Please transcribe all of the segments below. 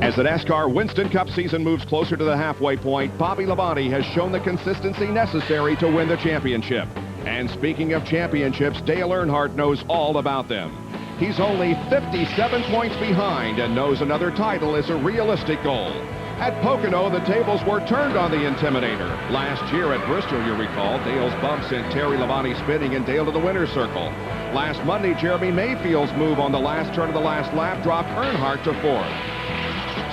As the NASCAR Winston Cup season moves closer to the halfway point, Bobby Labonte has shown the consistency necessary to win the championship. And speaking of championships, Dale Earnhardt knows all about them. He's only 57 points behind and knows another title is a realistic goal. At Pocono, the tables were turned on the Intimidator. Last year at Bristol, you recall, Dale's bump sent Terry Labonte spinning and Dale to the winner's circle. Last Monday, Jeremy Mayfield's move on the last turn of the last lap dropped Earnhardt to fourth.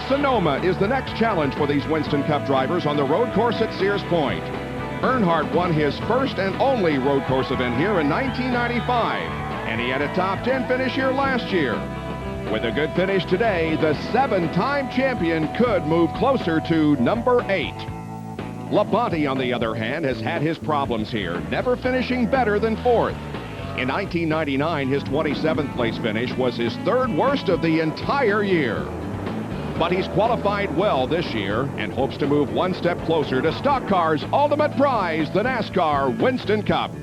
Sonoma is the next challenge for these Winston Cup drivers on the road course at Sears Point. Earnhardt won his first and only road course event here in 1995, and he had a top 10 finish here last year. With a good finish today, the 7-time champion could move closer to number 8. Labonte, on the other hand, has had his problems here, never finishing better than 4th. In 1999, his 27th place finish was his 3rd worst of the entire year. But he's qualified well this year and hopes to move one step closer to Stock Car's ultimate prize, the NASCAR Winston Cup.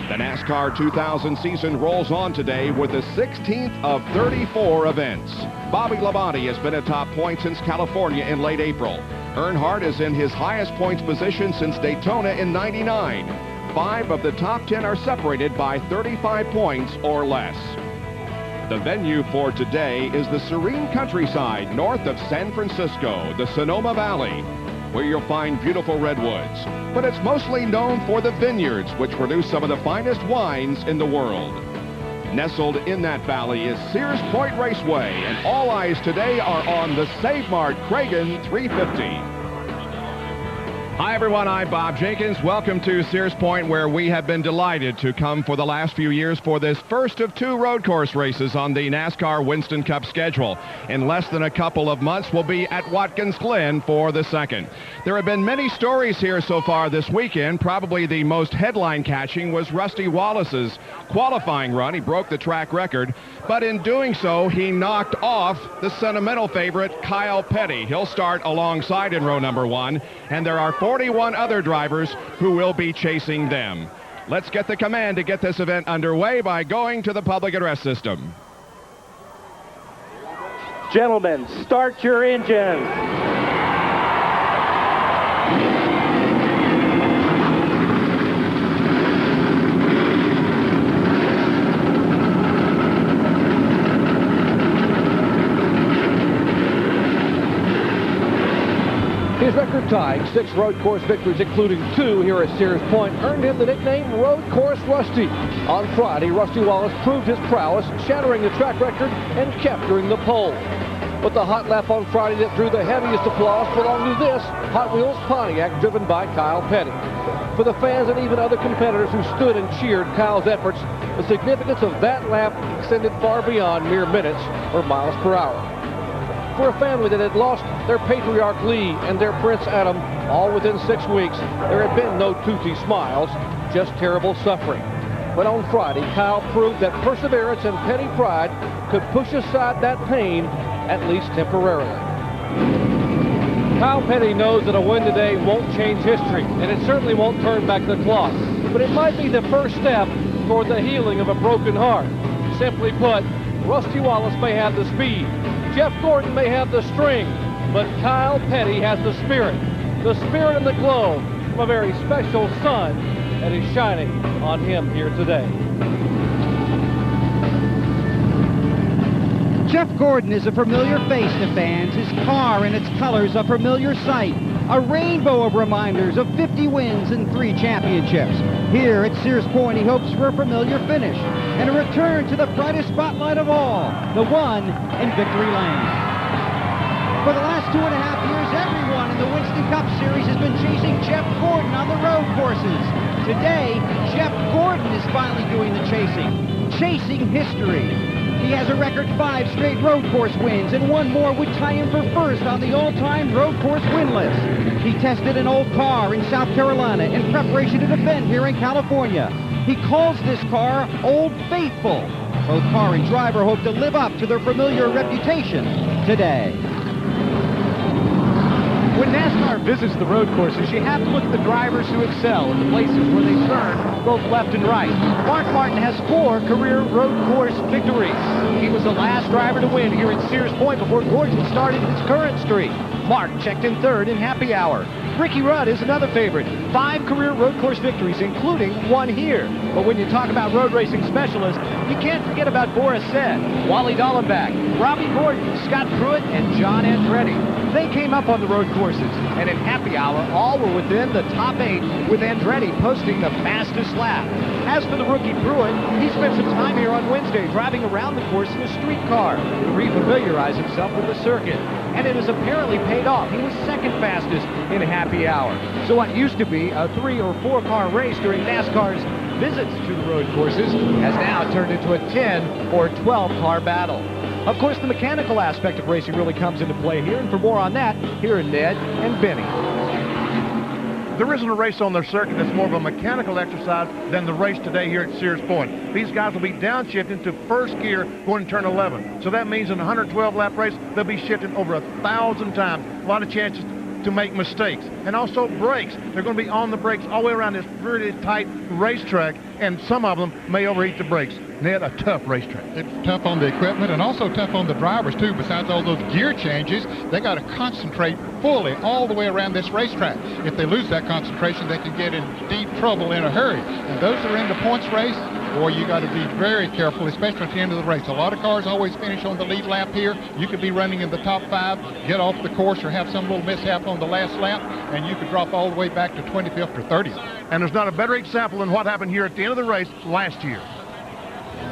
The NASCAR 2000 season rolls on today with the 16th of 34 events. Bobby Labonte has been atop point since California in late April. Earnhardt is in his highest points position since Daytona in '99. 5 of the top 10 are separated by 35 points or less. The venue for today is the serene countryside north of San Francisco, the Sonoma Valley, where you'll find beautiful redwoods. But it's mostly known for the vineyards, which produce some of the finest wines in the world. Nestled in that valley is Sears Point Raceway, and all eyes today are on the Save Mart Kragen 350. Hi everyone, I'm Bob Jenkins. Welcome to Sears Point, where we have been delighted to come for the last few years for this first of 2 road course races on the NASCAR Winston Cup schedule. In less than a couple of months, we'll be at Watkins Glen for the second. There have been many stories here so far this weekend. Probably the most headline-catching was Rusty Wallace's qualifying run. He broke the track record, but in doing so, he knocked off the sentimental favorite, Kyle Petty. He'll start alongside in row number 1, and there are 41 other drivers who will be chasing them. Let's get the command to get this event underway by going to the public address system. Gentlemen, start your engines. His record-tying 6 road course victories, including 2 here at Sears Point, earned him the nickname Road Course Rusty. On Friday, Rusty Wallace proved his prowess, shattering the track record and capturing the pole. But the hot lap on Friday that drew the heaviest applause belonged to this Hot Wheels Pontiac driven by Kyle Petty. For the fans and even other competitors who stood and cheered Kyle's efforts, the significance of that lap extended far beyond mere minutes or miles per hour. For a family that had lost their patriarch Lee and their Prince Adam all within 6 weeks, there had been no toothy smiles, just terrible suffering. But on Friday, Kyle proved that perseverance and petty pride could push aside that pain, at least temporarily. Kyle Petty knows that a win today won't change history, and it certainly won't turn back the clock. But it might be the first step toward the healing of a broken heart. Simply put, Rusty Wallace may have the speed, Jeff Gordon may have the string, but Kyle Petty has the spirit and the glow from a very special sun that is shining on him here today. Jeff Gordon is a familiar face to fans, his car and its colors a familiar sight, a rainbow of reminders of 50 wins and 3 championships. Here at Sears Point, he hopes for a familiar finish and a return to the brightest spotlight of all, the one in victory lane. For the last 2.5 years, everyone in the Winston Cup Series has been chasing Jeff Gordon on the road courses. Today, Jeff Gordon is finally doing the chasing history. He has a record 5 straight road course wins, and 1 more would tie him for first on the all-time road course win list. He tested an old car in South Carolina in preparation to defend here in California. He calls this car Old Faithful. Both car and driver hope to live up to their familiar reputation today. When NASCAR visits the road courses, you have to look at the drivers who excel in the places where they turn both left and right. Mark Martin has 4 career road course victories. He was the last driver to win here at Sears Point before Gordon started his current streak. Mark checked in 3rd in Happy Hour. Ricky Rudd is another favorite. 5 career road course victories, including 1 here. But when you talk about road racing specialists, you can't forget about Boris Said, Wally Dallenbach, Robbie Gordon, Scott Pruitt, and John Andretti. They came up on the road courses, and in Happy Hour, all were within the top 8, with Andretti posting the fastest lap. As for the rookie Pruitt, he spent some time here on Wednesday driving around the course in a street car to refamiliarize himself with the circuit. And it has apparently paid off. He was 2nd fastest in Happy Hour. So what used to be a 3 or 4 car race during NASCAR's visits to the road courses has now turned into a 10 or 12 car battle. Of course, the mechanical aspect of racing really comes into play here, and for more on that, here are Ned and Benny. There isn't a race on their circuit that's more of a mechanical exercise than the race today here at Sears Point. These guys will be downshifting to 1st gear going to turn 11. So that means in a 112-lap race, they'll be shifting over 1,000 times. A lot of chances to make mistakes. And also brakes. They're going to be on the brakes all the way around this really tight racetrack, and some of them may overheat the brakes. Ned, a tough racetrack. It's tough on the equipment and also tough on the drivers, too. Besides all those gear changes, they got to concentrate fully all the way around this racetrack. If they lose that concentration, they can get in deep trouble in a hurry. And those that are in the points race, boy, you got to be very careful, especially at the end of the race. A lot of cars always finish on the lead lap here. You could be running in the top 5, get off the course, or have some little mishap on the last lap, and you could drop all the way back to 25th or 30th. And there's not a better example than what happened here at the end of the race last year.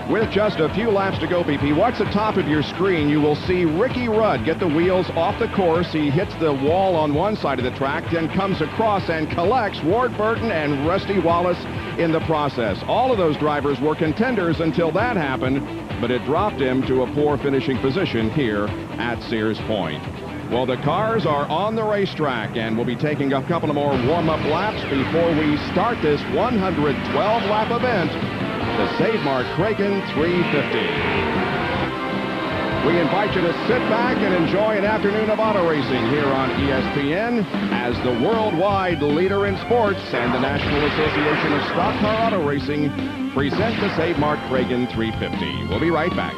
With just a few laps to go, BP, watch the top of your screen. You will see Ricky Rudd get the wheels off the course. He hits the wall on one side of the track, then comes across and collects Ward Burton and Rusty Wallace in the process. All of those drivers were contenders until that happened, but it dropped him to a poor finishing position here at Sears Point. Well, the cars are on the racetrack, and we'll be taking a couple of more warm-up laps before we start this 112-lap event, the Save Mart Kragen 350. We invite you to sit back and enjoy an afternoon of auto racing here on ESPN as the worldwide leader in sports and the National Association of Stock Car Auto Racing present the Save Mart Kragen 350. We'll be right back.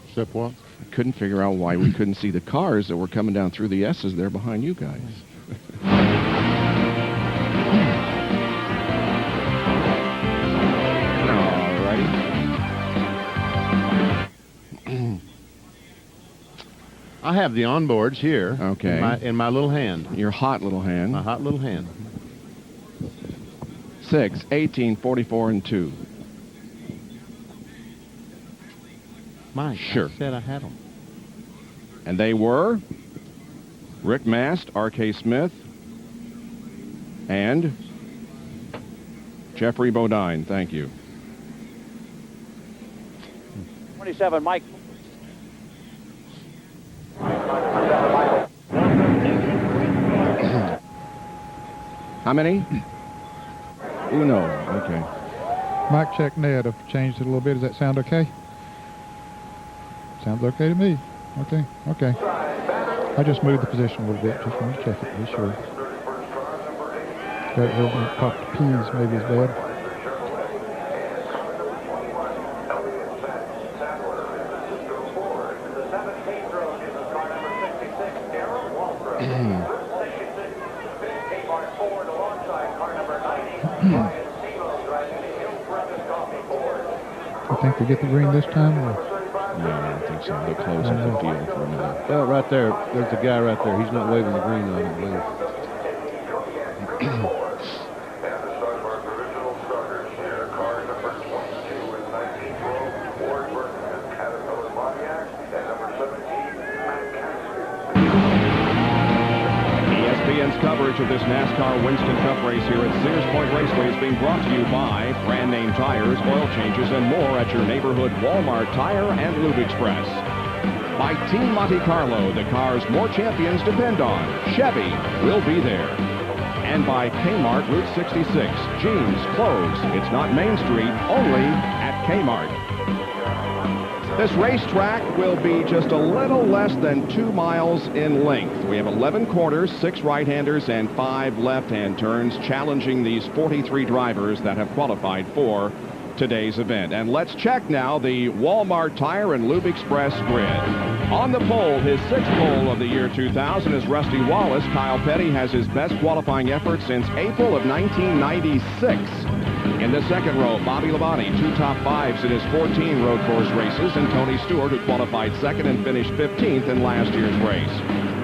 Except what? I couldn't figure out why we couldn't see the cars that were coming down through the S's there behind you guys. All righty. I have the onboards here. Okay. In my little hand. Your hot little hand. My hot little hand. 6, 18, 44, and 2. Mike, sure. I said I had them. And they were Rick Mast, R.K. Smith, and Jeffrey Bodine. Thank you. 27, Mike. How many? Uno. Okay. Mike, check Ned. I've changed it a little bit. Does that sound okay? Sounds okay to me. Okay. I just moved the position a little bit. Just want to check it, be sure. Got it popped the peas, maybe is bad. I think we get the green this time. Or? No, I don't think so. They'll close up the field for a minute. Well, right there. There's a guy right there. He's not waving the green light, I believe. ESPN's coverage of this NASCAR Winston Cup race here at Sears Point Raceway is being brought to you by brand name tires, oil changes, and more at your neighborhood Walmart Tire and Lube Express. By Team Monte Carlo, the cars more champions depend on. Chevy will be there. And by Kmart Route 66, jeans, clothes. It's not Main Street, only at Kmart. This racetrack will be just a little less than 2 miles in length. We have 11 corners, 6 right-handers, and 5 left-hand turns, challenging these 43 drivers that have qualified for today's event. And let's check now the Walmart Tire and Lube Express grid. On the pole, his 6th pole of the year 2000 is Rusty Wallace. Kyle Petty has his best qualifying effort since April of 1996. In the second row, Bobby Labonte, 2 top 5s in his 14 road course races, and Tony Stewart, who qualified 2nd and finished 15th in last year's race.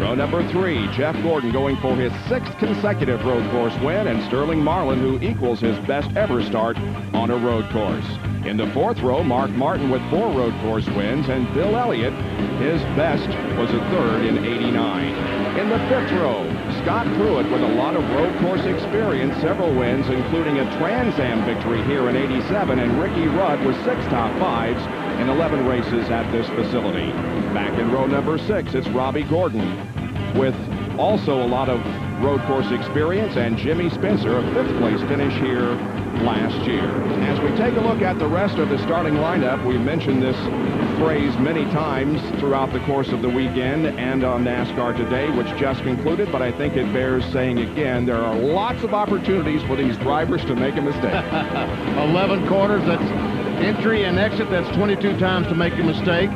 Row number 3, Jeff Gordon going for his 6th consecutive road course win, and Sterling Marlin, who equals his best ever start on a road course. In the 4th row, Mark Martin with 4 road course wins, and Bill Elliott, his best was a 3rd in '89. In the 5th row, Scott Pruitt with a lot of road course experience, several wins, including a Trans Am victory here in '87, and Ricky Rudd with 6 top 5s in 11 races at this facility. Back in row number 6, it's Robbie Gordon with also a lot of road course experience, and Jimmy Spencer, a 5th place finish here last year. As we take a look at the rest of the starting lineup, we mentioned this phrase many times throughout the course of the weekend and on NASCAR Today, which just concluded, but I think it bears saying again, there are lots of opportunities for these drivers to make a mistake. 11 corners, that's entry and exit, that's 22 times to make a mistake.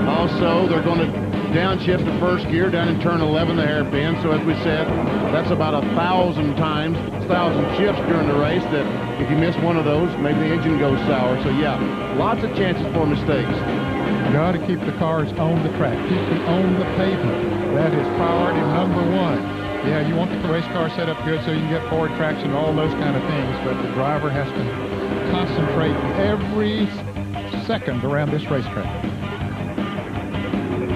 Also, they're going to downshift to first gear down in turn 11, the hairpin. So as we said, that's about 1,000 times, 1,000 shifts during the race that if you miss one of those, maybe the engine goes sour. So yeah, lots of chances for mistakes. You got to keep the cars on the track, keep them on the pavement. That is priority number 1. Yeah, you want the race car set up good so you can get forward traction and all those kind of things, but the driver has to concentrate every second around this racetrack.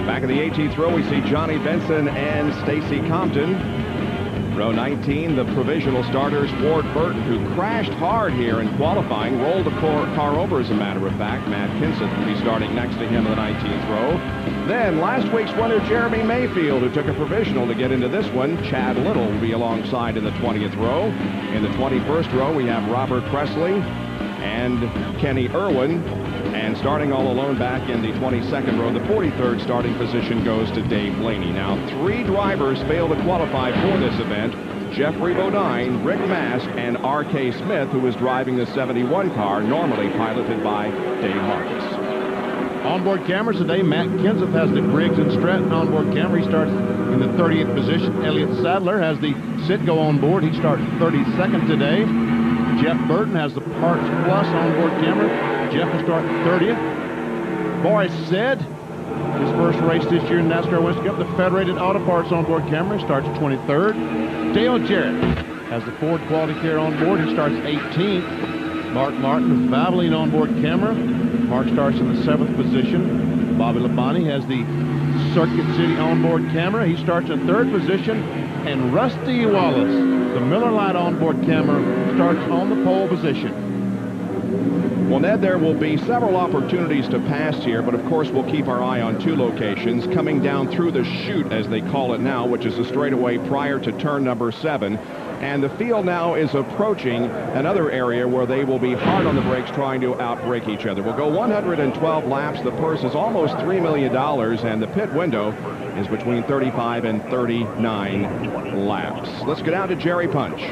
Back in the 18th row, we see Johnny Benson and Stacy Compton. Row 19, the provisional starters, Ward Burton, who crashed hard here in qualifying, rolled the car over, as a matter of fact. Matt Kenseth will be starting next to him in the 19th row. Then last week's winner, Jeremy Mayfield, who took a provisional to get into this one. Chad Little will be alongside in the 20th row. In the 21st row, we have Robert Presley and Kenny Irwin. And starting all alone back in the 22nd row, the 43rd starting position goes to Dave Blaney. Now, 3 drivers failed to qualify for this event. Jeffrey Bodine, Rick Mask, and R.K. Smith, who is driving the 71 car, normally piloted by Dave Marcus. Onboard cameras today, Matt Kenseth has the Briggs and Stratton onboard camera. He starts in the 30th position. Elliott Sadler has the Citgo on board. He starts 32nd today. Jeff Burton has the Parts Plus onboard camera. Jeff will start 30th. Boris Said, his first race this year in NASCAR West Cup, the Federated Auto Parts onboard camera, starts 23rd. Dale Jarrett has the Ford Quality Care on board. He starts 18th. Mark Martin, the Valvoline onboard camera. Mark starts in the 7th position. Bobby Labonte has the Circuit City onboard camera. He starts in 3rd position. And Rusty Wallace, the Miller Lite onboard camera, starts on the pole position. Well, Ned, there will be several opportunities to pass here, but of course we'll keep our eye on 2 locations. Coming down through the chute, as they call it now, which is a straightaway prior to turn number 7. And the field now is approaching another area where they will be hard on the brakes trying to outbrake each other. We'll go 112 laps. The purse is almost $3 million, and the pit window is between 35 and 39 laps. Let's go down to Jerry Punch.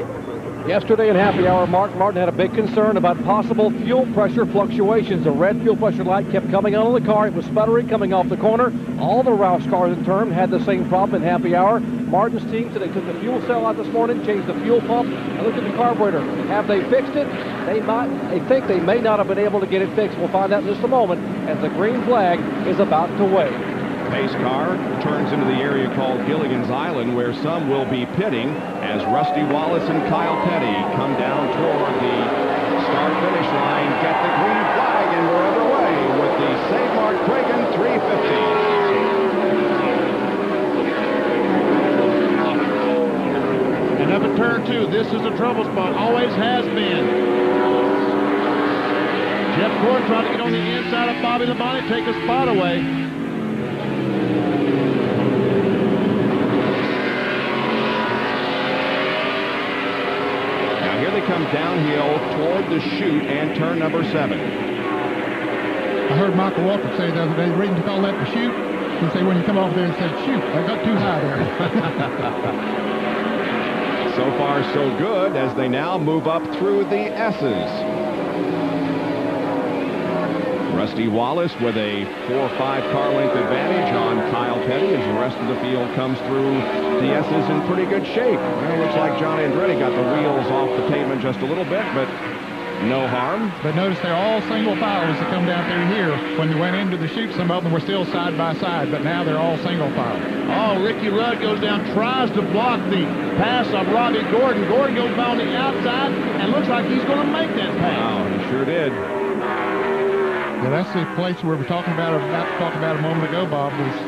Yesterday in happy hour, Mark Martin had a big concern about possible fuel pressure fluctuations. The red fuel pressure light kept coming on the car. It was sputtering coming off the corner. All the Roush cars in turn had the same problem in happy hour. Martin's team said they took the fuel cell out this morning, changed the fuel pump, and looked at the carburetor. Have they fixed it? They think they may not have been able to get it fixed. We'll find out in just a moment as the green flag is about to wave. Pace car turns into the area called Gilligan's Island, where some will be pitting as Rusty Wallace and Kyle Petty come down toward the start-finish line, get the green flag, and we're underway with the St. Mart Kragen 350. And up at turn 2, this is a trouble spot, always has been. Jeff Gordon trying to get on the inside of Bobby Labonte, take a spot away. downhill toward the chute and turn number 7. I heard Michael Walker say the other day, the reason to call that the chute, he said when you come off there and say, shoot, I got too high there. So far, so good as they now move up through the S's. Rusty Wallace with a 4 or 5 car length advantage on Kyle Petty as the rest of the field comes through the S's in pretty good shape. Well, it looks like John Andretti got the wheels off the pavement just a little bit, but no harm. But notice they're all single file as they come down through here. When they went into the chute, some of them were still side by side, but now they're all single file. Oh, Ricky Rudd goes down, tries to block the pass of Robbie Gordon. Gordon goes by on the outside and looks like he's going to make that pass. Wow, he sure did. Yeah, that's the place where we're talking about a moment ago, Bob. There's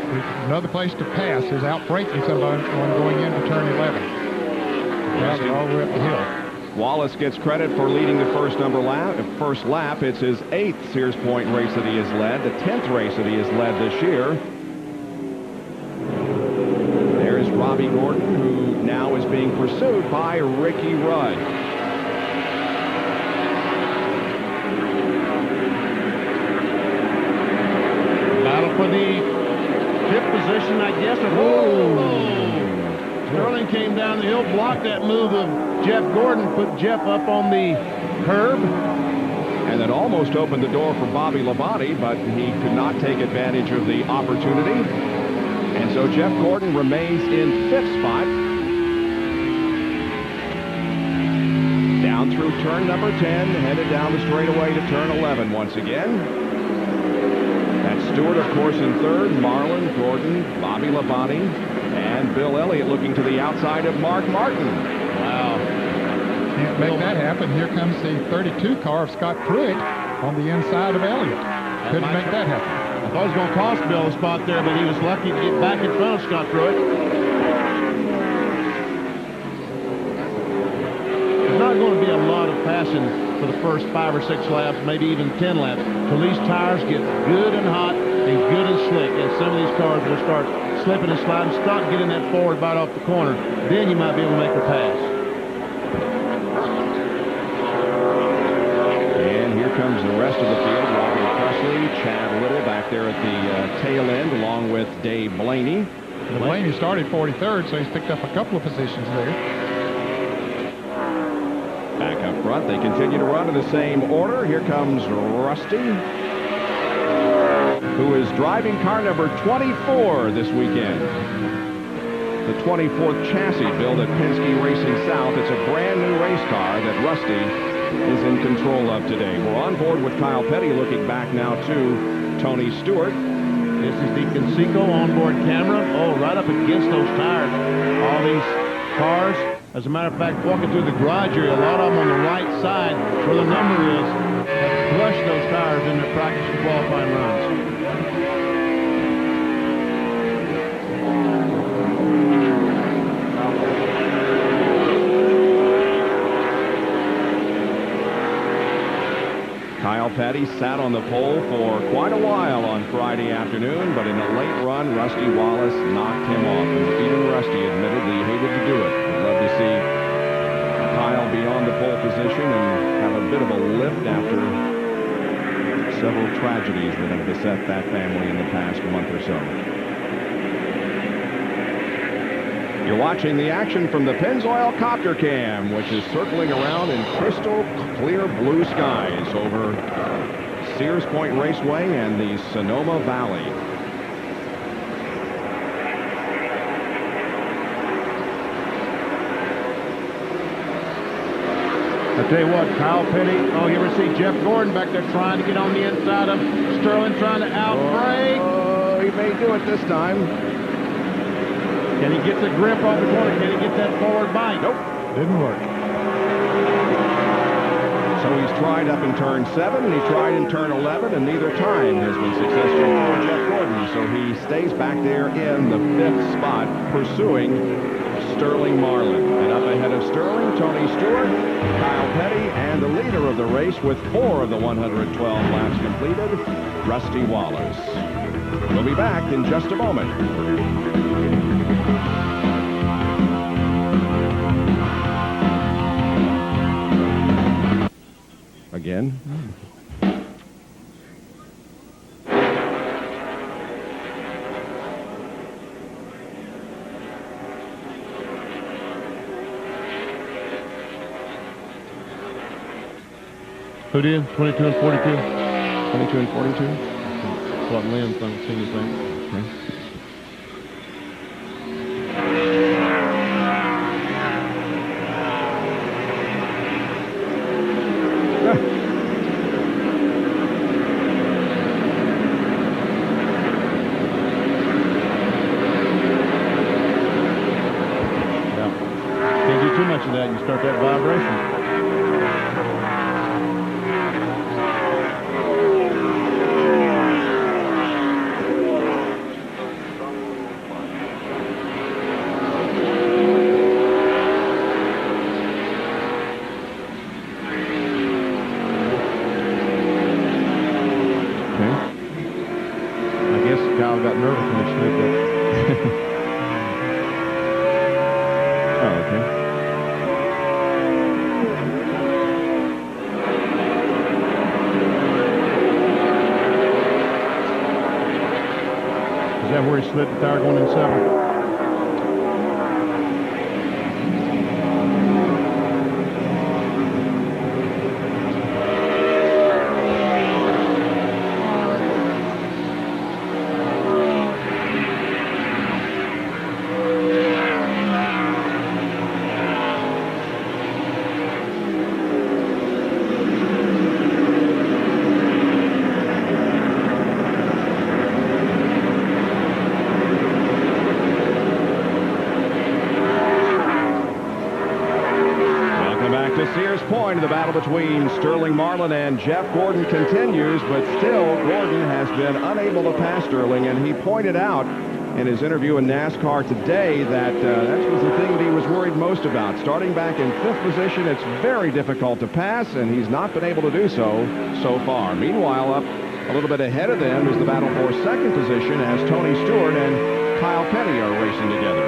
another place to pass. There's out braking someone going into turn 11. Now they're all the way up the hill. Wallace gets credit for leading the first lap. It's his 8th Sears Point race that he has led, the 10th race that he has led this year. There's Robbie Gordon, who now is being pursued by Ricky Rudd. Battle for the 5th position, I guess. Sterling came down the hill, blocked that move of Jeff Gordon, put Jeff up on the curb. And that almost opened the door for Bobby Labonte, but he could not take advantage of the opportunity. And so Jeff Gordon remains in 5th spot. Down through turn number 10, headed down the straightaway to turn 11 once again. That's Stewart, of course, in 3rd, Marlin, Gordon, Bobby Labonte, and Bill Elliott looking to the outside of Mark Martin. Wow. Can't make that happen. Here comes the 32 car of Scott Pruitt on the inside of Elliott. Couldn't make that happen. I thought it was going to cost Bill a spot there, but he was lucky to get back in front of Scott Pruitt. There's not going to be a lot of passing for the first 5 or 6 laps, maybe even 10 laps, till these tires get good and hot and good and slick, and some of these cars will start slipping and sliding, start getting that forward bite off the corner. Then you might be able to make a pass. And here comes the rest of the field. Robert Presley, Chad Little back there at the tail end, along with Dave Blaney. Blaney started 43rd, so he's picked up a couple of positions there. Back up front, they continue to run in the same order. Here comes Rusty, who is driving car number 24 this weekend. The 24th chassis built at Penske Racing South. It's a brand new race car that Rusty is in control of today. We're on board with Kyle Petty, looking back now to Tony Stewart. This is the Conseco onboard camera. Oh, right up against those tires. All these cars, as a matter of fact, walking through the garage area, a lot of them on the right side where the number is, have crushed those tires in their practice and qualifying runs. Kyle Petty sat on the pole for quite a while on Friday afternoon, but in a late run, Rusty Wallace knocked him off. And even Rusty admitted that he hated to do it. I'd love to see Kyle be on the pole position and have a bit of a lift after several tragedies that have beset that family in the past month or so. You're watching the action from the Pennzoil Copter Cam, which is circling around in crystal clear blue skies over Sears Point Raceway and the Sonoma Valley. I tell you what, Kyle Petty, oh, you ever see Jeff Gordon back there trying to get on the inside of Sterling, trying to outbrake? Oh, he may do it this time. Can he get the grip off the corner? Can he get that forward bite? Nope. Didn't work. So he's tried up in turn 7, and he tried in turn 11, and neither time has been successful for Jeff Gordon. So he stays back there in the 5th spot, pursuing Sterling Marlin. And up ahead of Sterling, Tony Stewart, Kyle Petty, and the leader of the race with 4 of the 112 laps completed, Rusty Wallace. We'll be back in just a moment. again. Who did? 22 and 42? 22 and 42? What Lynn seen the thing. Okay. Can't do too much of that. You start that vibration. Kyle got nervous when he snooped up. Oh, okay. Is that where he slid the tire going in 7? The battle between Sterling Marlin and Jeff Gordon continues, but still Gordon has been unable to pass Sterling, and he pointed out in his interview in NASCAR today that that was the thing that he was worried most about. Starting back in 5th position, it's very difficult to pass, and he's not been able to do so far. Meanwhile, up a little bit ahead of them is the battle for 2nd position as Tony Stewart and Kyle Petty are racing together.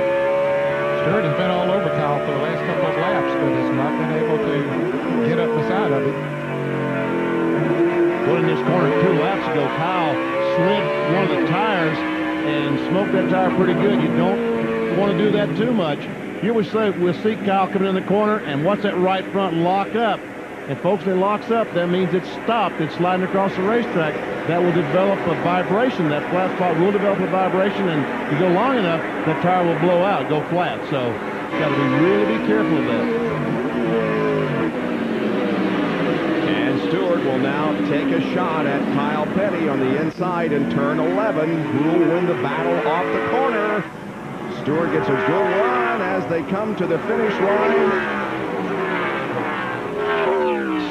Stewart has been all over Kyle for the last couple of laps, but has not been able to get up the side of it. Well, in this corner 2 laps ago, Kyle slid one of the tires and smoked that tire pretty good. You don't want to do that too much. Here we'll see Kyle coming in the corner, and watch that right front lock up. And folks, when it locks up, that means it's stopped. It's sliding across the racetrack. That will develop a vibration. That flat spot will develop a vibration, and if you go long enough, that tire will blow out, go flat. So you got to really be careful of that. And Stewart will now take a shot at Kyle Petty on the inside in turn 11. Who will win the battle off the corner? Stewart gets a good run as they come to the finish line.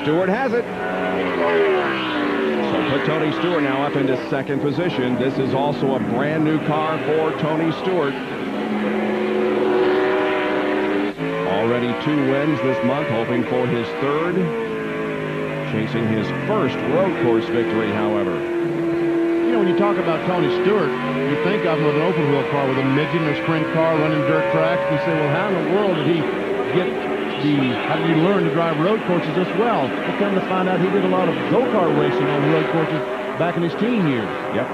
Stewart has it. So put Tony Stewart now up into 2nd position. This is also a brand new car for Tony Stewart. Already 2 wins this month, hoping for his 3rd. Chasing his 1st road course victory, however. You know, when you talk about Tony Stewart, you think of him with an open wheel car, with a midget or sprint car running dirt tracks. You say, well, how in the world did he how did he learn to drive road courses as well? But come to find out, he did a lot of go-kart racing on road courses back in his teen years. Yep.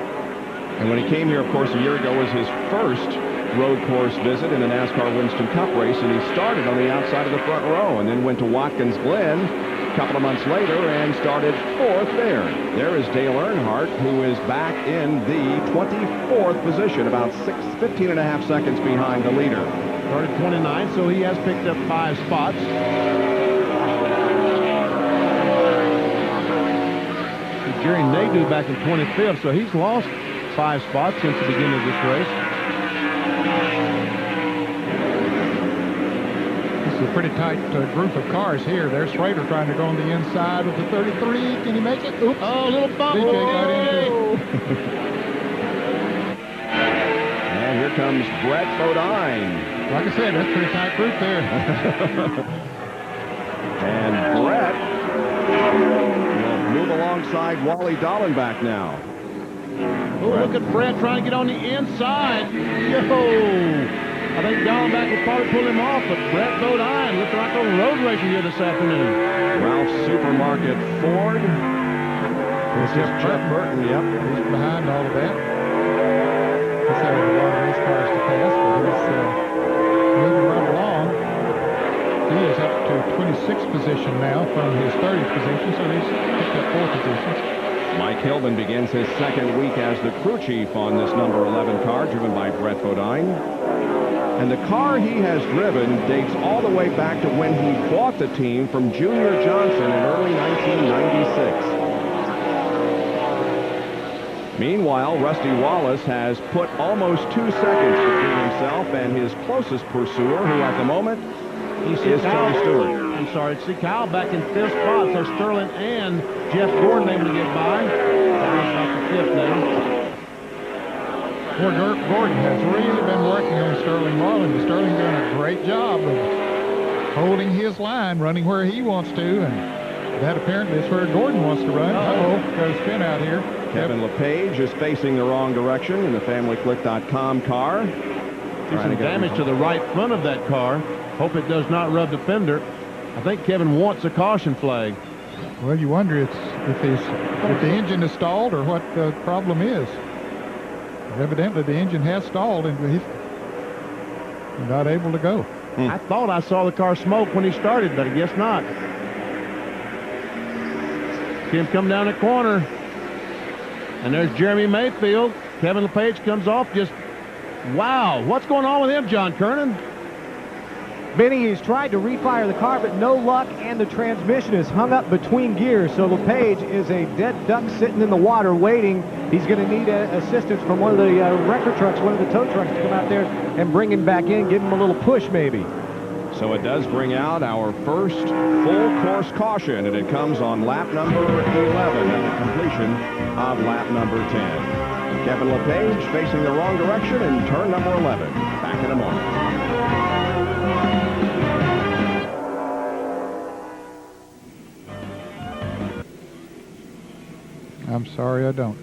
And when he came here, of course, a year ago was his first road course visit in the NASCAR Winston Cup race, and he started on the outside of the front row and then went to Watkins Glen a couple of months later and started 4th there. There is Dale Earnhardt, who is back in the 24th position, about 15 and a half seconds behind the leader. Started 29th, so he has picked up 5 spots. Jerry Nadeau back in 25th, so he's lost 5 spots since the beginning of this race. This is a pretty tight group of cars here. There's Schrader trying to go on the inside with the 33. Can he make it? Oops. Oh, a little bump. BJ got into And here comes Brett Bodine. Like I said, that's a pretty tight group there. And Brett will move alongside Wally Dallenbach now. Oh, look at Brett trying to get on the inside. Yo! I think Dallenbach will probably pull him off, but Brett Bodine looking like a road racer here this afternoon. Ralph's Supermarket Ford. This is Jeff Burton, yep. He's behind all of that. He's had a lot of race cars to pass, but he's moving right along. He is up to 26th position now from his 30th position, so he's picked up 4 positions. Mike Hilbin begins his second week as the crew chief on this number 11 car, driven by Brett Bodine. And the car he has driven dates all the way back to when he bought the team from Junior Johnson in early 1996. Meanwhile, Rusty Wallace has put almost 2 seconds between himself and his closest pursuer, who at the moment is Tony Stewart. I'm sorry, see Kyle back in 5th spot, so Sterling and Jeff Gordon able to get by. That's up to 5th now. Well, Gordon has really been working on Sterling Marlin. Sterling doing a great job of holding his line, running where he wants to, and that apparently is where Gordon wants to run. Uh-oh, got a spin out here. Kevin LePage is facing the wrong direction in the FamilyClick.com car. See some damage to the right front of that car. Hope it does not rub the fender. I think Kevin wants a caution flag. Well, you wonder if the engine is stalled or what the problem is. Evidently, the engine has stalled and he's not able to go. I thought I saw the car smoke when he started, but I guess not. See him come down the corner. And there's Jeremy Mayfield. Kevin LePage comes off just, wow. What's going on with him, John Kernan? Benny, he's tried to refire the car, but no luck, and the transmission is hung up between gears. So LePage is a dead duck sitting in the water waiting. He's going to need assistance from one of the wrecker trucks, one of the tow trucks, to come out there and bring him back in, give him a little push maybe. So it does bring out our first full course caution, and it comes on lap number 11 at the completion of lap number 10. Kevin LePage facing the wrong direction in turn number 11. Back in a moment. I'm sorry, I don't.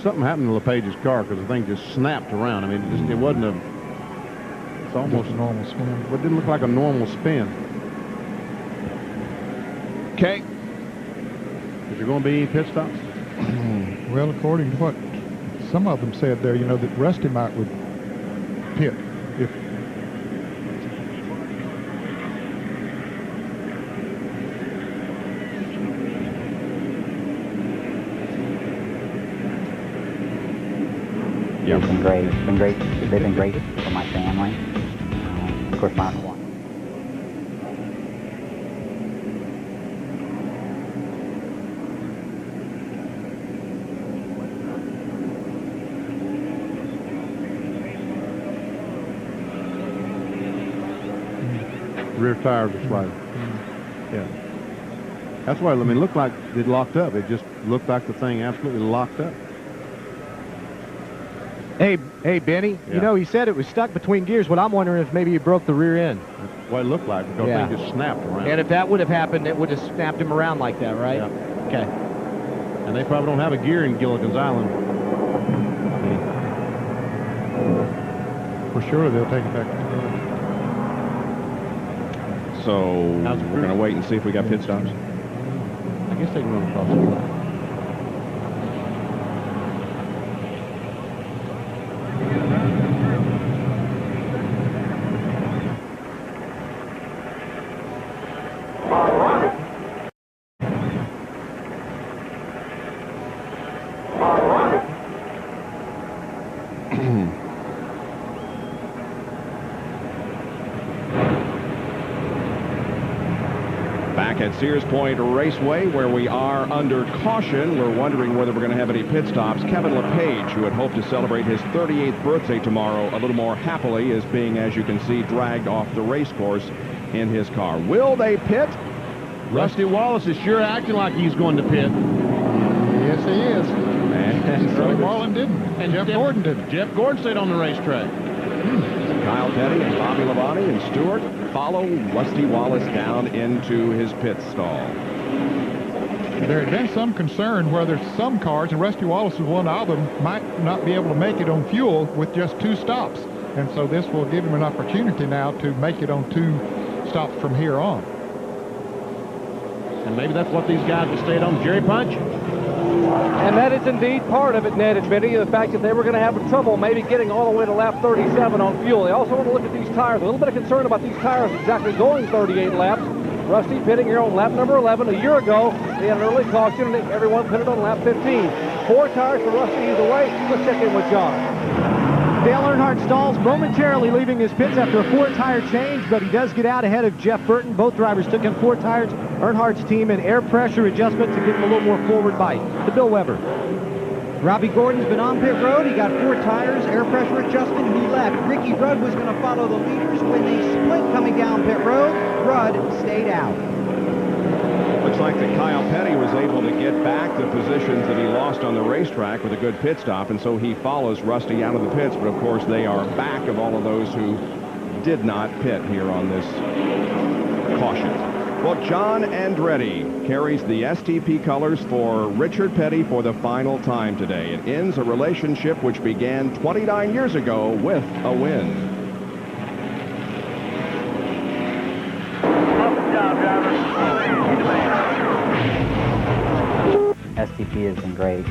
Something happened to LePage's car because the thing just snapped around. I mean, it wasn't a... It's almost a normal spin. It didn't look like a normal spin. Okay. Is there going to be any pit stops? Well, according to what some of them said there, you know, that Rusty Mart would pit if... Yeah, it's been great. It's been great. They've been great for my family. Of course, my wife. Rear tires are sliding. Yeah. That's why, I mean, it looked like it locked up. It just looked like the thing absolutely locked up. Hey, Benny, Yeah. you know, he said it was stuck between gears. What I'm wondering if maybe he broke the rear end. That's what it looked like because the thing just snapped around. And if that would have happened, it would have snapped him around like that, right? Yeah. Okay. And they probably don't have a gear in Gilligan's Island. For sure, they'll take it back. So we're going to wait and see if we got pit stops. I guess they can run across the track. At Sears Point Raceway, where we are under caution. We're wondering whether we're going to have any pit stops. Kevin LePage, who had hoped to celebrate his 38th birthday tomorrow a little more happily, is being, as you can see, dragged off the race course in his car. Will they pit? Rusty Wallace is sure acting like he's going to pit. Yes, he is. And Sterling Marlin didn't. And Jeff Gordon didn't. Jeff Gordon stayed on the racetrack. Kyle Petty and Bobby Labonte and Stewart follow Rusty Wallace down into his pit stall. There had been some concern whether some cars, and Rusty Wallace was one of them, might not be able to make it on fuel with just 2 stops. And so this will give him an opportunity now to make it on 2 stops from here on. And maybe that's what these guys will stay on. Jerry Punch. And that is indeed part of it, Ned, admitting the fact that they were going to have trouble maybe getting all the way to lap 37 on fuel. They also want to look at these tires. A little bit of concern about these tires exactly going 38 laps. Rusty pitting here on lap number 11. A year ago, they had an early caution, and everyone pitted on lap 15. 4 tires for Rusty either way. Let's check in with John. Dale Earnhardt stalls momentarily, leaving his pits after a 4-tire change, but he does get out ahead of Jeff Burton. Both drivers took in 4 tires. Earnhardt's team an air pressure adjustment to give him a little more forward bite. To Bill Weber. Robbie Gordon's been on pit road. He got 4 tires, air pressure adjustment. He left. Ricky Rudd was going to follow the leaders. When they split coming down pit road, Rudd stayed out. Looks like that Kyle Petty was able to get back the positions that he lost on the racetrack with a good pit stop, and so he follows Rusty out of the pits. But of course, they are back of all of those who did not pit here on this caution. Well, John Andretti carries the STP colors for Richard Petty for the final time today. It ends a relationship which began 29 years ago with a win. STP has been great.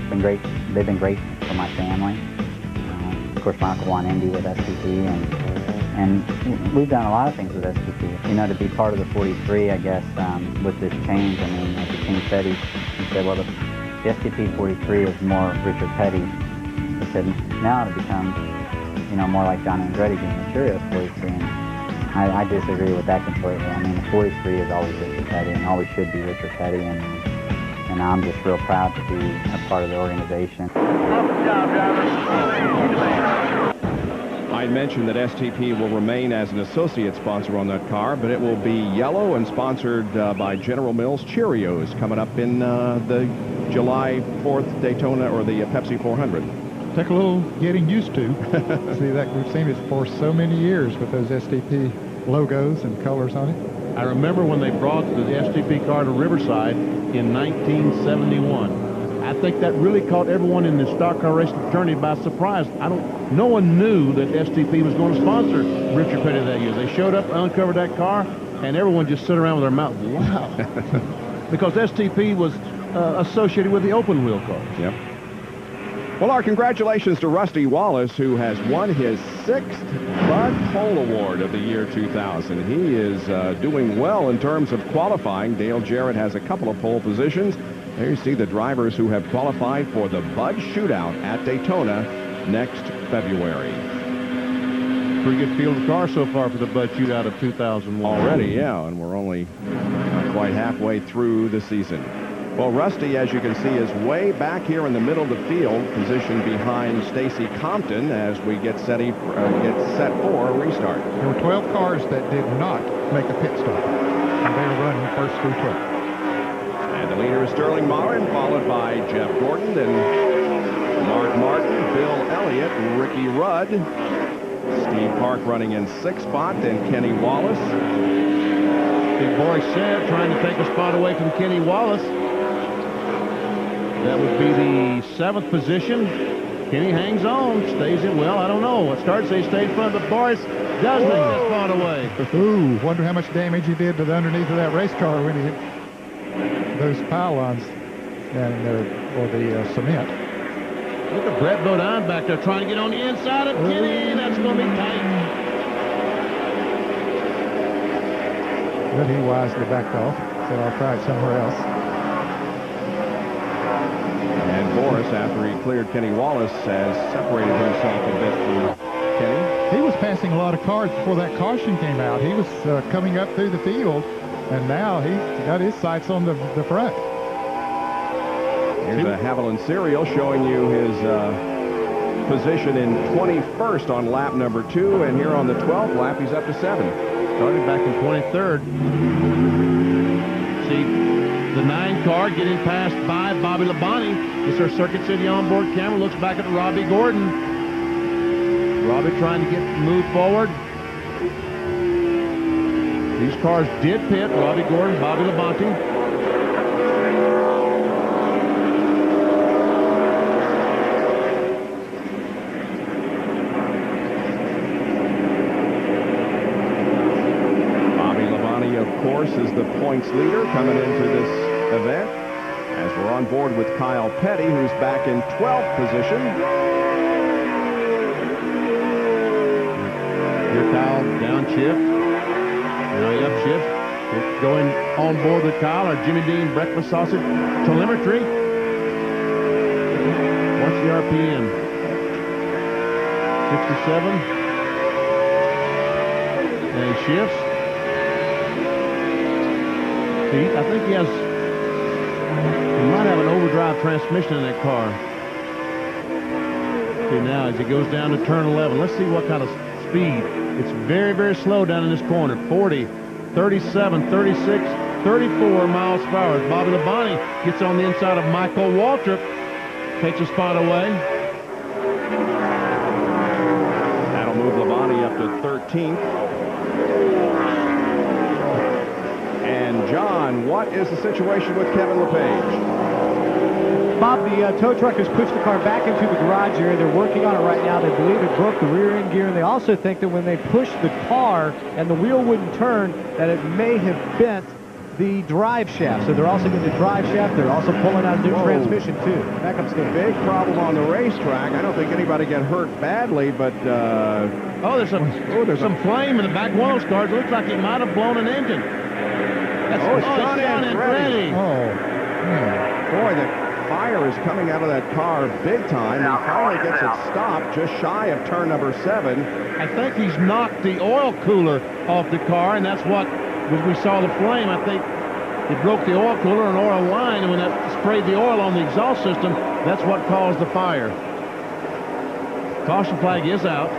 They've been great for my family. Of course, my uncle won Indy with STP, and we've done a lot of things with STP. You know, to be part of the 43, I guess, with this change, I mean, as the king said, he said, well, the STP 43 is more Richard Petty. He said, now it'll become, you know, more like John Andretti being the Cheerios 43. And I disagree with that completely. I mean, the 43 is always Richard Petty and always should be Richard Petty. And I'm just real proud to be a part of the organization. I mentioned that STP will remain as an associate sponsor on that car, but it will be yellow and sponsored by General Mills Cheerios coming up in the July 4th Daytona or the Pepsi 400. Take a little getting used to. See, that we've seen it for so many years with those STP logos and colors on it. I remember when they brought the STP car to Riverside in 1971. I think that really caught everyone in the stock car racing fraternity by surprise. No one knew that STP was going to sponsor Richard Petty that year. They showed up, uncovered that car, and everyone just stood around with their mouth, wow. Because STP was associated with the open wheel cars. Yep. Well, our congratulations to Rusty Wallace, who has won his 6th Bud Pole Award of the year 2000. He is doing well in terms of qualifying. Dale Jarrett has a couple of pole positions. There you see the drivers who have qualified for the Bud Shootout at Daytona next February. Pretty good field of cars so far for the Bud Shootout of 2001. Already, yeah, and we're only not quite halfway through the season. Well, Rusty, as you can see, is way back here in the middle of the field, positioned behind Stacy Compton as we get set for a restart. There were 12 cars that did not make a pit stop, and they were running first through 12. And the leader is Sterling Martin, followed by Jeff Gordon, then Mark Martin, Bill Elliott, Ricky Rudd, Steve Park running in 6th spot, then Kenny Wallace. Big Boy Seb trying to take a spot away from Kenny Wallace. That would be the 7th position. Kenny hangs on, stays in. Well, I don't know. It starts, they stay in front, but Boris does take that spot away. Ooh, wonder how much damage he did to the underneath of that race car when he hit those pylons down there, or the cement. Look at Brett Bodine back there trying to get on the inside of Kenny. That's going to be tight. But he wisely backed off, said I'll try it somewhere else. And Boris, after he cleared Kenny Wallace, has separated himself a bit from Kenny. He was passing a lot of cars before that caution came out. He was coming up through the field, and now he's got his sights on the front. Here's a Haviland serial showing you his position in 21st on lap number 2, and here on the 12th lap, he's up to 7. Started back in 23rd. See the 9 car getting passed by Bobby Labonte. This is our Circuit City onboard camera. Looks back at Robbie Gordon. Robbie trying to move forward. These cars did pit. Robbie Gordon, Bobby Labonte. points leader coming into this event, as we're on board with Kyle Petty, who's back in 12th position. Here Kyle downshift. Now he upshifts. Going on board with Kyle are Jimmy Dean breakfast sausage telemetry. What's the RPM? 67. And he shifts. I think he might have an overdrive transmission in that car. See now as he goes down to turn 11. Let's see what kind of speed. It's very, very slow down in this corner. 40, 37, 36, 34 miles per hour. Bobby Labonte gets on the inside of Michael Waltrip. Takes a spot away. That'll move Labonte up to 13th. And John, what is the situation with Kevin LePage? Bob, the tow truck has pushed the car back into the garage area. They're working on it right now. They believe it broke the rear end gear, and they also think that when they pushed the car and the wheel wouldn't turn, that it may have bent the drive shaft. So they're also getting the drive shaft. They're also pulling out a new transmission, too. Backup stand. Big problem on the racetrack. I don't think anybody got hurt badly, but... there's some flame in the back one of those cars. It looks like it might have blown an engine. It's John Andretti. Boy, the fire is coming out of that car big time. He finally gets it stopped just shy of turn number 7. I think he's knocked the oil cooler off the car, and that's what, when we saw the flame, I think it broke the oil cooler and oil line, and when that sprayed the oil on the exhaust system, that's what caused the fire. Caution flag is out.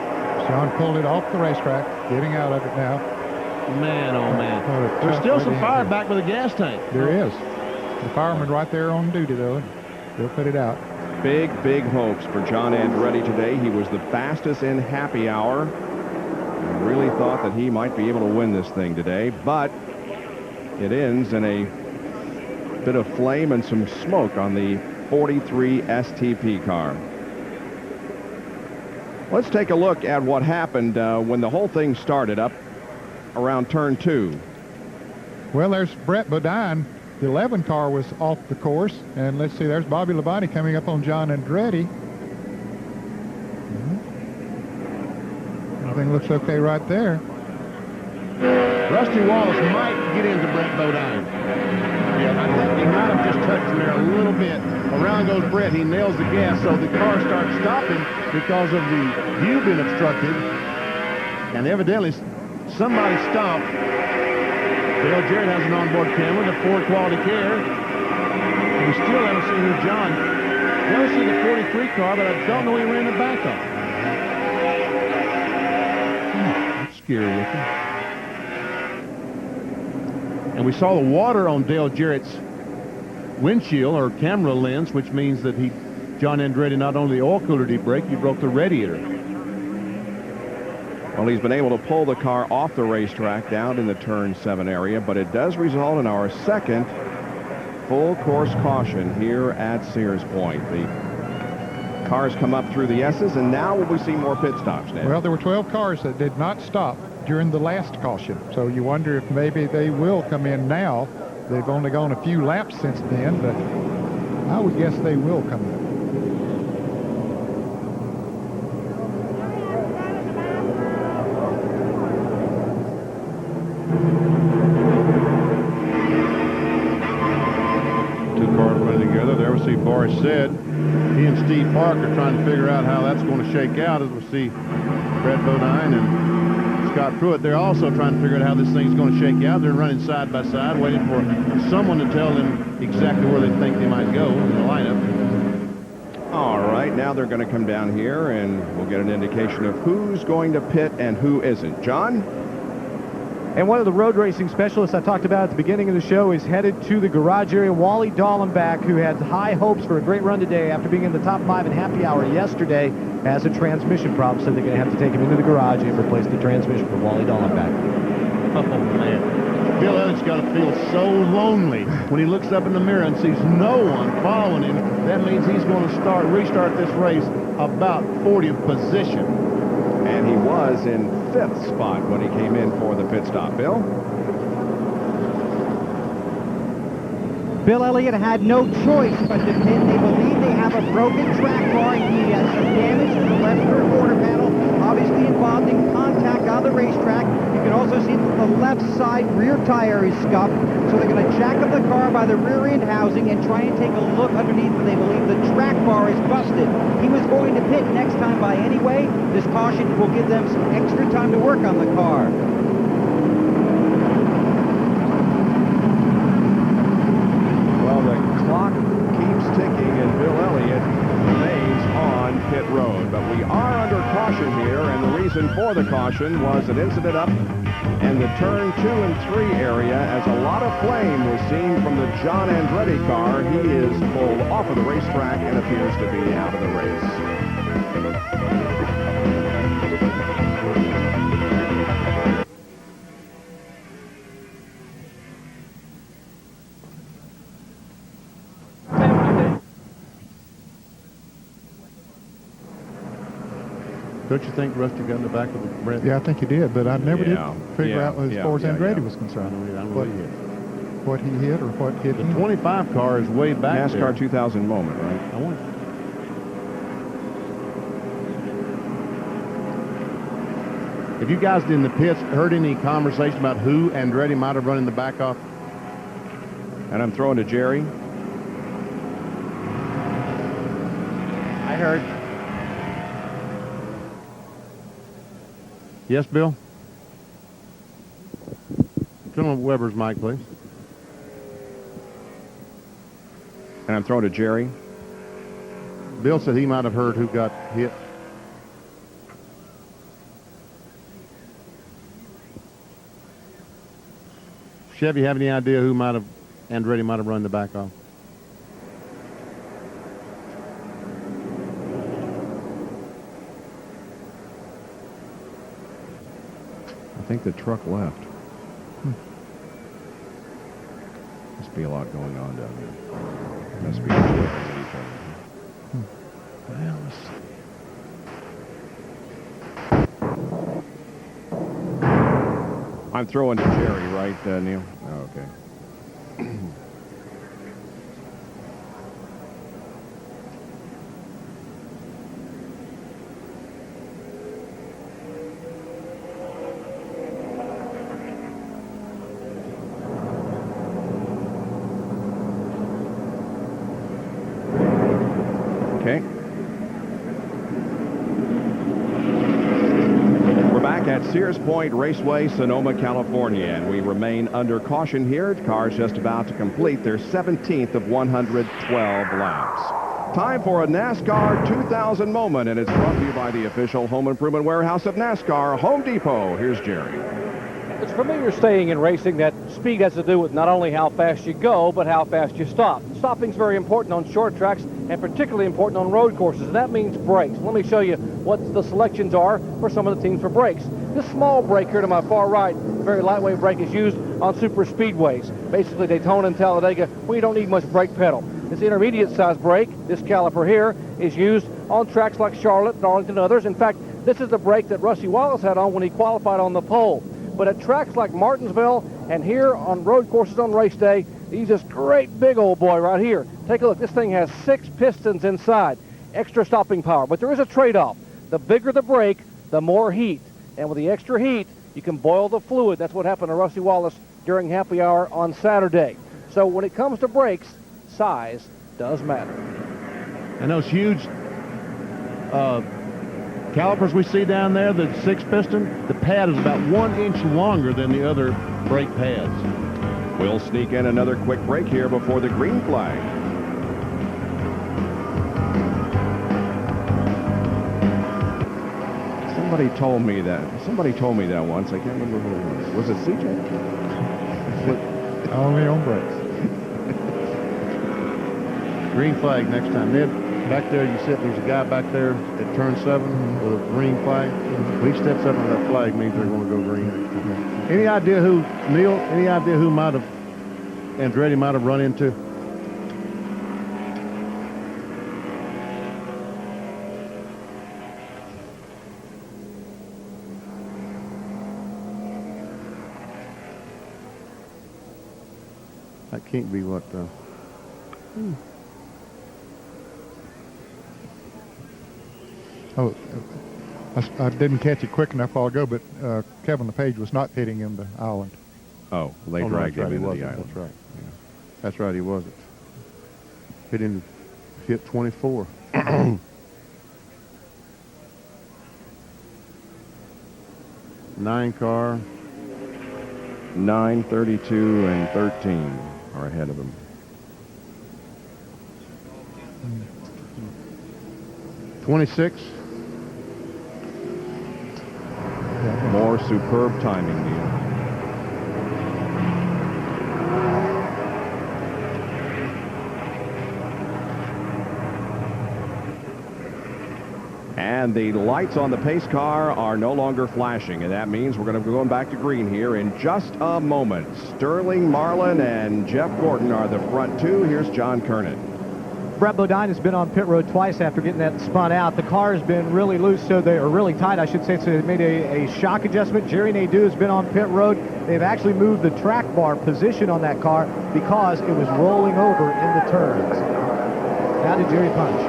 Sean pulled it off the racetrack, getting out of it now. Man, oh man. There's still some fire back by the gas tank. There is. The fireman right there on duty, though. They'll put it out. Big hopes for John Andretti today. He was the fastest in happy hour. I really thought that he might be able to win this thing today, but it ends in a bit of flame and some smoke on the 43 STP car. Let's take a look at what happened when the whole thing started up around turn 2. Well, there's Brett Bodine. The 11 car was off the course, and let's see, there's Bobby Labonte coming up on John Andretti. Everything looks okay right there. Rusty Wallace might get into Brett Bodine. Yeah, I think he might have just touched him there a little bit. Around goes Brett. He nails the gas, so the car starts stopping because of the view being obstructed. And evidently, somebody stopped. Dale Jarrett has an onboard camera, the Ford Quality Care. We still haven't seen who John. We haven't seen the 43 car, but I don't know he ran the back of. That's scary looking. And we saw the water on Dale Jarrett's windshield or camera lens, which means that John Andretti, not only the oil cooler did he break, he broke the radiator. Well, he's been able to pull the car off the racetrack down in the turn 7 area, but it does result in our second full course caution here at Sears Point. The cars come up through the S's, and now will we see more pit stops now? Well, there were 12 cars that did not stop during the last caution, so you wonder if maybe they will come in now. They've only gone a few laps since then, but I would guess they will come in. See, Boris said he and Steve Park are trying to figure out how that's going to shake out, as we see Brett Bodine and Scott Pruitt. They're also trying to figure out how this thing's going to shake out. They're running side by side, waiting for someone to tell them exactly where they think they might go in the lineup. All right, now they're going to come down here, and we'll get an indication of who's going to pit and who isn't. John? And one of the road racing specialists I talked about at the beginning of the show is headed to the garage area. Wally Dallenbach, who had high hopes for a great run today after being in the top 5 in happy hour yesterday, has a transmission problem, so they're going to have to take him into the garage and replace the transmission for Wally Dallenbach. Oh, man. Bill Elliott's got to feel so lonely when he looks up in the mirror and sees no one following him. That means he's going to restart this race about 40th position. And he was in 5th spot when he came in for the pit stop. Bill? Bill Elliott had no choice but to pit. They believe they have a broken track bar. He has some damage to the left rear quarter panel, obviously involved in contact on the racetrack. You can also see that the left side rear tire is scuffed, so they're going to jack up the car by the rear end housing and try and take a look underneath, and they believe the track bar is busted. He was going to pit next time by anyway. This caution will give them some extra time to work on the car. Clock keeps ticking and Bill Elliott remains on pit road. But we are under caution here, and the reason for the caution was an incident up in the turn 2 and 3 area as a lot of flame was seen from the John Andretti car. He is pulled off of the racetrack and appears to be out of the race. Don't you think Rusty got in the back of the Brent? Yeah, I think he did, but I never did figure out as far as Andretti was I concerned. don't know What he hit or what hit the him. 25 car is way back NASCAR there. 2000 moment, right? I want. Have you guys in the pits heard any conversation about who Andretti might have run in the back of? And I'm throwing to Jerry. I heard. Yes, Bill? Come on, Weber's mic, please. And I'm throwing to Jerry. Bill said he might have heard who got hit. Chevy, have any idea who Andretti might have run the back off? I think the truck left. Must be a lot going on down here. Must be anything. Well, let's see. I'm throwing to Jerry, right, Neil? Oh, okay. Okay. We're back at Sears Point Raceway, Sonoma, California, and we remain under caution here. The car's just about to complete their 17th of 112 laps. Time for a NASCAR 2000 moment, and it's brought to you by the official home improvement warehouse of NASCAR, Home Depot. Here's Jerry. It's familiar saying in racing that speed has to do with not only how fast you go, but how fast you stop. Stopping's very important on short tracks and particularly important on road courses, and that means brakes. Let me show you what the selections are for some of the teams for brakes. This small brake here to my far right, very lightweight brake, is used on super speedways. Basically Daytona and Talladega, where you don't need much brake pedal. This intermediate size brake, this caliper here, is used on tracks like Charlotte, Darlington, and others. In fact, this is the brake that Rusty Wallace had on when he qualified on the pole. But at tracks like Martinsville and here on road courses on race day, he's this great big old boy right here. Take a look. This thing has 6 pistons inside, extra stopping power. But there is a trade-off. The bigger the brake, the more heat. And with the extra heat, you can boil the fluid. That's what happened to Rusty Wallace during happy hour on Saturday. So when it comes to brakes, size does matter. And those huge calipers we see down there, the 6-piston, the pad is about 1 inch longer than the other brake pads. We'll sneak in another quick break here before the green flag. Somebody told me that once. I can't remember who it was. Was it CJ? Only on brakes. Green flag next time. Ned, back there you sit, there's a guy back there at turn 7 with a green flag. When he steps up on that flag, means they're going to go green. Any idea who, Neil, Andretti might have run into? That can't be what Oh, I didn't catch it quick enough while ago, but Kevin LePage was not pitting in the island. Oh, they dragged him into the island. That's right. Yeah. That's right, he wasn't. He didn't hit 24. 9 car. 9, 32, and 13 are ahead of him. 26. More superb timing, Neil. And the lights on the pace car are no longer flashing, and that means we're going to be going back to green here in just a moment. Sterling Marlin and Jeff Gordon are the front two. Here's John Kernan. Brett Bodine has been on pit road twice after getting that spun out. The car has been really loose, or really tight, I should say, so they made a shock adjustment. Jerry Nadeau has been on pit road. They've actually moved the track bar position on that car because it was rolling over in the turns. How did Jerry punch?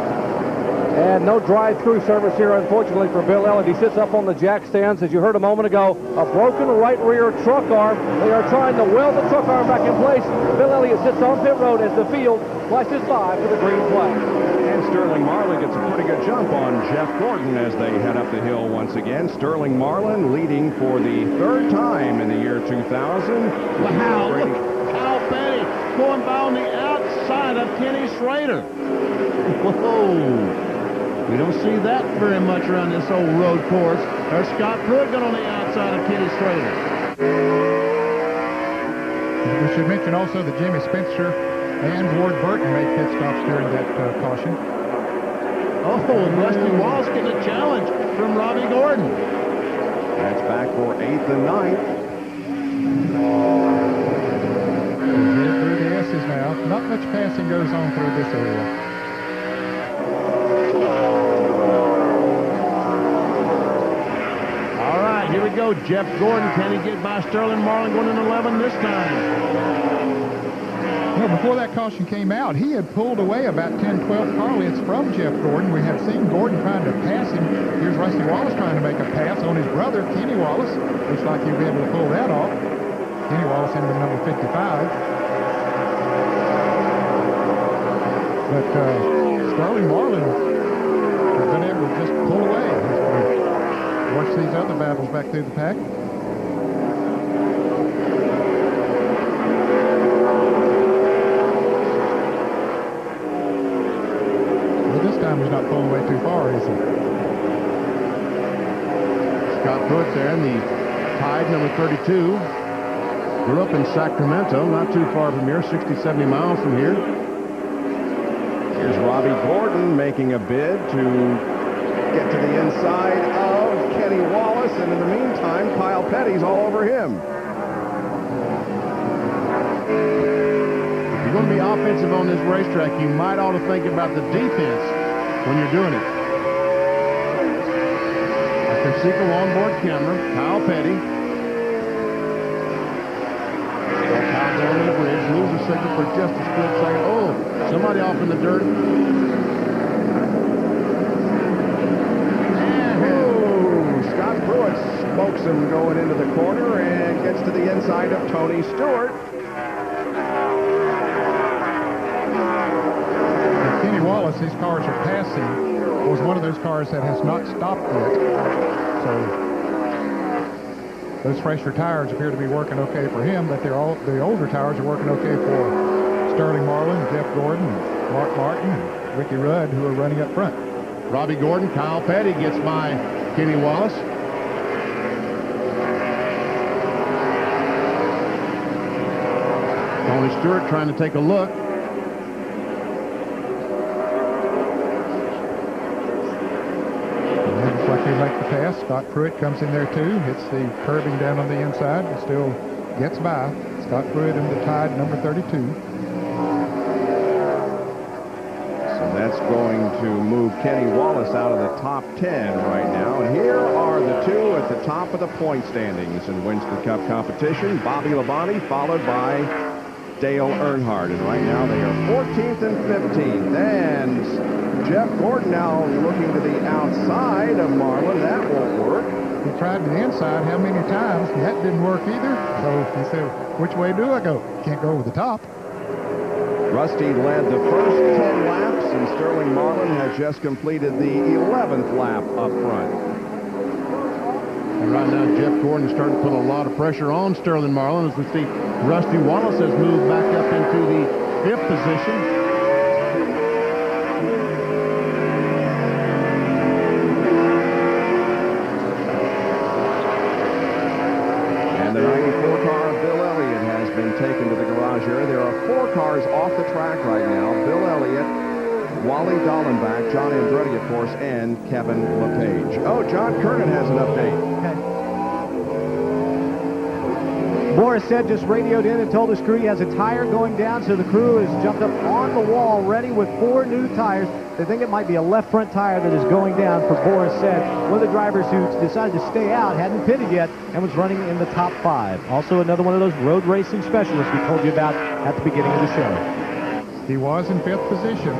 And no drive-through service here, unfortunately, for Bill Elliott. He sits up on the jack stands, as you heard a moment ago. A broken right rear truck arm. They are trying to weld the truck arm back in place. Bill Elliott sits on pit road as the field flashes by for the green flag. And Sterling Marlin gets a pretty good jump on Jeff Gordon as they head up the hill once again. Sterling Marlin leading for the third time in the year 2000. Wow, look, Kyle Petty going by on the outside of Kenny Schrader. Whoa. We don't see that very much around this old road course. There's Scott Pruitt going on the outside of Kenny Schrader. We should mention also that Jimmy Spencer and Ward Burton made pit stops during that caution. Oh, and Rusty Wallace getting a challenge from Robbie Gordon. That's back for 8th and 9th. We're here through the S's now. Not much passing goes on through this area. Here we go, Jeff Gordon. Can he get by Sterling Marlin going in 11 this time? Well, before that caution came out, he had pulled away about 10, 12 car lengths from Jeff Gordon. We have seen Gordon trying to pass him. Here's Rusty Wallace trying to make a pass on his brother, Kenny Wallace. Looks like he'll be able to pull that off. Kenny Wallace into number 55. But Sterling Marlin has been able to just pull away. Watch these other battles back through the pack. Well, this time he's not pulling away too far, is he? Scott Pruitt there in the Tide number 32. Grew up in Sacramento, not too far from here, 60, 70 miles from here. Here's Robbie Gordon making a bid to get to the inside of Kenny Wallace, and in the meantime, Kyle Petty's all over him. If you're going to be offensive on this racetrack, you might ought to think about the defense when you're doing it. A Conseco onboard camera, Kyle Petty. Kyle going to the bridge, loses signal for just a split second. Oh, somebody off in the dirt. Pruitt smokes him going into the corner and gets to the inside of Tony Stewart. And Kenny Wallace, these cars are passing, was one of those cars that has not stopped yet. So those fresher tires appear to be working okay for him, but the older tires are working okay for Sterling Marlin, Jeff Gordon, Mark Martin, and Ricky Rudd, who are running up front. Robbie Gordon, Kyle Petty gets by Kenny Wallace. Tony Stewart trying to take a look. Looks like they make the pass. Scott Pruitt comes in there too. Hits the curbing down on the inside, but still gets by. Scott Pruitt in the Tide number 32. So that's going to move Kenny Wallace out of the top 10 right now. And here are the two at the top of the point standings in Winston Cup competition. Bobby Labonte, followed by Dale Earnhardt. And right now they are 14th and 15th. And Jeff Gordon now looking to the outside of Marlin. That won't work. He tried the inside how many times, and that didn't work either. So he said, which way do I go? Can't go over the top. Rusty led the first 10 laps, and Sterling Marlin has just completed the 11th lap up front. And right now, Jeff Gordon is starting to put a lot of pressure on Sterling Marlin. As we see, Rusty Wallace has moved back up into the 5th position. And the 94 car of Bill Elliott has been taken to the garage area. There are 4 cars off the track right now. Bill Elliott, Wally Dallenbach, John Andretti, of course, and Kevin LePage. Oh, John Kernan has an update. Boris said just radioed in and told his crew he has a tire going down, so the crew has jumped up on the wall ready with 4 new tires. They think it might be a left front tire that is going down, for Boris said one of the drivers who decided to stay out hadn't pitted yet and was running in the top 5. Also another one of those road racing specialists we told you about at the beginning of the show. He was in 5th position,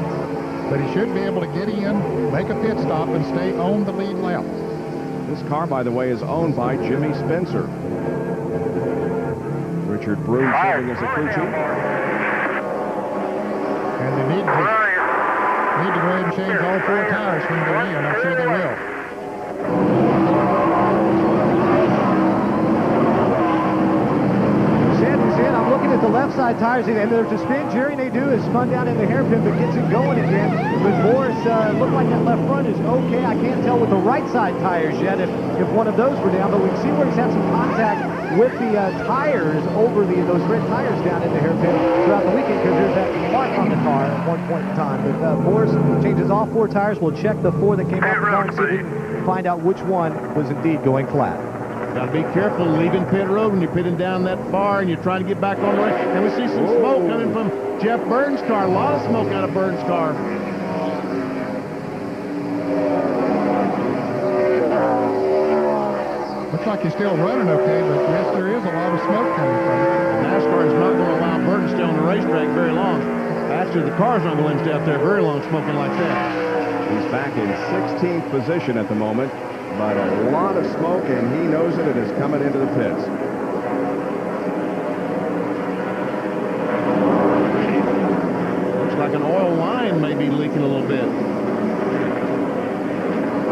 but he should be able to get in, make a pit stop, and stay on the lead lap. This car, by the way, is owned by Jimmy Spencer. Richard Broom serving as a crew chief. And they need to go ahead and change all 4 tires when they're in. I'm sure they will. Sanders in. I'm looking at the left side tires, and there's a spin. Jerry Nadeau is spun down in the hairpin, but gets it going again. But Boris looked like that left front is okay. I can't tell with the right side tires yet if one of those were down, but we can see where he's had some contact with the tires over those red tires down in the hairpin throughout the weekend, because there's that mark on the car at one point in time. But Boris changes all 4 tires. We'll check the 4 that came off the car and see if we can find out which one was indeed going flat. Got to be careful leaving pit road when you're pitting down that far and you're trying to get back on the race. And we see some smoke coming from Jeff Burton's car. A lot of smoke out of Burton's car. Looks like he's still running okay, but yes, there is a lot of smoke coming from it. NASCAR is not going to allow Burton to stay on the racetrack very long. Actually, the car's not going to stay out there very long smoking like that. He's back in 16th position at the moment, but a lot of smoke, and he knows it. It is coming into the pits. Looks like an oil line may be leaking a little bit.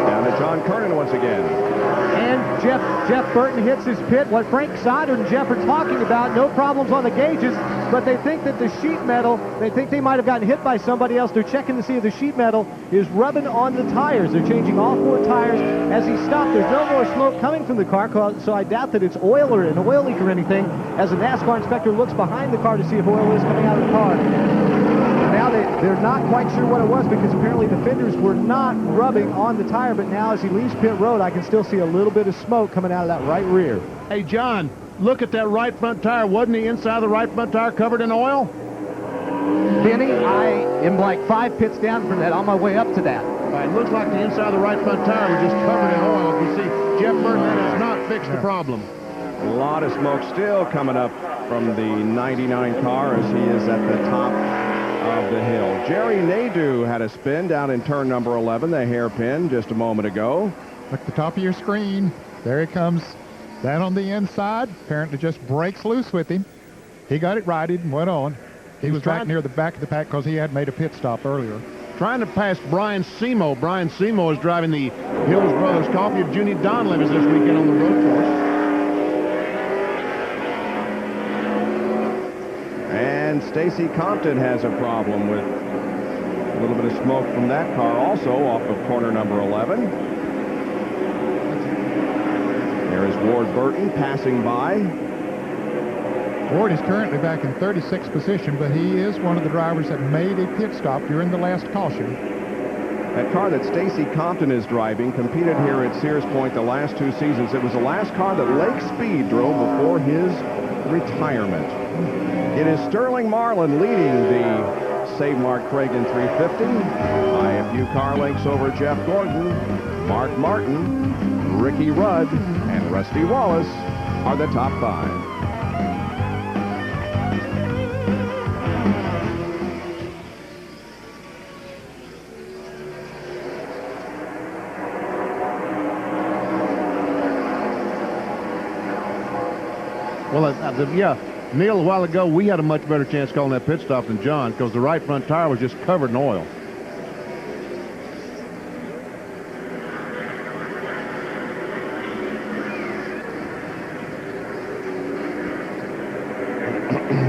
Down to John Kernan once again. And Jeff Burton hits his pit. What Frank Sonder and Jeff are talking about, no problems on the gauges, but they think that the sheet metal, they think they might have gotten hit by somebody else. They're checking to see if the sheet metal is rubbing on the tires. They're changing all 4 tires as he stopped. There's no more smoke coming from the car, so I doubt that it's oil or an oil leak or anything, as the NASCAR inspector looks behind the car to see if oil is coming out of the car. Now they're not quite sure what it was, because apparently the fenders were not rubbing on the tire, but now as he leaves pit road, I can still see a little bit of smoke coming out of that right rear. Hey, John, look at that right front tire. Wasn't the inside of the right front tire covered in oil? Benny, I am like 5 pits down from that, on my way up to that. All right, looks like the inside of the right front tire was just covered in oil. You see, Jeff Burton has not fixed the problem. A lot of smoke still coming up from the 99 car as he is at the top of the hill. Jerry Nadeau had a spin down in turn number 11, the hairpin, just a moment ago. Look at the top of your screen. There he comes down on the inside. Apparently just breaks loose with him. He got it righted and went on. He was back near the back of the pack because he had made a pit stop earlier. Trying to pass Brian Semo. Brian Semo is driving the Hills Brothers Coffee of Junie Donlevers this weekend on the road course. And Stacy Compton has a problem with a little bit of smoke from that car also off of corner number 11. There is Ward Burton passing by. Ward is currently back in 36th position, but he is one of the drivers that made a pit stop during the last caution. That car that Stacy Compton is driving competed here at Sears Point the last 2 seasons. It was the last car that Lake Speed drove before his retirement. It is Sterling Marlin leading the Save Mark Kragen 350 by a few car lengths over Jeff Gordon. Mark Martin, Ricky Rudd, and Rusty Wallace are the top 5. Well, yeah, Neil, a while ago, we had a much better chance calling that pit stop than John because the right front tire was just covered in oil.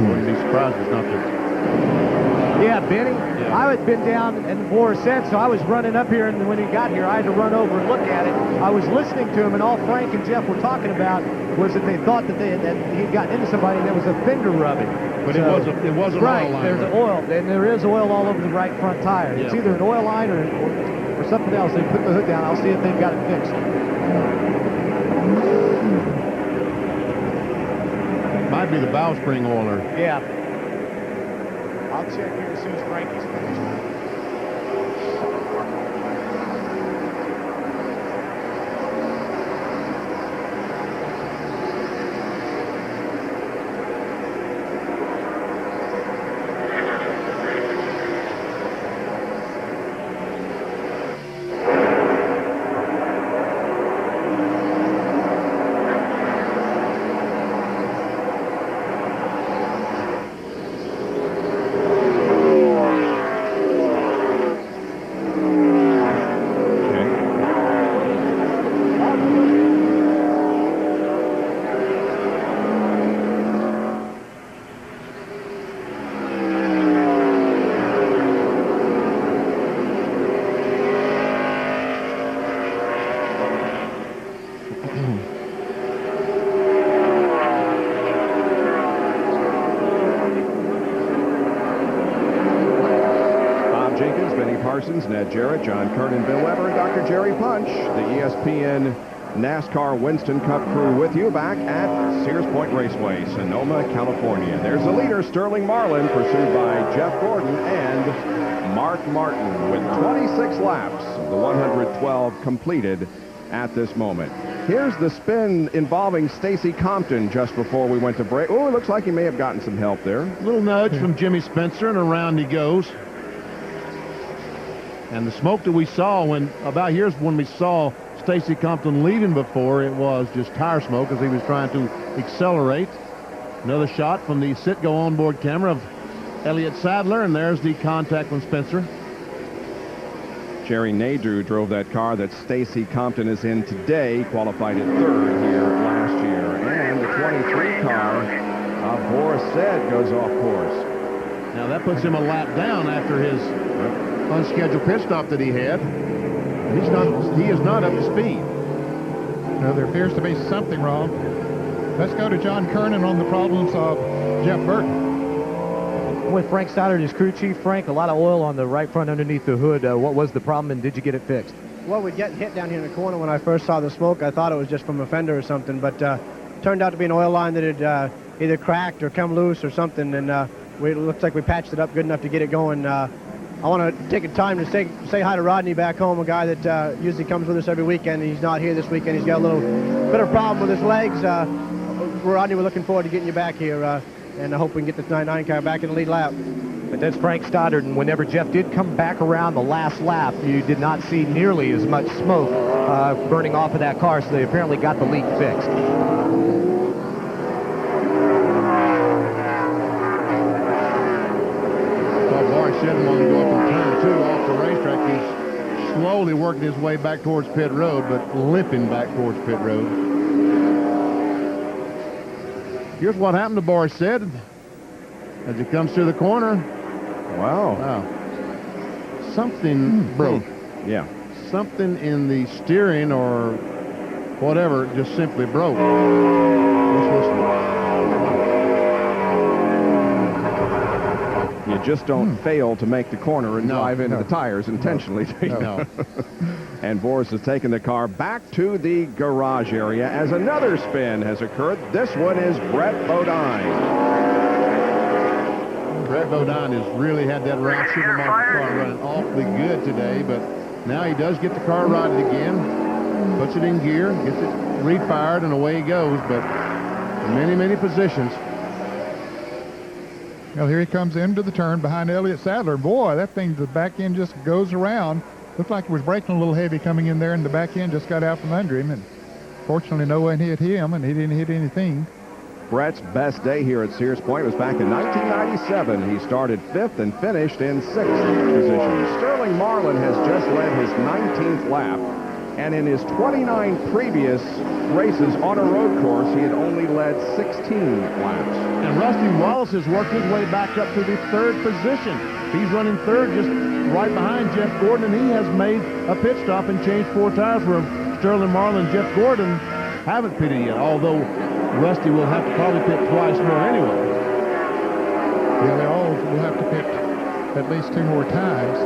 Wouldn't be surprised if it's not the... Yeah, Benny, I had been down in Boris said, so I was running up here, and when he got here, I had to run over and look at it. I was listening to him, and all Frank and Jeff were talking about was that they thought that he'd gotten into somebody and there was a fender rubbing. But so, it wasn't right, oil line. There's an oil, and there is oil all over the right front tire. It's either an oil line or something else. They put the hood down. I'll see if they've got it fixed. Might be the valve spring oiler. Yeah. I'll check here as soon as Frankie's finished. Ned Jarrett, John Kernan, Bill Weber, and Dr. Jerry Punch, the ESPN NASCAR Winston Cup crew with you back at Sears Point Raceway, Sonoma, California. There's the leader, Sterling Marlin, pursued by Jeff Gordon and Mark Martin with 26 laps of the 112 completed at this moment. Here's the spin involving Stacy Compton just before we went to break. Oh, it looks like he may have gotten some help there. Little nudge from Jimmy Spencer, and around he goes. And the smoke that we saw here's when we saw Stacy Compton leaving before, it was just tire smoke as he was trying to accelerate. Another shot from the Citgo onboard camera of Elliott Sadler, and there's the contact from Spencer. Jerry Nadeau drove that car that Stacy Compton is in today, qualified at third here last year. And the 23 car of Boris Said goes off course. Now that puts him a lap down after his unscheduled pit stop that he had. He is not up to speed. No, there appears to be something wrong. Let's go to John Kernan on the problems of Jeff Burton. With Frank Stoddard as crew chief, Frank, a lot of oil on the right front underneath the hood. What was the problem, and did you get it fixed? Well, we'd get hit down here in the corner when I first saw the smoke. I thought it was just from a fender or something, but turned out to be an oil line that had either cracked or come loose or something, and it looks like we patched it up good enough to get it going. I want to take a time to say hi to Rodney back home, a guy that usually comes with us every weekend. He's not here this weekend. He's got a little bit of a problem with his legs. Rodney, we're looking forward to getting you back here, and I hope we can get this 99 car back in the lead lap. But that's Frank Stoddard, and whenever Jeff did come back around the last lap, you did not see nearly as much smoke burning off of that car, so they apparently got the leak fixed. Didn't want to go up in turn 2 off the racetrack. He's slowly working his way back towards pit road, but limping back towards pit road. Here's what happened to Boris Said as he comes through the corner. Wow. Something broke. Yeah. Something in the steering or whatever just simply broke. Let's listen. You just don't fail to make the corner and drive into the tires intentionally. No. And Boris has taken the car back to the garage area as another spin has occurred. This one is Brett Bodine. Brett Bodine has really had that Ralph Supermarket car running awfully good today, but now he does get the car rotted again, puts it in gear, gets it refired, and away he goes, but in many positions. Well, here he comes into the turn behind Elliott Sadler. Boy, that thing, the back end just goes around. Looked like it was braking a little heavy coming in there, and the back end just got out from under him. And fortunately, no one hit him, and he didn't hit anything. Brett's best day here at Sears Point was back in 1997. He started 5th and finished in 6th position. Sterling Marlin has just led his 19th lap, and in his 29 previous races on a road course, he had only led 16 laps. And Rusty Wallace has worked his way back up to the 3rd position. He's running 3rd, just right behind Jeff Gordon, and he has made a pit stop and changed 4 tires for him. Sterling Marlin and Jeff Gordon haven't pitted yet, although Rusty will have to probably pit twice more anyway. Yeah, they all will have to pit at least 2 more times.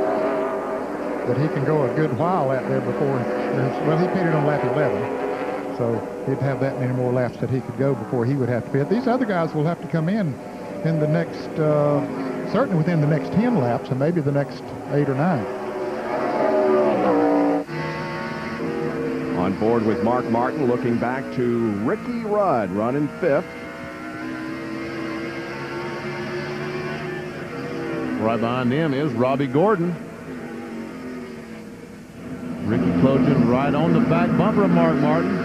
But he can go a good while out there before, well, he pitted on lap 11. So he'd have that many more laps that he could go before he would have to pit. These other guys will have to come in the next, certainly within the next 10 laps and maybe the next 8 or 9. On board with Mark Martin, looking back to Ricky Rudd running 5th. Right behind him is Robbie Gordon. Ricky Clojan right on the back bumper of Mark Martin.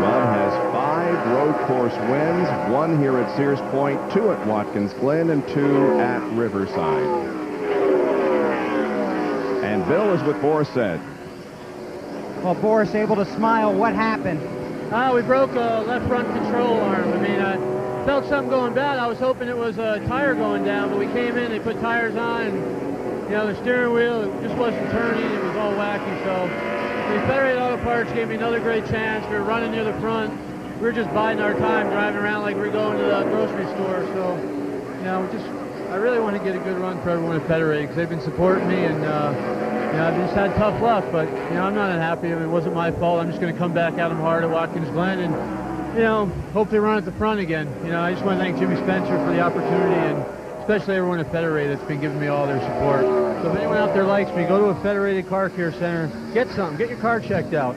Rudd has 5 road course wins, 1 here at Sears Point, 2 at Watkins Glen, and 2 at Riverside. And Bill is with Boris Said. Well, Boris able to smile. What happened? We broke a left front control arm. I mean, I felt something going bad. I was hoping it was a tire going down, but we came in, they put tires on, and you know, the steering wheel, it just wasn't turning. It was all wacky. So the Federated Auto Parts gave me another great chance. We were running near the front. We were just biding our time, driving around like we were going to the grocery store. So, you know, I really want to get a good run for everyone at Federated because they've been supporting me, and you know, I've just had tough luck. But you know, I'm not unhappy. I mean, it wasn't my fault. I'm just going to come back at them hard at Watkins Glen, and you know, hopefully run at the front again. You know, I just want to thank Jimmy Spencer for the opportunity, and especially everyone at Federated that's been giving me all their support. So if anyone out there likes me, go to a Federated Car Care Center, get some, get your car checked out.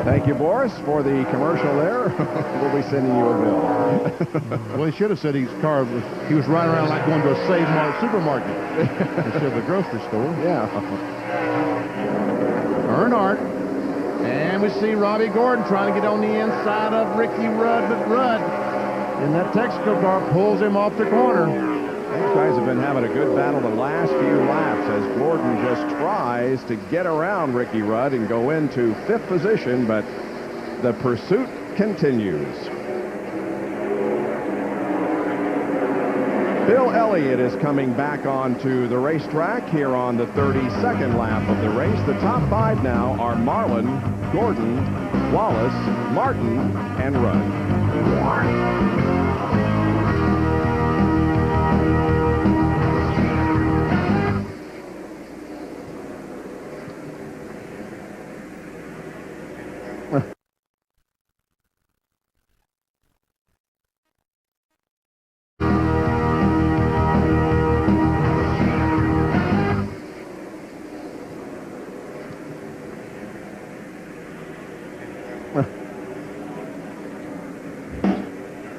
Thank you, Boris, for the commercial there. We'll be sending you a bill. Well, he should have said he was riding around like going to a Save Mart supermarket instead of a grocery store. Yeah. Earnhardt. And we see Robbie Gordon trying to get on the inside of Ricky Rudd, but Rudd in that Texaco car pulls him off the corner. These guys have been having a good battle the last few laps as Gordon just tries to get around Ricky Rudd and go into 5th position, but the pursuit continues. Bill Elliott is coming back onto the racetrack here on the 32nd lap of the race. The top 5 now are Marlin, Gordon, Wallace, Martin, and Rudd.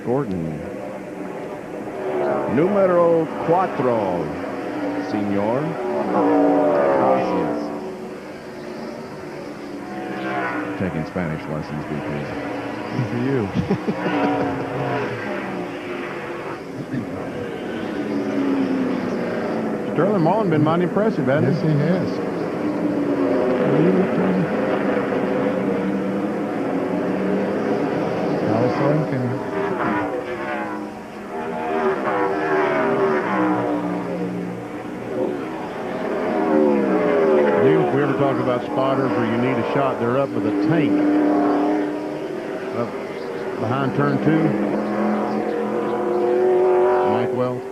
Gordon. Numero 4, señor. Gracias. Taking Spanish lessons because good for you. Sterling Marlin been mighty impressive, hasn't he? Yes, he has. Alice Lincoln. If we ever talk about spotters where you need a shot, they're up with a tank up behind turn 2. Mike Wells.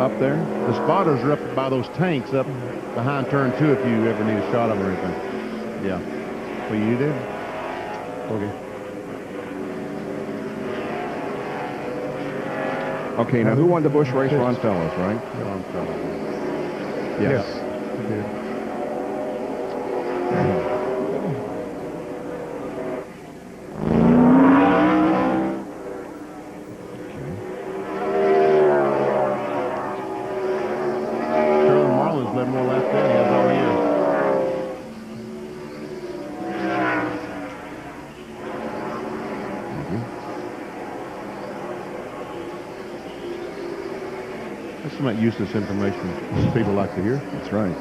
Up there? The spotters are up by those tanks up behind turn 2 if you ever need a shot of them or anything. Yeah. Well, you did? Okay. Okay, now who won the Busch race? Ron Fellows, right? Ron Fellows. Yes. He did. That's some useless information people like to hear. That's right.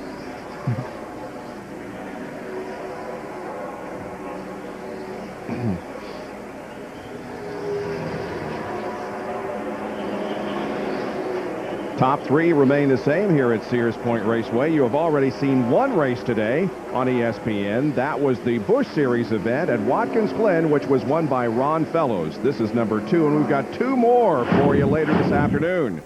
Top three remain the same here at Sears Point Raceway. You have already seen one race today on ESPN. That was the Busch Series event at Watkins Glen, which was won by Ron Fellows. This is number 2, and we've got 2 more for you later this afternoon.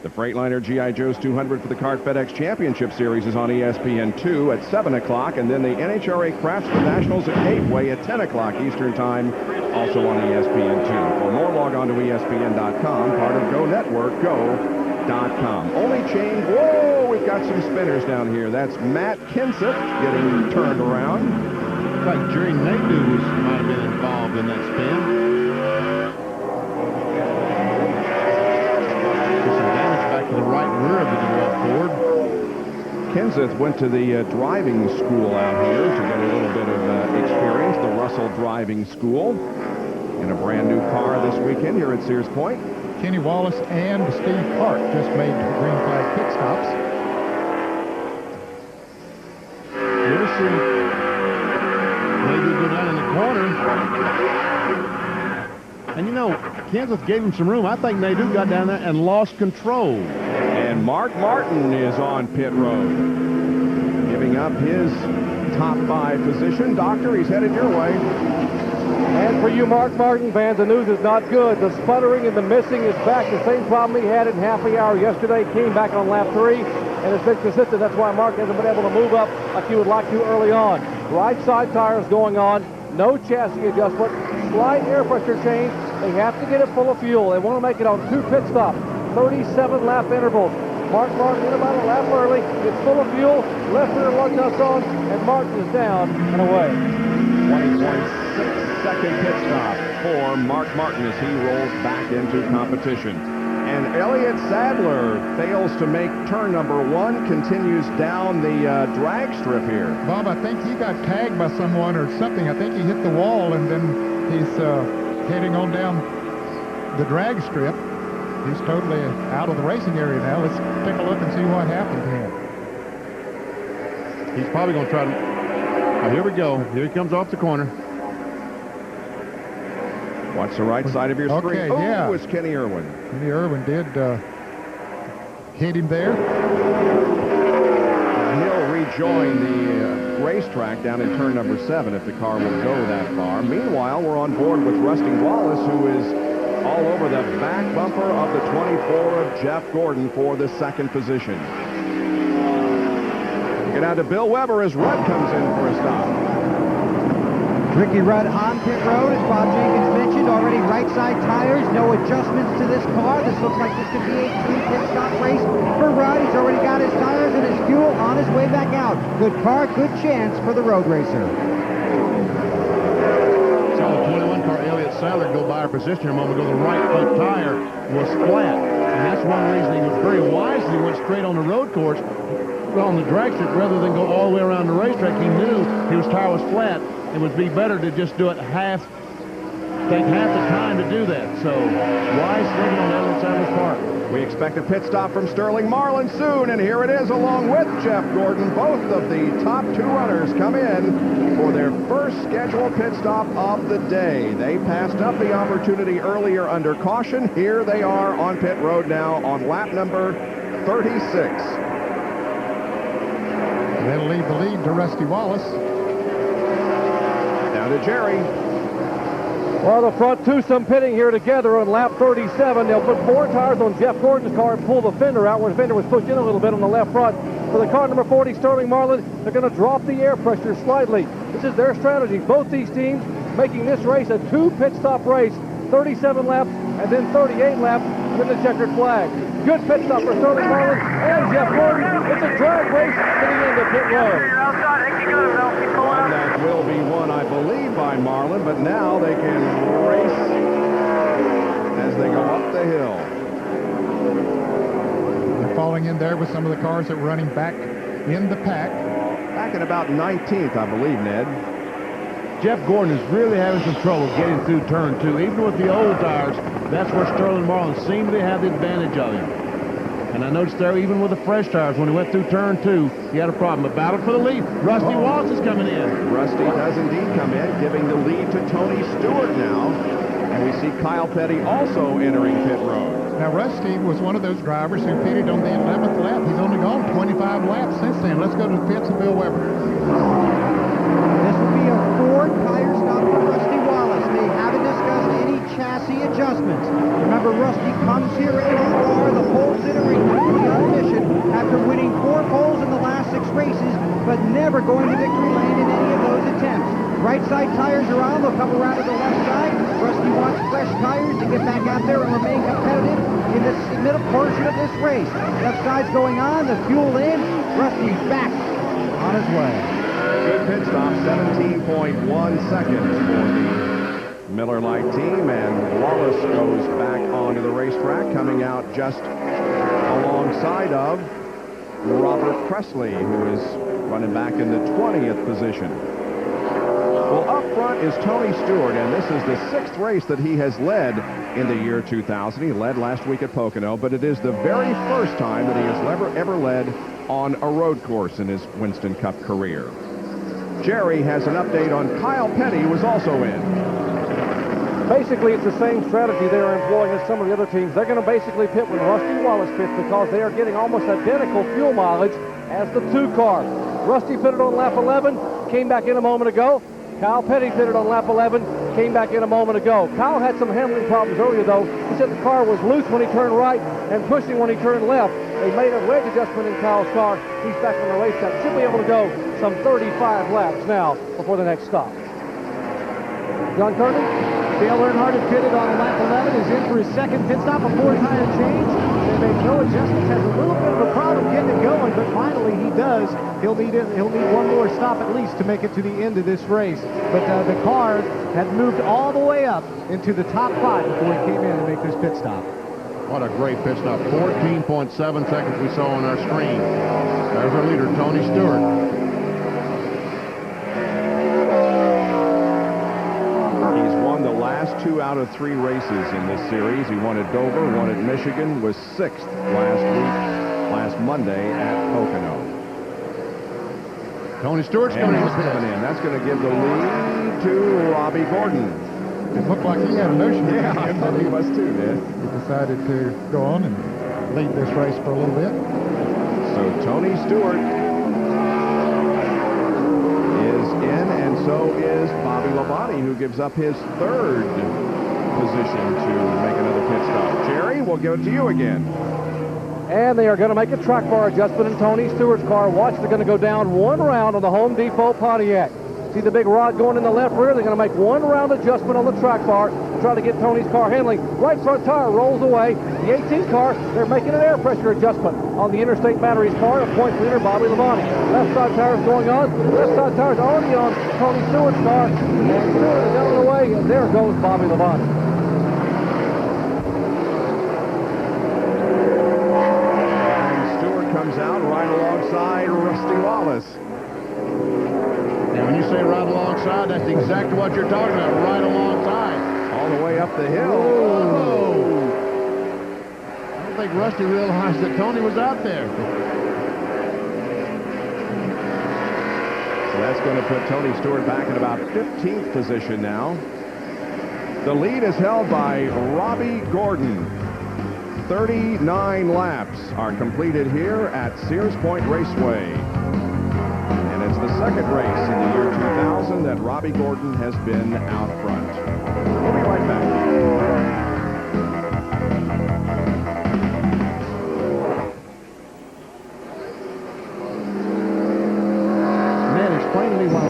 The Freightliner G.I. Joe's 200 for the Kart FedEx Championship Series is on ESPN2 at 7 o'clock, and then the NHRA Craftsman Nationals at Gateway at 10 o'clock Eastern Time, also on ESPN2. For more, log on to ESPN.com, part of Go Network, Go.com. Only change. Whoa, we've got some spinners down here. That's Matt Kenseth getting turned around. Looks like Jerry Nadeau might have been involved in that spin. To the right rear of the Ford. Kenseth went to the driving school out here to get a little bit of experience, the Russell Driving School, in a brand new car this weekend here at Sears Point. Kenny Wallace and Steve Hart just made green flag pit stops. You'll see maybe go down in the corner. And you know, Kenseth gave him some room. I think Nadeau got down there and lost control. And Mark Martin is on pit road, giving up his top 5 position. Doctor, he's headed your way. And for you Mark Martin fans, the news is not good. The sputtering and the missing is back. The same problem he had in half the hour yesterday. Came back on lap 3, and it's been consistent. That's why Mark hasn't been able to move up like he would like to early on. Right side tires going on. No chassis adjustment. Slight air pressure change. They have to get it full of fuel. They want to make it on 2 pit stops. 37 lap intervals. Mark Martin in about a lap early. It's full of fuel. Left rear lug nuts on, and Martin is down and away. 20.6 second pit stop for Mark Martin as he rolls back into competition. And Elliott Sadler fails to make turn number 1, continues down the drag strip here. Bob, I think he got tagged by someone or something. I think he hit the wall, and then he's heading on down the drag strip. He's totally out of the racing area now. Let's take a look and see what happened to him. He's probably going to try to... Oh, here we go. Here he comes off the corner. Watch the right side of your screen. Okay, yeah. Oh, it's Kenny Irwin. Kenny Irwin did hit him there. He'll rejoin the racetrack down in turn number 7 if the car will go that far. Meanwhile, we're on board with Rusty Wallace, who is all over the back bumper of the 24 of Jeff Gordon for the 2nd position. Get out to Bill Weber as Rudd comes in for a stop. Ricky Rudd on pit road, as Bob Jenkins mentioned, already right side tires, no adjustments to this car. This looks like this could be a 3-pit stop race for Rudd. He's already got his tires and his fuel on his way back out. Good car, good chance for the road racer. Saw the 21 car Elliott Sadler go by our position a moment ago. The right front tire was flat, and that's one reason he was very wise. He went straight on the road course on the drag strip rather than go all the way around the racetrack. He knew his tire was flat. It would be better to just do it take half the time to do that. So, wise thinking on Elliott Sadler's part. We expect a pit stop from Sterling Marlin soon, and here it is along with Jeff Gordon. Both of the top 2 runners come in for their first scheduled pit stop of the day. They passed up the opportunity earlier under caution. Here they are on pit road now on lap number 36. They'll leave the lead to Rusty Wallace. Down to Jerry. Well, the front 2 some pitting here together on lap 37. They'll put 4 tires on Jeff Gordon's car and pull the fender out where the fender was pushed in a little bit on the left front. For the car number 40, Sterling Marlin, they're going to drop the air pressure slightly. This is their strategy. Both these teams making this race a 2 pit stop race, 37 laps and then 38 laps, and then the checkered flag. Good pit stop for Sterling Marlin and Jeff Gordon. It's a drag race to the end of pit road. One that will be won, I believe, by Marlin, but now they can race as they go up the hill. They're falling in there with some of the cars that were running back in the pack. Back in about 19th, I believe, Ned. Jeff Gordon is really having some trouble getting through turn 2. Even with the old tires, that's where Sterling Marlin seemed to have the advantage of him. And I noticed there, even with the fresh tires, when he went through turn 2, he had a problem. But battled for the lead. Rusty Wallace is coming in. Rusty does indeed come in, giving the lead to Tony Stewart now. And we see Kyle Petty also entering pit road. Now, Rusty was one of those drivers who pitted on the 11th lap. He's only gone 25 laps since then. Let's go to the pits of Bill Weber. This will be a Ford tire stop for Rusty Wallace. They haven't discussed any chassis adjustments. Remember, Rusty comes here in his car, the pole sitter in complete mission after winning 4 poles in the last 6 races, but never going to victory lane in any of those attempts. Right side tires are on. They'll come around to the left side. Rusty wants fresh tires to get back out there and remain competitive in this middle portion of this race. Left side's going on. The fuel in. Rusty's back on his way. Good pit stop, 17.1 seconds for the Miller Lite team, and Wallace goes back onto the racetrack, coming out just alongside of Robert Presley, who is running back in the 20th position. Well, up front is Tony Stewart, and this is the 6th race that he has led in the year 2000. He led last week at Pocono, but it is the very first time that he has ever led on a road course in his Winston Cup career. Jerry has an update on Kyle Petty, who was also in. Basically, it's the same strategy they are employing as some of the other teams. They're going to basically pit when Rusty Wallace pits because they are getting almost identical fuel mileage as the 2 car. Rusty pitted on lap 11, came back in a moment ago. Kyle Petty pitted on lap 11, came back in a moment ago. Kyle had some handling problems earlier, though. He said the car was loose when he turned right and pushing when he turned left. They made a wedge adjustment in Kyle's car. He's back on the racetrack. Should be able to go some 35 laps now before the next stop. John Kirby? Dale Earnhardt has pitted on lap 11, is in for his second pit stop, a 4-tire change. They made no adjustments, has a little bit of a problem getting it going, but finally he does. He'll need one more stop at least to make it to the end of this race. But the car had moved all the way up into the top 5 before he came in to make this pit stop. What a great pit stop. 14.7 seconds we saw on our screen. There's our leader, Tony Stewart. The last 2 out of 3 races in this series. He won at Dover, won at Michigan, was 6th last Monday at Pocono. Tony Stewart's coming in. That's going to give the lead to Robbie Gordon. It looked like he had a notion. Yeah, I thought he was too, man. He decided to go on and lead this race for a little bit. So Tony Stewart is in, and so is Bobby Labonte, who gives up his 3rd position to make another pit stop. Jerry, we'll give it to you again. And they are going to make a track bar adjustment in Tony Stewart's car. Watch, they're going to go down 1 round on the Home Depot Pontiac. See the big rod going in the left rear? They're going to make 1 round adjustment on the track bar to try to get Tony's car handling. Right front tire rolls away. The 18 car, they're making an air pressure adjustment on the Interstate Batteries car. A point leader, Bobby Labonte. Left side tire's going on. Left side tire's already on Tony Stewart's car. And Stewart is out of the way, and there goes Bobby Labonte. And Stewart comes out right alongside Rusty Wallace. And when you say right alongside, that's exactly what you're talking about, right alongside. All the way up the hill. Whoa. I don't think Rusty realized that Tony was out there. So that's going to put Tony Stewart back in about 15th position now. The lead is held by Robbie Gordon. 39 laps are completed here at Sears Point Raceway. And it's the 2nd race in the year 2000 that Robbie Gordon has been out front. We'll be right back. Man, explain to me why.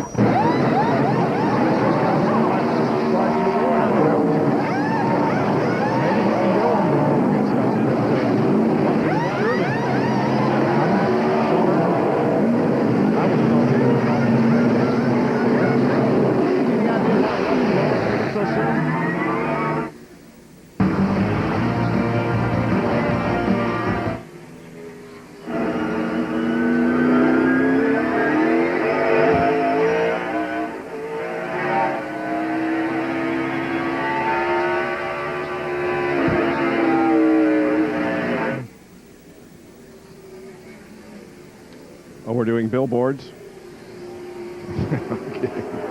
we're doing billboards.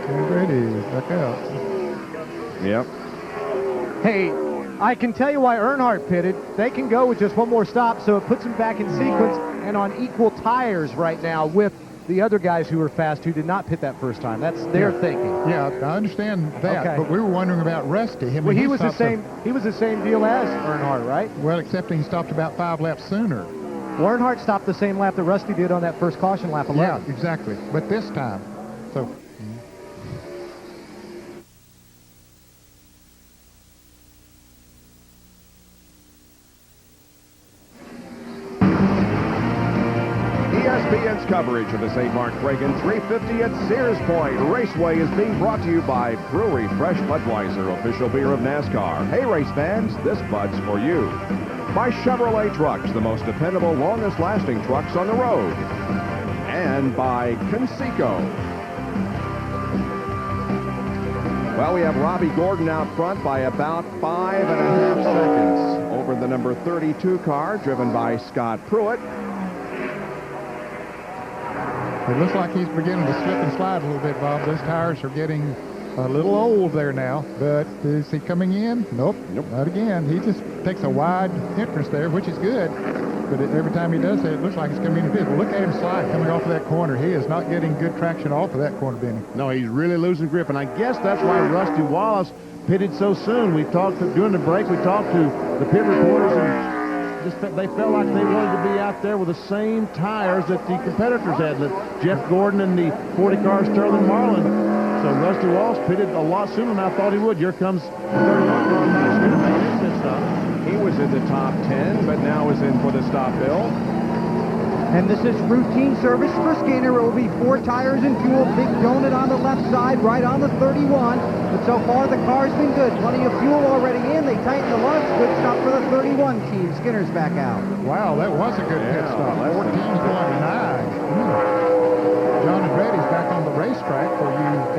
Ready, back out. Yep. Hey, I can tell you why Earnhardt pitted. They can go with just one more stop, so it puts them back in sequence and on equal tires right now with the other guys who were fast who did not pit that first time. That's their thinking. Yeah, I understand that, Okay. But we were wondering about Rusty. Well, he was the same deal as Earnhardt, right? Well, except he stopped about 5 laps sooner. Well, Earnhardt stopped the same lap that Rusty did on that first caution lap 11. Yeah, exactly. But this time, so. ESPN's coverage of the St. Mart Kragen 350 at Sears Point Raceway is being brought to you by Brewery Fresh Budweiser, official beer of NASCAR. Hey, race fans, this Bud's for you. By Chevrolet Trucks, the most dependable, longest-lasting trucks on the road. And by Conseco. Well, we have Robbie Gordon out front by about 5.5 seconds over the number 32 car, driven by Scott Pruitt. It looks like he's beginning to slip and slide a little bit, Bob. Those tires are getting a little old there now. But is he coming in? Nope, not again. He just takes a wide entrance there, which is good. But every time he does that, it looks like he's coming in a bit. Look at him slide coming off of that corner. He is not getting good traction off of that corner, Benny. No, he's really losing grip, and I guess that's why Rusty Wallace pitted so soon. We talked during the break. We talked to the pit reporters, and they felt like they wanted to be out there with the same tires that the competitors had. Jeff Gordon and the 40 car Sterling Marlin. So Rusty Wallace pitted a lot sooner than I thought he would. Here comes the 31 car. Nice to make his pit stop. He was in the top 10, but now is in for the stop, Bill. And this is routine service for Skinner. It will be 4 tires and fuel. Big donut on the left side, right on the 31. But so far, the car's been good. Plenty of fuel already in. They tighten the lugs. Good stop for the 31 team. Skinner's back out. Wow, that was a good pit stop. 14.9. John Andretti's back on the racetrack for you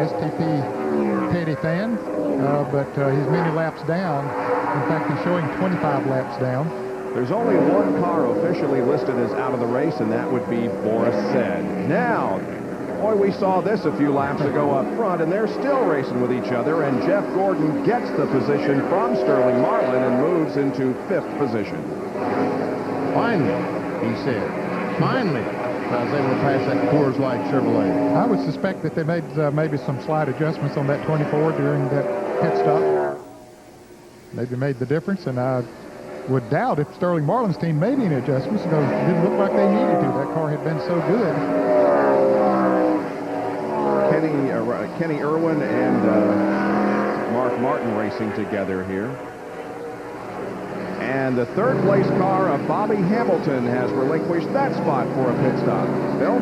STP Petty fans. But he's many laps down. In fact, he's showing 25 laps down. There's only one car officially listed as out of the race, and that would be Boris Said. Now, boy, we saw this a few laps ago up front, and they're still racing with each other, and Jeff Gordon gets the position from Sterling Marlin and moves into 5th position. Finally, he said. Finally, I was able to pass that Coors Light Chevrolet. I would suspect that they made maybe some slight adjustments on that 24 during that pit stop. Maybe made the difference, and I would doubt if Sterling Marlin's team made any adjustments because it didn't look like they needed to. That car had been so good. Kenny Irwin and Mark Martin racing together here. And the 3rd place car of Bobby Hamilton has relinquished that spot for a pit stop. Bill?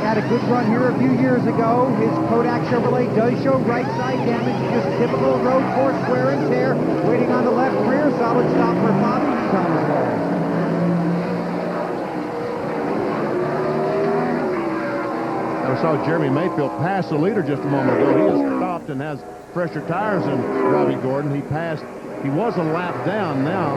Had a good run here a few years ago. His Kodak Chevrolet does show right side damage, just typical road course wear and tear. Waiting on the left rear, solid stop for Bobby. He's on his way. I saw Jeremy Mayfield pass the leader just a moment ago. He has stopped and has fresher tires than Robbie Gordon. He was a lap down now.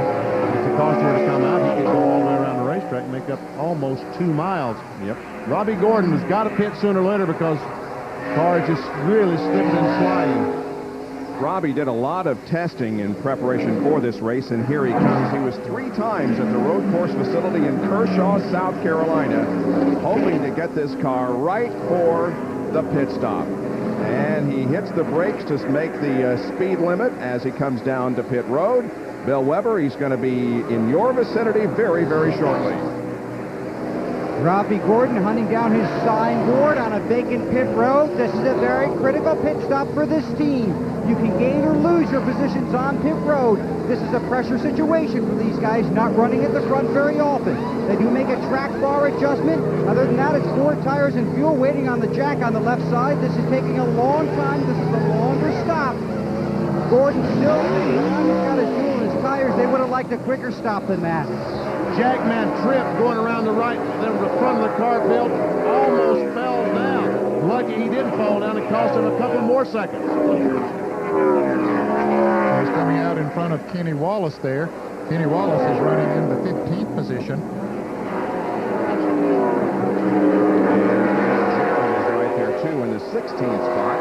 If the caution were to come out, he could go all the way around the racetrack and make up almost 2 miles. Yep. Robbie Gordon has got to pit sooner or later because the car is just really slipping and sliding. Robbie did a lot of testing in preparation for this race, and here he comes. He was 3 times at the road course facility in Kershaw, South Carolina, hoping to get this car right for the pit stop. And he hits the brakes to make the speed limit as he comes down to pit road. Bill Weber, he's going to be in your vicinity very, very shortly. Robbie Gordon hunting down his signboard on a vacant pit road. This is a very critical pit stop for this team. You can gain or lose your positions on pit road. This is a pressure situation for these guys, not running at the front very often. They do make a track bar adjustment. Other than that, it's 4 tires and fuel waiting on the jack on the left side. This is taking a long time. This is a longer stop. Gordon still he's got his fuel and his tires. They would have liked a quicker stop than that. Jackman Tripp going around the right, then the front of the car built, almost fell down. Lucky he didn't fall down. It cost him a couple more seconds. He's coming out in front of Kenny Wallace there. Kenny Wallace is running in the 15th position. the 16th spot.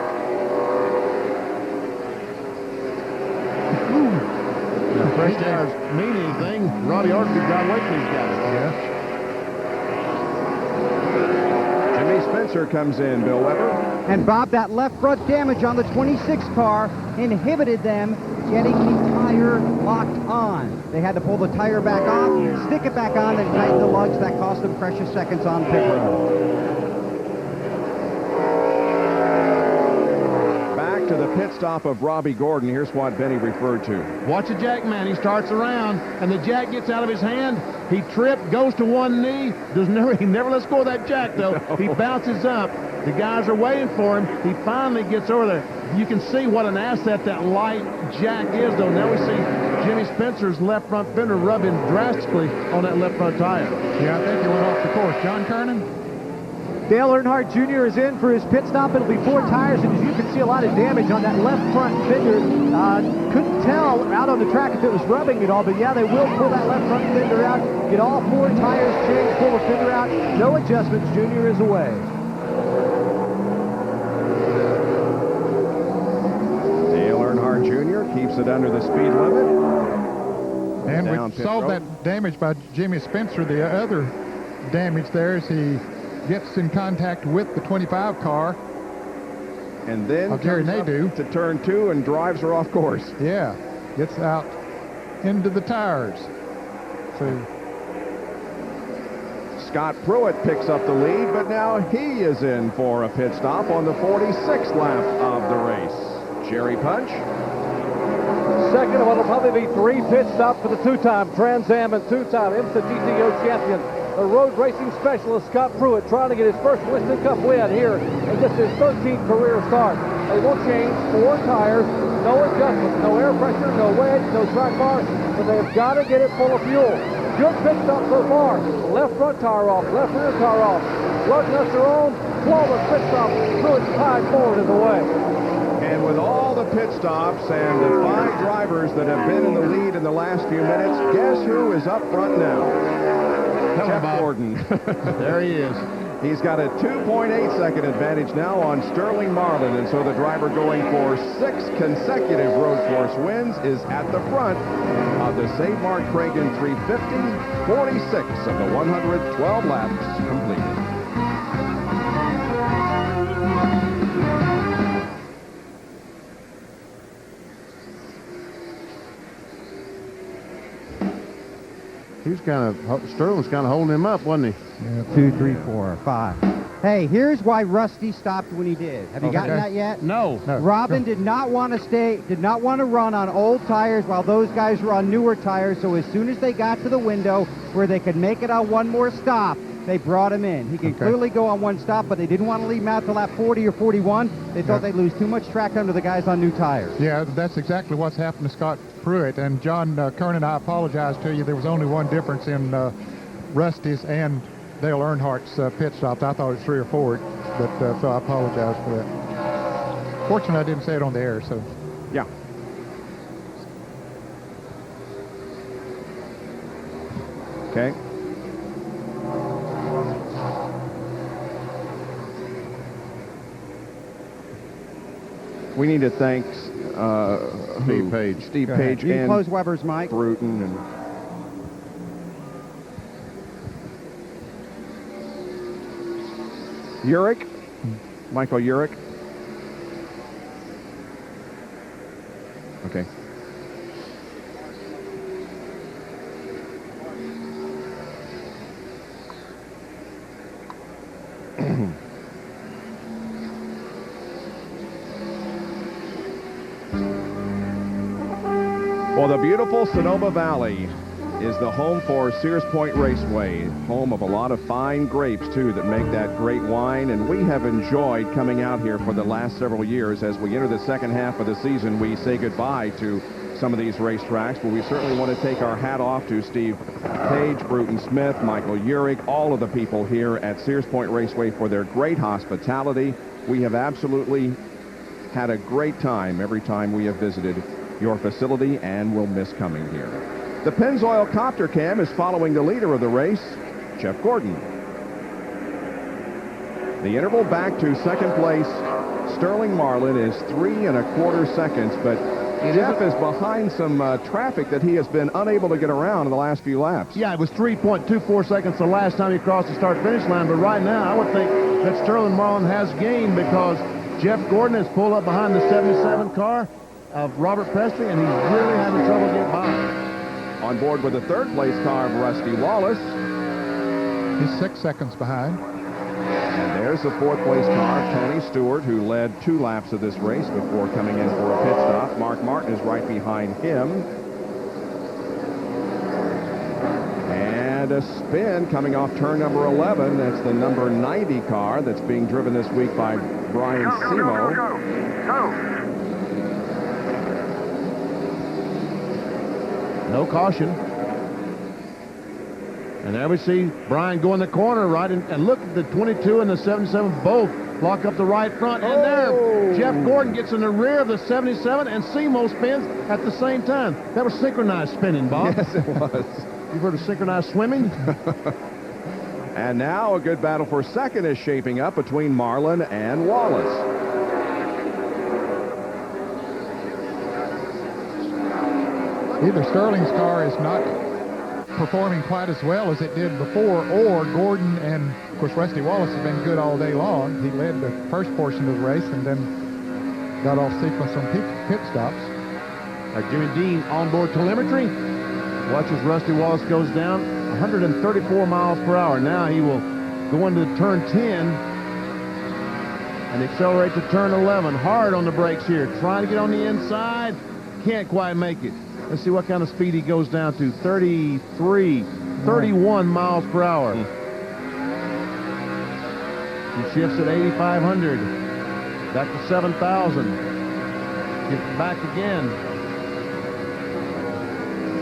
Now, fresh tires mean anything. Roddy Archie got away from these guys. Yeah. Jimmy Spencer comes in, Bill Weber. And Bob, that left front damage on the 26 car inhibited them getting the tire locked on. They had to pull the tire back off, stick it back on, and tighten the lugs. That cost them precious seconds on pit road. Back to the pit stop of Robbie Gordon. Here's what Benny referred to. Watch the jack, man. He starts around, and the jack gets out of his hand. He tripped, goes to one knee. He never lets go of that jack, though. No. He bounces up. The guys are waiting for him. He finally gets over there. You can see what an asset that light jack is, though. Now we see Jimmy Spencer's left front fender rubbing drastically on that left front tire. Yeah, I think he went off the course. John Kernan? Dale Earnhardt Jr. is in for his pit stop. It'll be 4 tires, and as you can see, a lot of damage on that left front fender. Couldn't tell out on the track if it was rubbing at all, but yeah, they will pull that left front fender out, get all 4 tires changed, pull the fender out. No adjustments. Jr. is away. Dale Earnhardt Jr. keeps it under the speed limit. And we saw that damage by Jimmy Spencer. The other damage there is he gets in contact with the 25 car. And then Jerry Nadeau to turn 2 and drives her off course. Yeah, gets out into the tires. So Scott Pruitt picks up the lead, but now he is in for a pit stop on the 46th lap of the race. Jerry Punch. Second of what will probably be 3 pit stops for the 2-time Trans Am and 2-time IMSA GTO champion, the road racing specialist Scott Pruitt, trying to get his first Winston Cup win here in just his 13th career start. They will change 4 tires, no adjustments, no air pressure, no wedge, no track bar, but they've got to get it full of fuel. Good pit stop so far. Left front tire off, left rear tire off. Lug nuts are on, flawless pit stop. Pruitt tied forward in the way. And with all the pit stops and the 5 drivers that have been in the lead in the last few minutes, guess who is up front now? Jeff Gordon. There he is. He's got a 2.8-second advantage now on Sterling Marlin, and so the driver going for 6 consecutive road course wins is at the front of the St. Mart Kragen 350, 46 of the 112 laps completed. Sterling's kind of holding him up, wasn't he? Yeah, 2, 3, 4, 5. Hey, here's why Rusty stopped when he did. Have you gotten that yet? No. Robin did not want to run on old tires while those guys were on newer tires, so as soon as they got to the window where they could make it on one more stop, they brought him in. He could clearly go on one stop, but they didn't want to leave him out to lap 40 or 41. They thought they'd lose too much track under the guys on new tires. Yeah, that's exactly what's happened to Scott Pruitt. And John Kernan, I apologize to you. There was only one difference in Rusty's and Dale Earnhardt's pit stops. I thought it was 3 or 4, but so I apologize for that. Fortunately, I didn't say it on the air, so. Yeah. Okay. We need to thank Steve Page. Steve Page You can and close Weber's mic. Bruton and Urich, Michael Urich. Okay. Well, the beautiful Sonoma Valley is the home for Sears Point Raceway, home of a lot of fine grapes, too, that make that great wine. And we have enjoyed coming out here for the last several years. As we enter the second half of the season, we say goodbye to some of these racetracks, but we certainly want to take our hat off to Steve Page, Bruton Smith, Michael Urich, all of the people here at Sears Point Raceway for their great hospitality. We have absolutely had a great time every time we have visited your facility, and we'll miss coming here. The Pennzoil Copter Cam is following the leader of the race, Jeff Gordon. The interval back to second place Sterling Marlin is 3 1/4 seconds, but Jeff is behind some traffic that he has been unable to get around in the last few laps. Yeah, it was 3.24 seconds the last time he crossed the start-finish line, but right now I would think that Sterling Marlin has gained because Jeff Gordon has pulled up behind the 77 car of Robert Presley, and he's really having trouble getting by. On board with the third-place car of Rusty Wallace. He's 6 seconds behind. And there's the fourth-place car of Tony Stewart, who led 2 laps of this race before coming in for a pit stop. Mark Martin is right behind him. And a spin coming off turn number 11. That's the number 90 car that's being driven this week by Brian Simo. No caution. And there we see Brian go in the corner, right? And look at the 22 and the 77 both lock up the right front. And there, Jeff Gordon gets in the rear of the 77, and Simo spins at the same time. That was synchronized spinning, Bob. Yes, it was. You've heard of synchronized swimming? And now a good battle for second is shaping up between Marlin and Wallace. Either Sterling's car is not performing quite as well as it did before, or Gordon and, of course, Rusty Wallace have been good all day long. He led the first portion of the race and then got off sequence on pit stops. Jimmy Dean onboard telemetry. Watch as Rusty Wallace goes down 134 miles per hour. Now he will go into turn 10 and accelerate to turn 11. Hard on the brakes here. Trying to get on the inside. Can't quite make it. Let's see what kind of speed he goes down to. 31 miles per hour. He shifts at 8,500. Back to 7,000. Gets back again.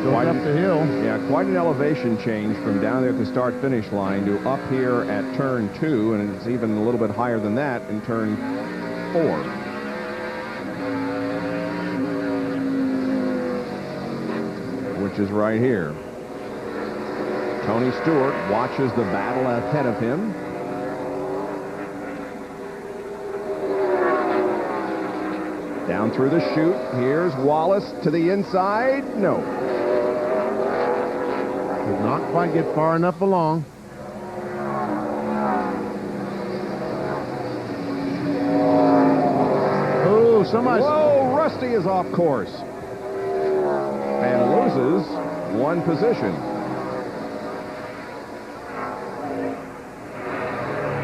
Goes up the hill. Yeah, quite an elevation change from down there at the start-finish line to up here at turn 2, and it's even a little bit higher than that in turn 4. Which is right here. Tony Stewart watches the battle ahead of him. Down through the chute. Here's Wallace to the inside. No. Did not quite get far enough along. Oh, somebody. Whoa, Rusty is off course. And loses 1 position.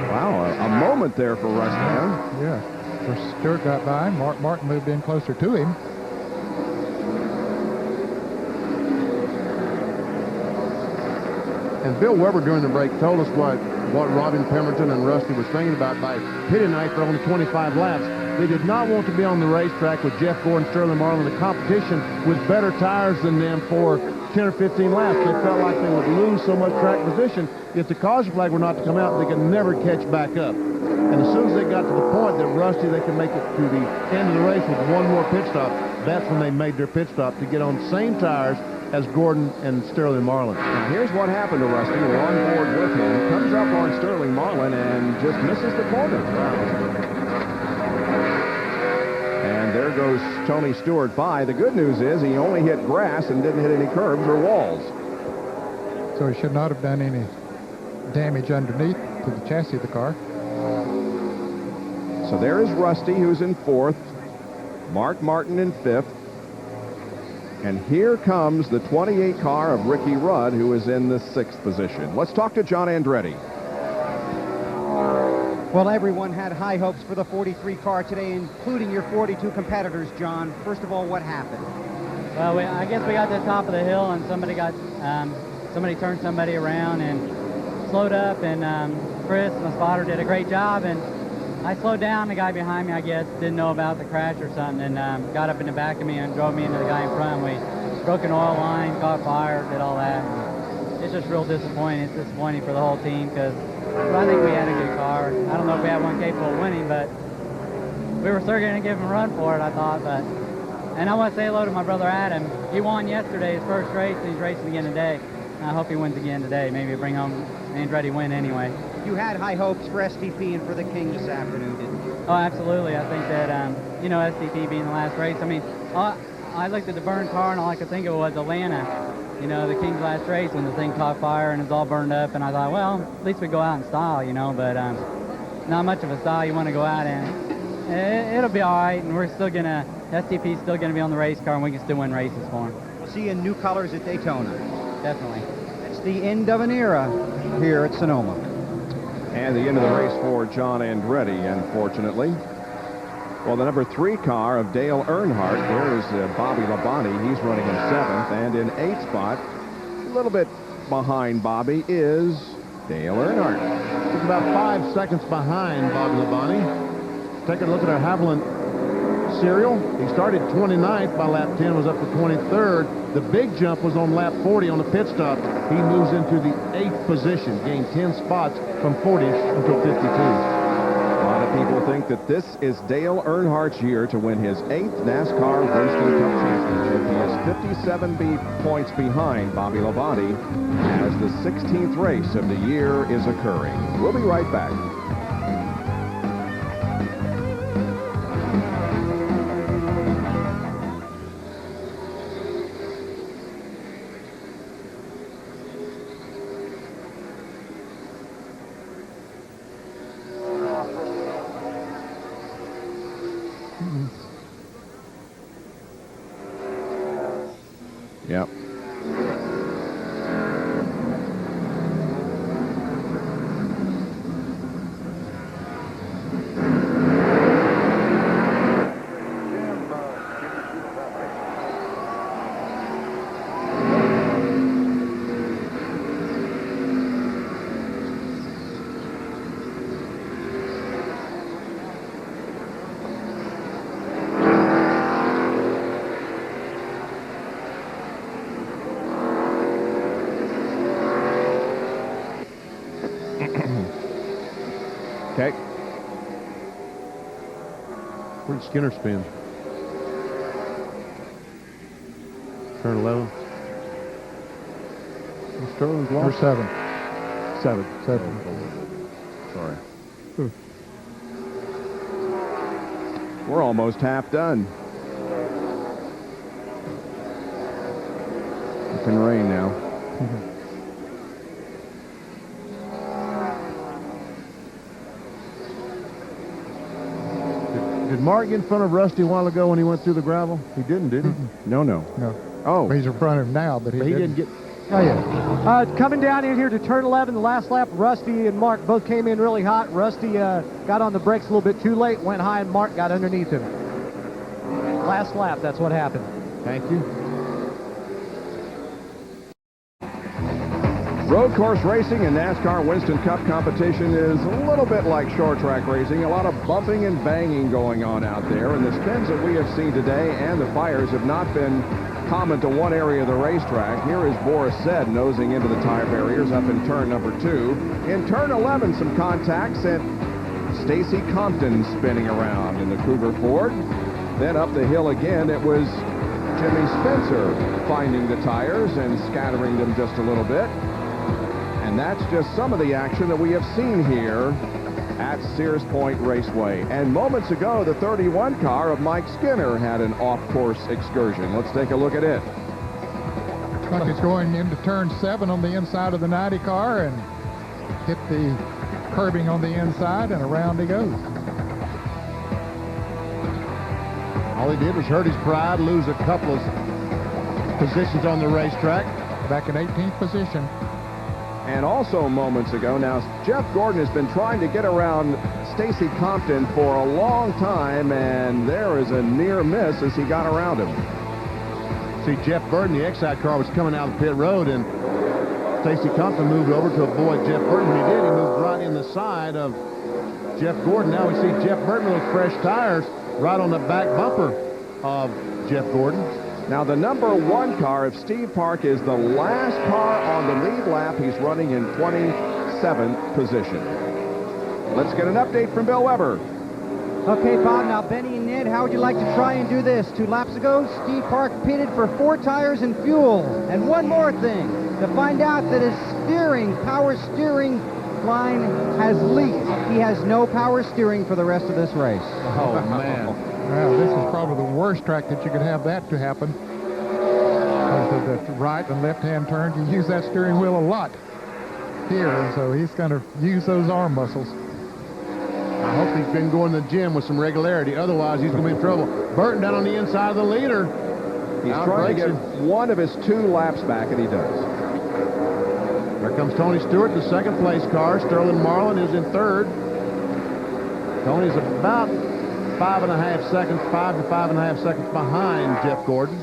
Wow, a moment there for Rusty, huh? Yeah. Of course, Stewart got by. Martin moved in closer to him. And Bill Weber during the break told us what Robin Pemberton and Rusty was thinking about by pitting tonight for only 25 laps. They did not want to be on the racetrack with Jeff Gordon, Sterling Marlin, the competition with better tires than them for 10 or 15 laps. They felt like they would lose so much track position. If the caution flag were not to come out, they could never catch back up. And as soon as they got to the point that Rusty, they could make it to the end of the race with 1 more pit stop, that's when they made their pit stop to get on the same tires as Gordon and Sterling Marlin. Now here's what happened to Rusty. We're on board with him. Comes up on Sterling Marlin and just misses the corner. And there goes Tony Stewart by. The good news is he only hit grass and didn't hit any curbs or walls. So he should not have done any damage underneath to the chassis of the car. So there is Rusty, who's in 4th. Mark Martin in 5th. And here comes the 28 car of Ricky Rudd, who is in the 6th position. Let's talk to John Andretti. Well, everyone had high hopes for the 43 car today, including your 42 competitors, John. First of all, what happened? Well, I guess we got to the top of the hill, and somebody turned somebody around and slowed up, and Chris, my spotter, did a great job, and I slowed down. The guy behind me, I guess, didn't know about the crash or something, and got up in the back of me and drove me into the guy in front. We broke an oil line, caught fire, did all that. It's just real disappointing. It's disappointing for the whole team because I think we had a good car. I don't know if we had one capable of winning, but we were still going to give him a run for it, I thought. And I want to say hello to my brother Adam. He won yesterday, his first race, and he's racing again today. And I hope he wins again today. Maybe bring home Andretti win anyway. You had high hopes for STP and for the King this afternoon, didn't you? Oh, absolutely. I think that, you know, SDP being the last race, I mean, I looked at the burned car and all I could think of was Atlanta, you know, the King's last race when the thing caught fire and it's all burned up. And I thought, well, at least we go out in style, you know, but not much of a style you want to go out in. It'll be all right, and we're still going to, STP's still going to be on the race car, and we can still win races for him. We'll see you in new colors at Daytona. Definitely. It's the end of an era here at Sonoma. And the end of the race for John Andretti, unfortunately. Well, the number 3 car of Dale Earnhardt, there's Bobby Labonte. He's running in 7th, and in 8th spot, a little bit behind Bobby, is Dale Earnhardt. He's about 5 seconds behind Bobby Labonte. Take a look at our Haviland serial. He started 29th by lap 10, was up to 23rd. The big jump was on lap 40 on the pit stop. He moves into the 8th position, gained 10 spots from 40 until 52. A lot of people think that this is Dale Earnhardt's year to win his 8th NASCAR Winston Cup Championship. He is 57 points behind Bobby Labonte as the 16th race of the year is occurring. We'll be right back. Yep. Okay. Where'd Skinner spin? Turn 11. Sterling's Number lost. 7. 7. 7. Sorry. We're almost half done. It can rain now. Did Mart get in front of Rusty a while ago when he went through the gravel? He didn't, did he? No. No. Oh. He's in front of him now, but he didn't get... Oh, yeah. Coming down in here to turn 11, the last lap, Rusty and Mark both came in really hot. Rusty got on the brakes a little bit too late, went high, and Mark got underneath him. Last lap, that's what happened. Thank you. Road course racing and NASCAR Winston Cup competition is a little bit like short track racing. A lot of bumping and banging going on out there, and the spins that we have seen today and the fires have not been common to one area of the racetrack. Here is Boris Said nosing into the tire barriers up in turn number 2. In turn 11, some contacts, and Stacy Compton spinning around in the Cougar Ford. Then up the hill again, it was Jimmy Spencer finding the tires and scattering them just a little bit. And that's just some of the action that we have seen here at Sears Point Raceway. And moments ago, the 31 car of Mike Skinner had an off-course excursion. Let's take a look at it. Looks like it's going into turn 7 on the inside of the 90 car and hit the curbing on the inside, and around he goes. All he did was hurt his pride, lose a couple of positions on the racetrack. Back in 18th position. And also moments ago, now Jeff Gordon has been trying to get around Stacy Compton for a long time, and there is a near miss as he got around him. See, Jeff Burton, the Exide car, was coming out of the pit road, and Stacy Compton moved over to avoid Jeff Burton. When he did, he moved right in the side of Jeff Gordon. Now we see Jeff Burton with fresh tires right on the back bumper of Jeff Gordon. Now, the number 1 car of Steve Park is the last car on the lead lap. He's running in 27th position. Let's get an update from Bill Weber. Okay, Bob, now Benny and Ned, how would you like to try and do this? 2 laps ago, Steve Park pitted for 4 tires and fuel. And one more thing, to find out that his steering, power steering line has leaked. He has no power steering for the rest of this race. Oh, man. Well, this is probably the worst track that you could have that to happen. Because of the right and left-hand turns, you use that steering wheel a lot here, and so he's going to use those arm muscles. I hope he's been going to the gym with some regularity. Otherwise, he's going to be in trouble. Burton down on the inside of the leader. He's trying to get one of his 2 laps back, and he does. There comes Tony Stewart, the second place car. Sterling Marlin is in third. Tony's about 5 to 5.5 seconds behind Jeff Gordon.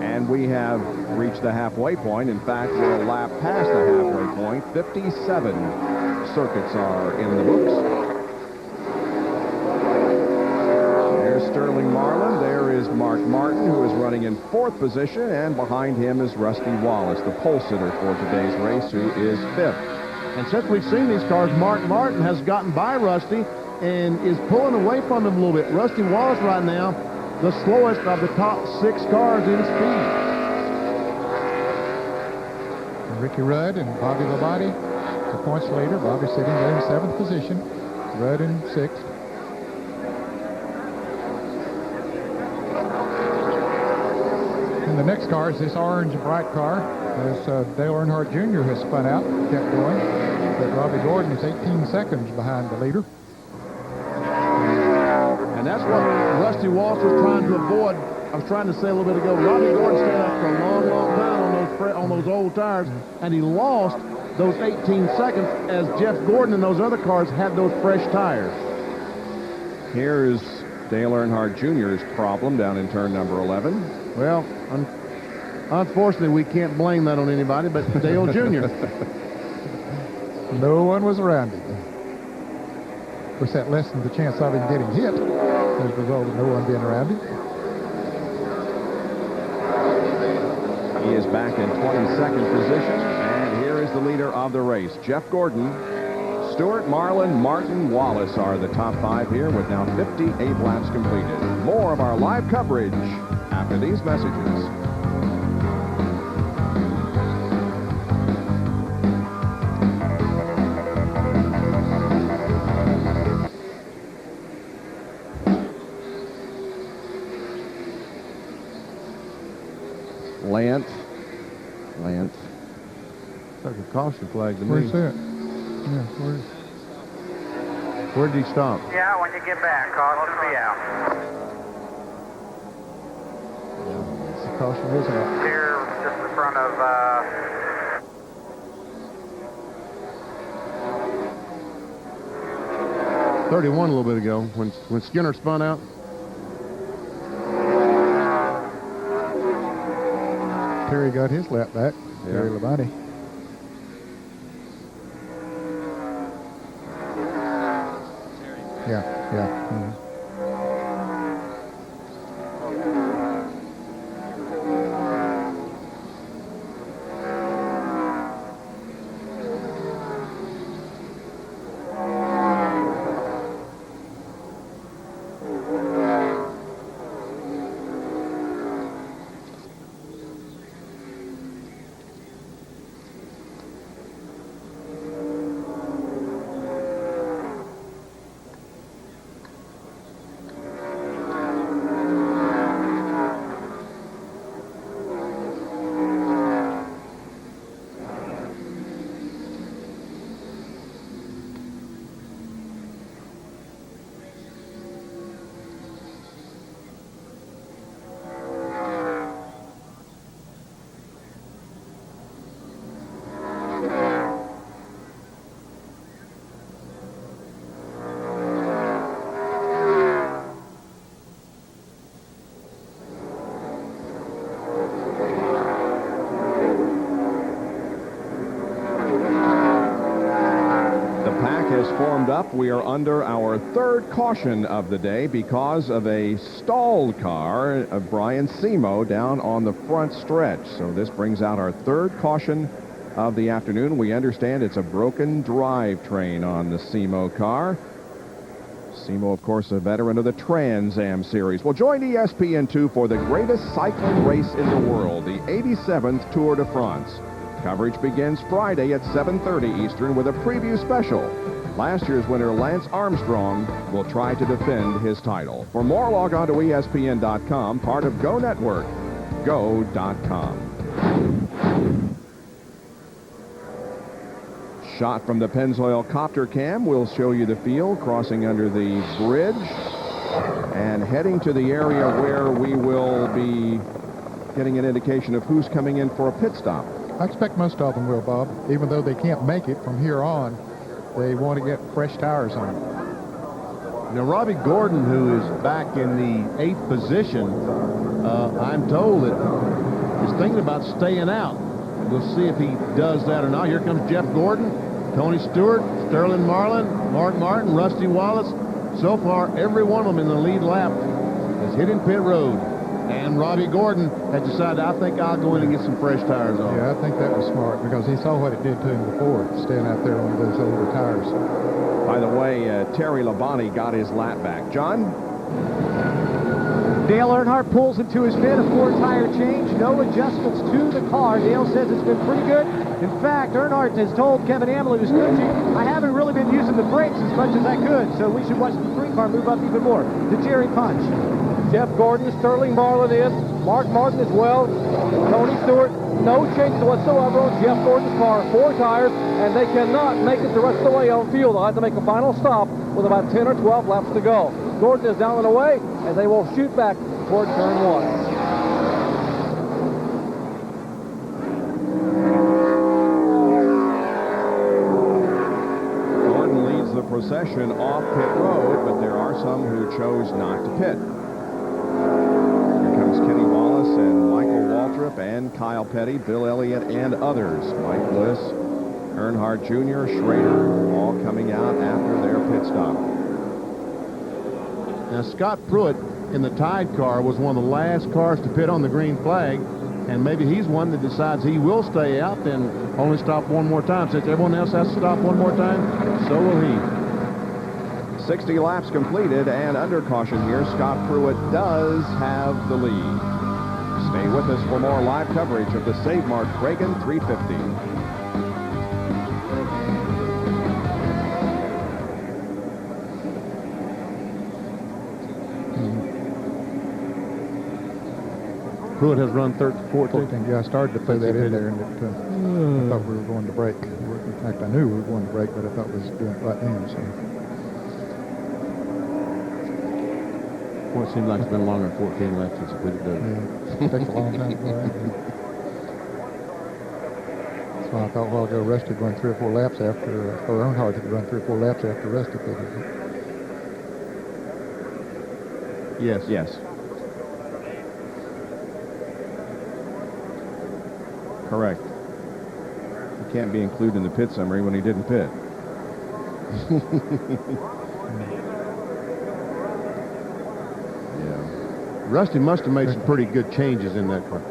And we have reached the halfway point. In fact, we're a lap past the halfway point. 57 circuits are in the books. There's Sterling Marlin. There is Mark Martin, who is running in 4th position, and behind him is Rusty Wallace, the pole sitter for today's race, who is 5th. And since we've seen these cars, Mark Martin has gotten by Rusty and is pulling away from him a little bit. Rusty Wallace right now, the slowest of the top 6 cars in speed. And Ricky Rudd and Bobby Labonte, the points leader. Bobby sitting there in 7th position. Rudd in 6th. And the next car is this orange bright car. As Dale Earnhardt Jr. has spun out, kept going. But Robbie Gordon is 18 seconds behind the leader. And that's what Rusty Wallace was trying to avoid. I was trying to say a little bit ago, Robbie Gordon stayed up for a long, long time on those old tires, and he lost those 18 seconds as Jeff Gordon and those other cars had those fresh tires. Here is Dale Earnhardt Jr.'s problem down in turn number 11. Well, unfortunately, we can't blame that on anybody but Dale Jr. No one was around him. Of course, that lessened the chance of him getting hit as a result of no one being around him. He is back in 22nd position, and here is the leader of the race, Jeff Gordon. Stewart, Marlin, Martin, Wallace are the top 5 here with now 58 laps completed. More of our live coverage after these messages. Lance. Like a caution flag to me. Where's that? Yeah, where did he stop? Yeah, when you get back, caution will be out. The caution is out. Here, just in front of, 31 a little bit ago when Skinner spun out. Terry got his lap back. Yeah. Terry Labonte. Yeah. Mm-hmm. Formed up. We are under our 3rd caution of the day because of a stalled car of Brian Simo down on the front stretch. So this brings out our 3rd caution of the afternoon. We understand it's a broken drivetrain on the Simo car. Simo, of course, a veteran of the Trans Am series. Well, join ESPN2 for the greatest cycling race in the world, the 87th Tour de France. Coverage begins Friday at 7:30 Eastern with a preview special. Last year's winner, Lance Armstrong, will try to defend his title. For more, log on to ESPN.com, part of Go Network. Go.com. Shot from the Pennzoil copter cam will show you the field crossing under the bridge and heading to the area where we will be getting an indication of who's coming in for a pit stop. I expect most of them will, Bob. Even though they can't make it from here on, they want to get fresh tires on. Now, Robbie Gordon, who is back in the 8th position, I'm told that is thinking about staying out. We'll see if he does that or not. Here comes Jeff Gordon, Tony Stewart, Sterling Marlin, Mark Martin, Rusty Wallace. So far, every one of them in the lead lap is hitting pit road. And Robbie Gordon has decided, I think I'll go in and get some fresh tires on. Yeah, I think that was smart because he saw what it did to him before, staying out there on those older tires. By the way, Terry Labonte got his lap back. John? Dale Earnhardt pulls into his pit, a 4-tire change, no adjustments to the car. Dale says it's been pretty good. In fact, Earnhardt has told Kevin Hamlin, his crew chief, I haven't really been using the brakes as much as I could, so we should watch the 3-car move up even more. The Jerry Punch. Jeff Gordon, Sterling Marlin in, Mark Martin as well, Tony Stewart. No changes whatsoever on Jeff Gordon's car. 4 tires, and they cannot make it the rest of the way on field. They'll have to make a final stop with about 10 or 12 laps to go. Gordon is down and away, and they will shoot back toward turn 1. Gordon leads the procession off pit road, but there are some who chose not to pit. Here comes Kenny Wallace and Michael Waltrip and Kyle Petty, Bill Elliott, and others. Mike Bliss, Earnhardt Jr., Schrader, all coming out after their pit stop. Now, Scott Pruitt in the Tide car was one of the last cars to pit on the green flag, and maybe he's one that decides he will stay out and only stop one more time. Since everyone else has to stop one more time, so will he. 60 laps completed, and under caution here, Scott Pruitt does have the lead. Stay with us for more live coverage of the Save Mart Kragen 350. Pruitt has run 14. Yeah, I started to put that in there, and I thought we were going to break. In fact, I knew we were going to break, but I thought we was doing it right now. So. Well, it seems like it's been longer than 14 laps since we put it down. Yeah, it takes a long time to go out. So I thought a while ago, Rusty would run 3 or 4 laps after, or Earnhardt had run 3 or 4 laps after Rusty put it. Yes. Yes. Correct. He can't be included in the pit summary when he didn't pit. Yeah. Rusty must have made some pretty good changes in that car.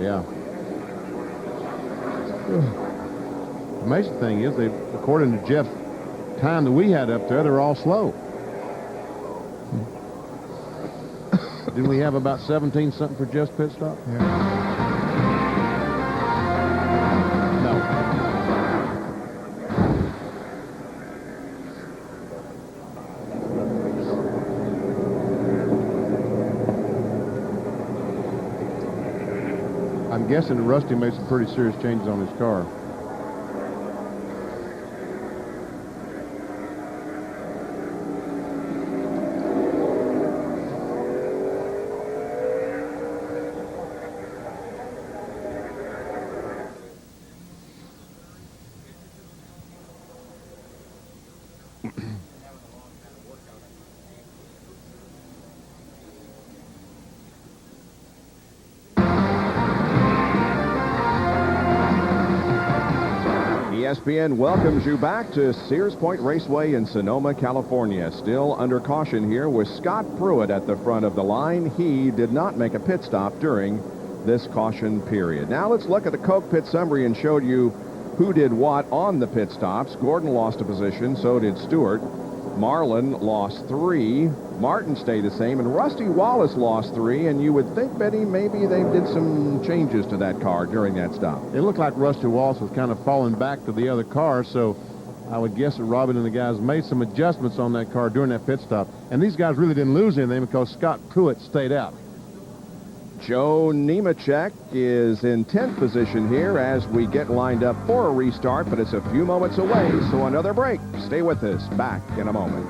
Yeah. Amazing thing is, according to Jeff's time that we had up there, they were all slow. Didn't we have about 17 something for Jeff's pit stop? Yeah. No. I'm guessing that Rusty made some pretty serious changes on his car. ESPN welcomes you back to Sears Point Raceway in Sonoma, California. Still under caution here with Scott Pruitt at the front of the line. He did not make a pit stop during this caution period. Now let's look at the Coke pit summary and show you who did what on the pit stops. Gordon lost a position, so did Stewart. Marlin lost 3. Martin stayed the same, and Rusty Wallace lost 3. And you would think, Betty, maybe they did some changes to that car during that stop. It looked like Rusty Wallace was kind of falling back to the other car, so I would guess that Robin and the guys made some adjustments on that car during that pit stop. And these guys really didn't lose anything because Scott Pruitt stayed out. Joe Nemechek is in 10th position here as we get lined up for a restart, but it's a few moments away, so another break. Stay with us. Back in a moment.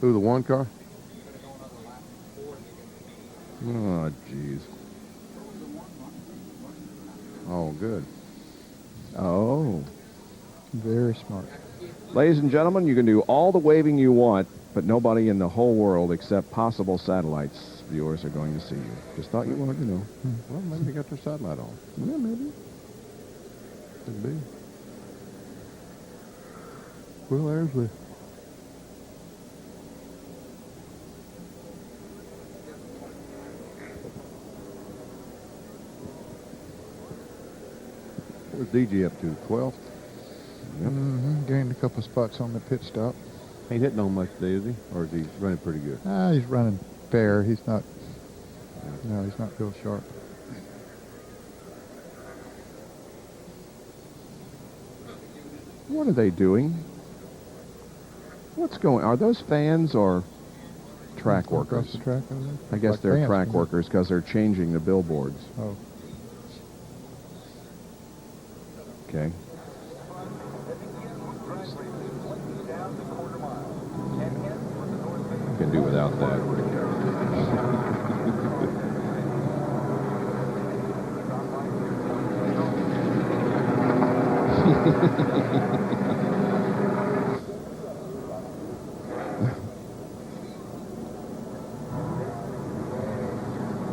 Who, the 1 car? Oh, jeez. Oh, good. Oh. Very smart. Ladies and gentlemen, you can do all the waving you want, but nobody in the whole world except possible satellites viewers are going to see you. Just thought you wanted to know. Well, maybe they got their satellite on. Yeah, maybe. Could be. Well, there's the... Where's DJ up to? 12th? Yep. Gained a couple spots on the pit stop. Ain't hitting on much today, is he? Or is he running pretty good? He's running fair. He's not... No, he's not real sharp. What are they doing? What's going... Are those fans or track workers? Across the track over there? I guess Like they're fans, track isn't it? workers because they're changing the billboards. Oh. Okay. Can do without that.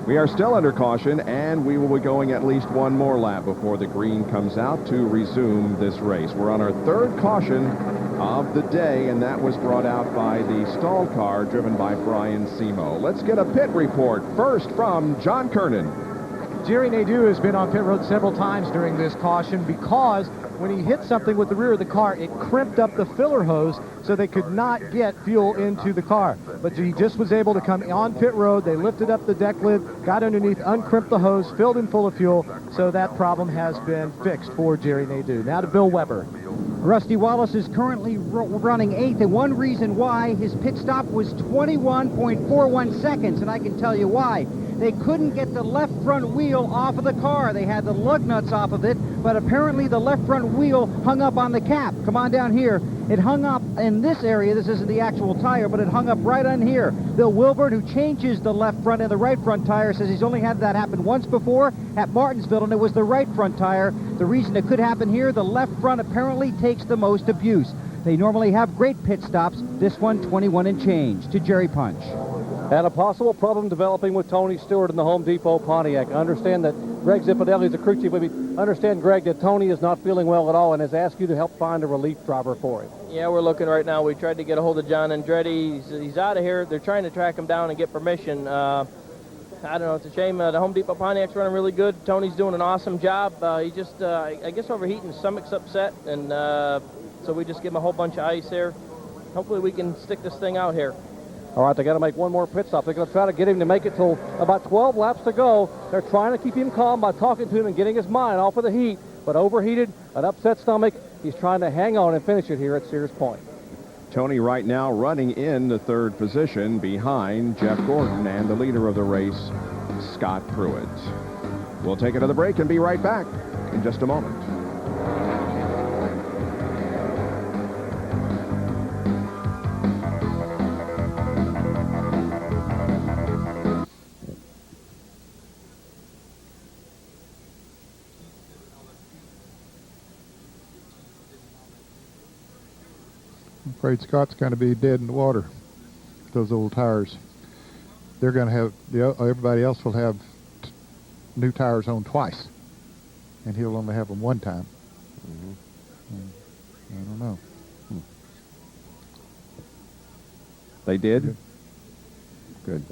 We are still under caution, and we will be going at least one more lap before the green comes out to resume this race. We're on our 3rd caution of the day, and that was brought out by the stall car driven by Brian Simo. Let's get a pit report first from John Kernan. Jerry Nadeau has been on pit road several times during this caution because when he hit something with the rear of the car, it crimped up the filler hose so they could not get fuel into the car. But he just was able to come on pit road. They lifted up the deck lid, got underneath, uncrimped the hose, filled in full of fuel, so that problem has been fixed for Jerry Nadeau. Now to Bill Weber. Rusty Wallace is currently running 8th, and one reason why his pit stop was 21.41 seconds, and I can tell you why. They couldn't get the left front wheel off of the car. They had the lug nuts off of it, but apparently the left front wheel hung up on the cap. Come on down here. It hung up in this area. This isn't the actual tire, but it hung up right on here. Bill Wilburn, who changes the left front and the right front tire, says he's only had that happen once before at Martinsville, and it was the right front tire. The reason it could happen here, the left front apparently takes the most abuse. They normally have great pit stops. This one, 21 and change. To Jerry Punch. And a possible problem developing with Tony Stewart in the Home Depot Pontiac. I understand that Greg Zippodelli is a crew chief with me. Understand, Greg, that Tony is not feeling well at all and has asked you to help find a relief driver for him. Yeah, we're looking right now. We tried to get a hold of John Andretti. He's out of here. They're trying to track him down and get permission. I don't know. It's a shame. The Home Depot Pontiac's running really good. Tony's doing an awesome job. He just, I guess, overheating. His stomach's upset, and so we just give him a whole bunch of ice there. Hopefully we can stick this thing out here. All right, they got to make one more pit stop. They're going to try to get him to make it till about 12 laps to go. They're trying to keep him calm by talking to him and getting his mind off of the heat, but overheated, an upset stomach. He's trying to hang on and finish it here at Sears Point. Tony right now running in the 3rd position behind Jeff Gordon and the leader of the race, Scott Pruitt. We'll take another break and be right back in just a moment. I'm afraid Scott's going to be dead in the water. Those old tires. They're going to have, everybody else will have new tires on twice, and he'll only have them one time. I don't know. They did? Good.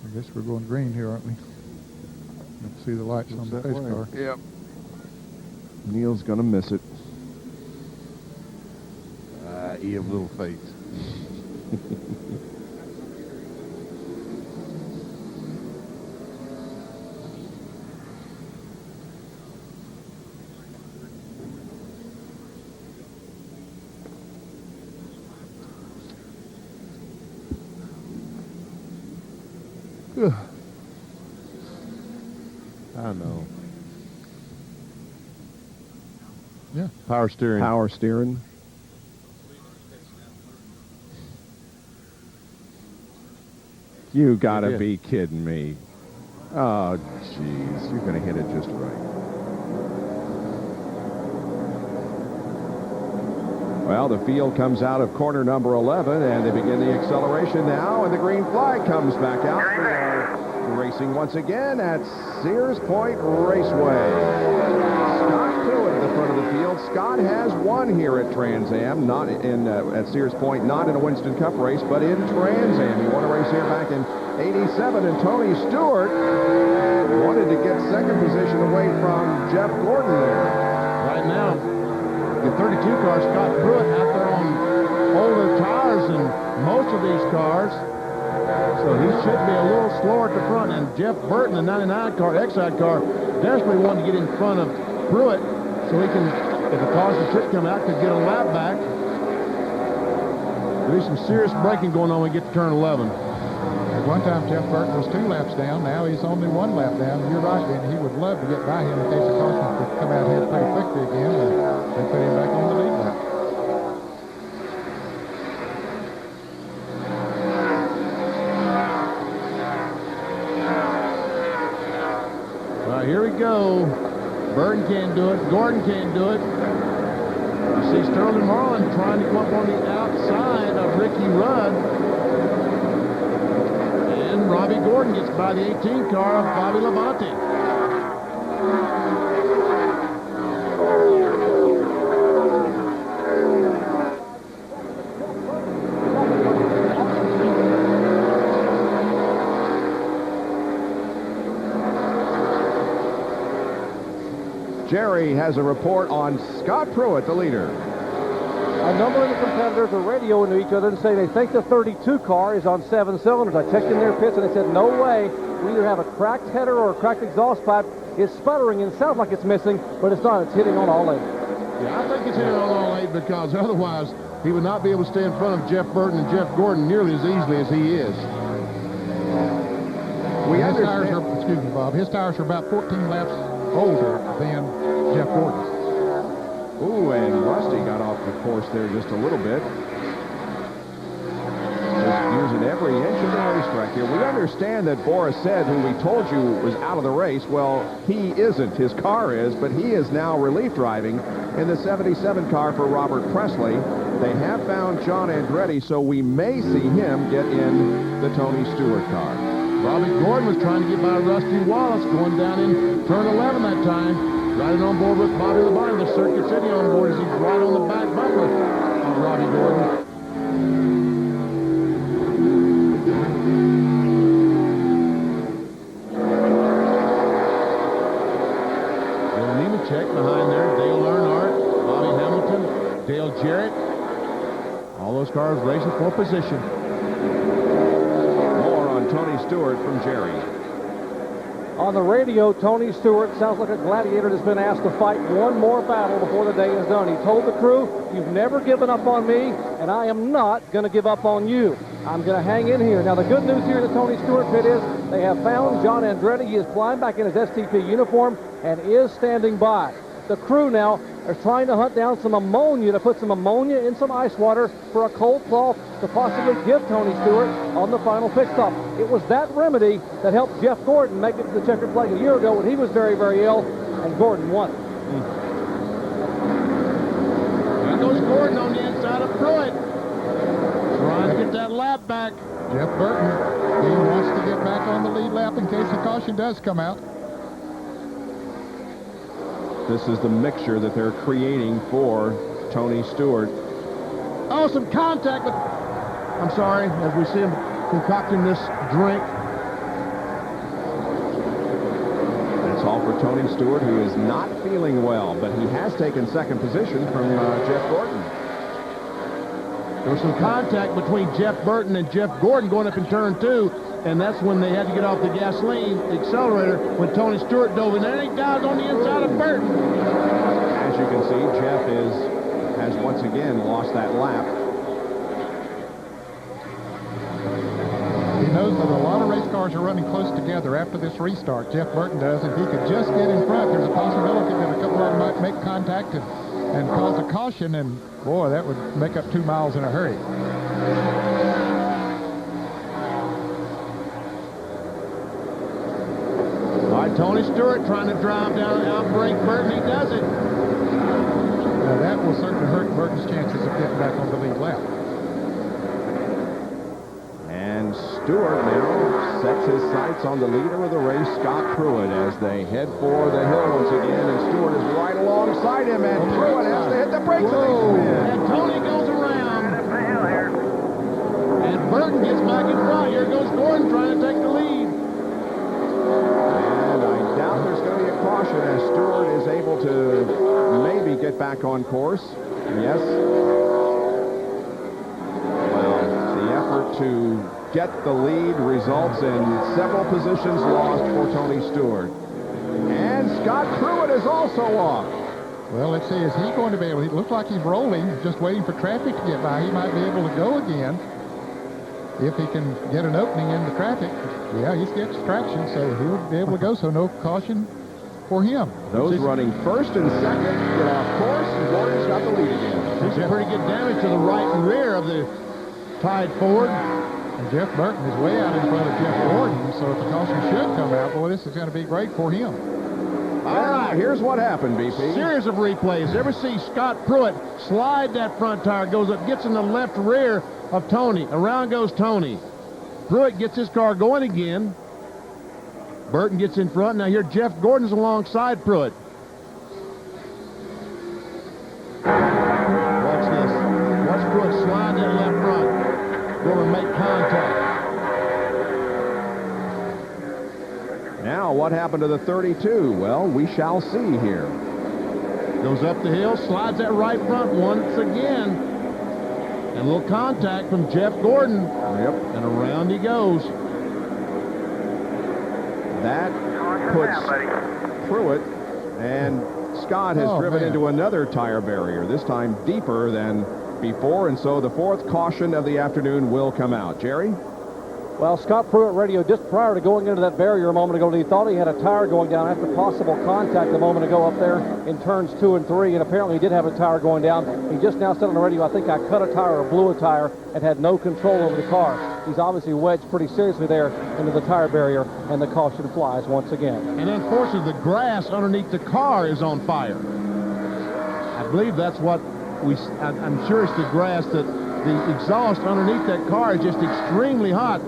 I guess we're going green here, aren't we? Let's see the lights on the pace car. Yep. Neil's going to miss it. Eat of little fates. I know. Yeah. Power steering. Power steering. You gotta be kidding me. Oh, jeez. You're gonna hit it just right. Well, the field comes out of corner number 11, and they begin the acceleration now, and the green flag comes back out. Racing once again at Sears Point Raceway. Scott Pruitt at the front of the field. Scott has won here at Trans Am, not in at Sears Point, not in a Winston Cup race, but in Trans Am. He won a race here back in '87, and Tony Stewart wanted to get second position away from Jeff Gordon there. Right now, the 32 car, Scott Pruitt, out there on older tires than most of these cars. So he should be a little slower at the front. And Jeff Burton, the 99 car, Exide car, desperately wanted to get in front of Pruitt so he can, if the cars and trip come out, could get a lap back. There'll be some serious braking going on when we get to turn 11. At one time, Jeff Burton was 2 laps down. Now he's only 1 lap down. You're right, and he would love to get by him in case the caution could come out here pretty quickly again, and they put him back on the lead lap. Here we go. Burton can't do it. Gordon can't do it. You see Sterling Marlin trying to come up on the outside of Ricky Rudd. And Robbie Gordon gets by the 18 car of Bobby Labonte. Jerry has a report on Scott Pruitt, the leader. A number of the competitors are radioing to each other and say they think the 32 car is on 7 cylinders. I checked in their pits and they said, no way. We either have a cracked header or a cracked exhaust pipe. It's sputtering and sounds like it's missing, but it's not. It's hitting on all 8. Yeah, I think it's hitting on all 8 because otherwise he would not be able to stay in front of Jeff Burton and Jeff Gordon nearly as easily as he is. His tires are, excuse me, Bob, his tires are about 14 laps older than Jeff Gordon's. Ooh, and Rusty got off the course there just a little bit. Just using every inch of the racetrack here. We understand that Boris said, who we told you was out of the race, well, he isn't. His car is, but he is now relief driving in the 77 car for Robert Presley. They have found John Andretti, so we may see him get in the Tony Stewart car. Robbie Gordon was trying to get by Rusty Wallace going down in turn 11 that time. Riding on board with Bobby Labonte, the Circuit City on board as he's right on the back bumper of Robbie Gordon. Bill Nemechek behind there, Dale Earnhardt, Bobby Hamilton, Dale Jarrett. All those cars racing for position. Tony Stewart from Jerry. On the radio, Tony Stewart sounds like a gladiator that's been asked to fight one more battle before the day is done. He told the crew, you've never given up on me, and I am not going to give up on you. I'm going to hang in here. Now, the good news here in the Tony Stewart pit is they have found John Andretti. He is flying back in his STP uniform and is standing by. The crew now are trying to hunt down some ammonia, to put some ammonia in some ice water for a cold cloth to possibly give Tony Stewart on the final pit stop. It was that remedy that helped Jeff Gordon make it to the checkered flag a year ago when he was very, very ill, and Gordon won. here goes Gordon on the inside of Pruitt. Trying to get that lap back. Jeff Burton, he wants to get back on the lead lap in case the caution does come out. This is the mixture that they're creating for Tony Stewart. Oh, some contact, but I'm sorry, as we see him concocting this drink. That's all for Tony Stewart, who is not feeling well, but he has taken second position from Jeff Gordon. There was some contact between Jeff Burton and Jeff Gordon going up in turn 2, and that's when they had to get off the gasoline accelerator when Tony Stewart dove in. And he dives on the inside of Burton. As you can see, Jeff has once again lost that lap. He knows that a lot of race cars are running close together after this restart. Jeff Burton does. If he could just get in front, there's a possibility that a couple of them might make contact and cause a caution, and boy, that would make up 2 miles in a hurry. All right, Tony Stewart trying to drive down and outbrake Burton. He does it. Now that will certainly hurt Burton's chances of getting back on the lead lap. And Stewart now sets his sights on the leader of the race, Scott Pruitt, as they head for the hill once again. And Stewart is right alongside him, and Pruitt has to hit the brakes. And Tony goes around. And Burton gets back in front. Here goes Gordon trying to take the lead. And I doubt there's going to be a caution as Stewart is able to maybe get back on course. Yes. Well, the effort to get the lead results in several positions lost for Tony Stewart. And Scott Pruitt is also off. Well, let's see, is he going to be able, it looks like he's rolling, just waiting for traffic to get by. He might be able to go again if he can get an opening in the traffic. Yeah, he's getting traction, so he'll be able to go, so no caution for him. Those running first and second get off course, and Gordon's got the lead again. There's some pretty good damage to the right and rear of the tied Ford. And Jeff Burton is way out in front of Jeff Gordon, so if the caution should come out, boy, this is going to be great for him. All right, here's what happened, BP. Series of replays. Ever see Scott Pruitt slide that front tire, goes up, gets in the left rear of Tony. Around goes Tony. Pruitt gets his car going again. Burton gets in front. Now here Jeff Gordon's alongside Pruitt. Watch this. Watch Pruitt slide that left front. Going to make contact. Now, what happened to the 32? Well, we shall see here. Goes up the hill, slides that right front once again. And a little contact from Jeff Gordon. Yep. And around he goes. That puts Pruitt, and Scott has driven into another tire barrier, this time deeper than before, and so the fourth caution of the afternoon will come out. Jerry? Well, Scott Pruitt radio just prior to going into that barrier a moment ago, he thought he had a tire going down after possible contact a moment ago up there in turns 2 and 3, and apparently he did have a tire going down. He just now said on the radio, I think I cut a tire or blew a tire, and had no control over the car. He's obviously wedged pretty seriously there into the tire barrier, and the caution flies once again. And unfortunately, the grass underneath the car is on fire. I believe that's what I'm sure it's the grass, that the exhaust underneath that car is just extremely hot.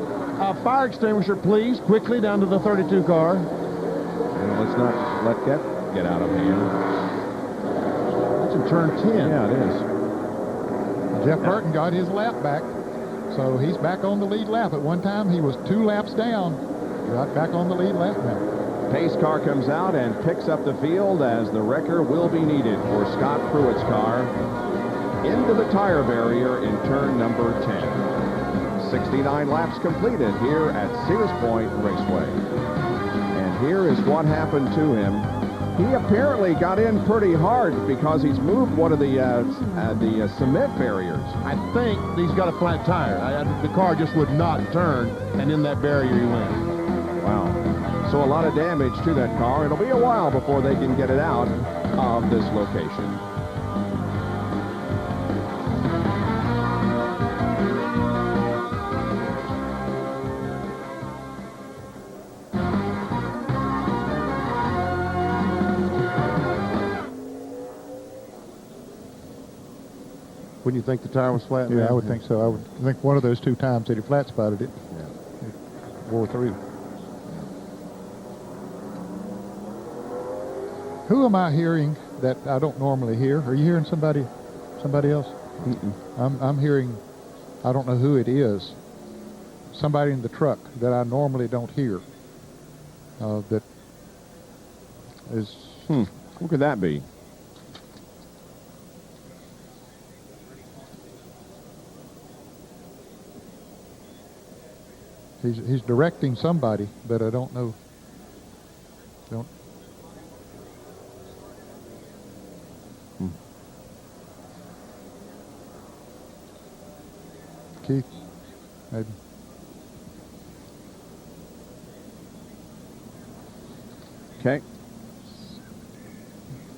Fire extinguisher, please, quickly down to the 32 car. And let's not let that get out of hand. That's in turn 10. Yeah, it is. Jeff Burton got his lap back, so he's back on the lead lap. At one time, he was 2 laps down. Right back on the lead lap now. Pace car comes out and picks up the field as the wrecker will be needed for Scott Pruitt's car into the tire barrier in turn number 10. 69 laps completed here at Sears Point Raceway. And here is what happened to him. He apparently got in pretty hard because he's moved one of the cement barriers. I think he's got a flat tire. The car just would not turn, and in that barrier he went. Wow. So a lot of damage to that car. It'll be a while before they can get it out of this location. When you think the tire was flat? Yeah, I would think so. I would think one of those 2 times that he flat spotted it, it wore through. Who am I hearing that I don't normally hear? Are you hearing somebody else? I'm hearing, I don't know who it is, somebody in the truck that I normally don't hear. That is... Who could that be? He's directing somebody, but I don't know. Keith, maybe. Okay.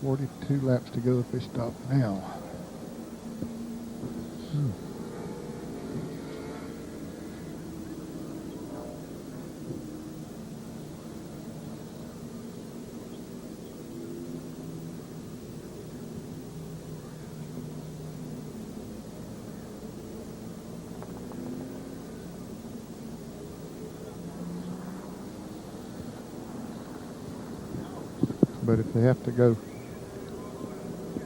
42 laps to go if they stop now. But if they have to go,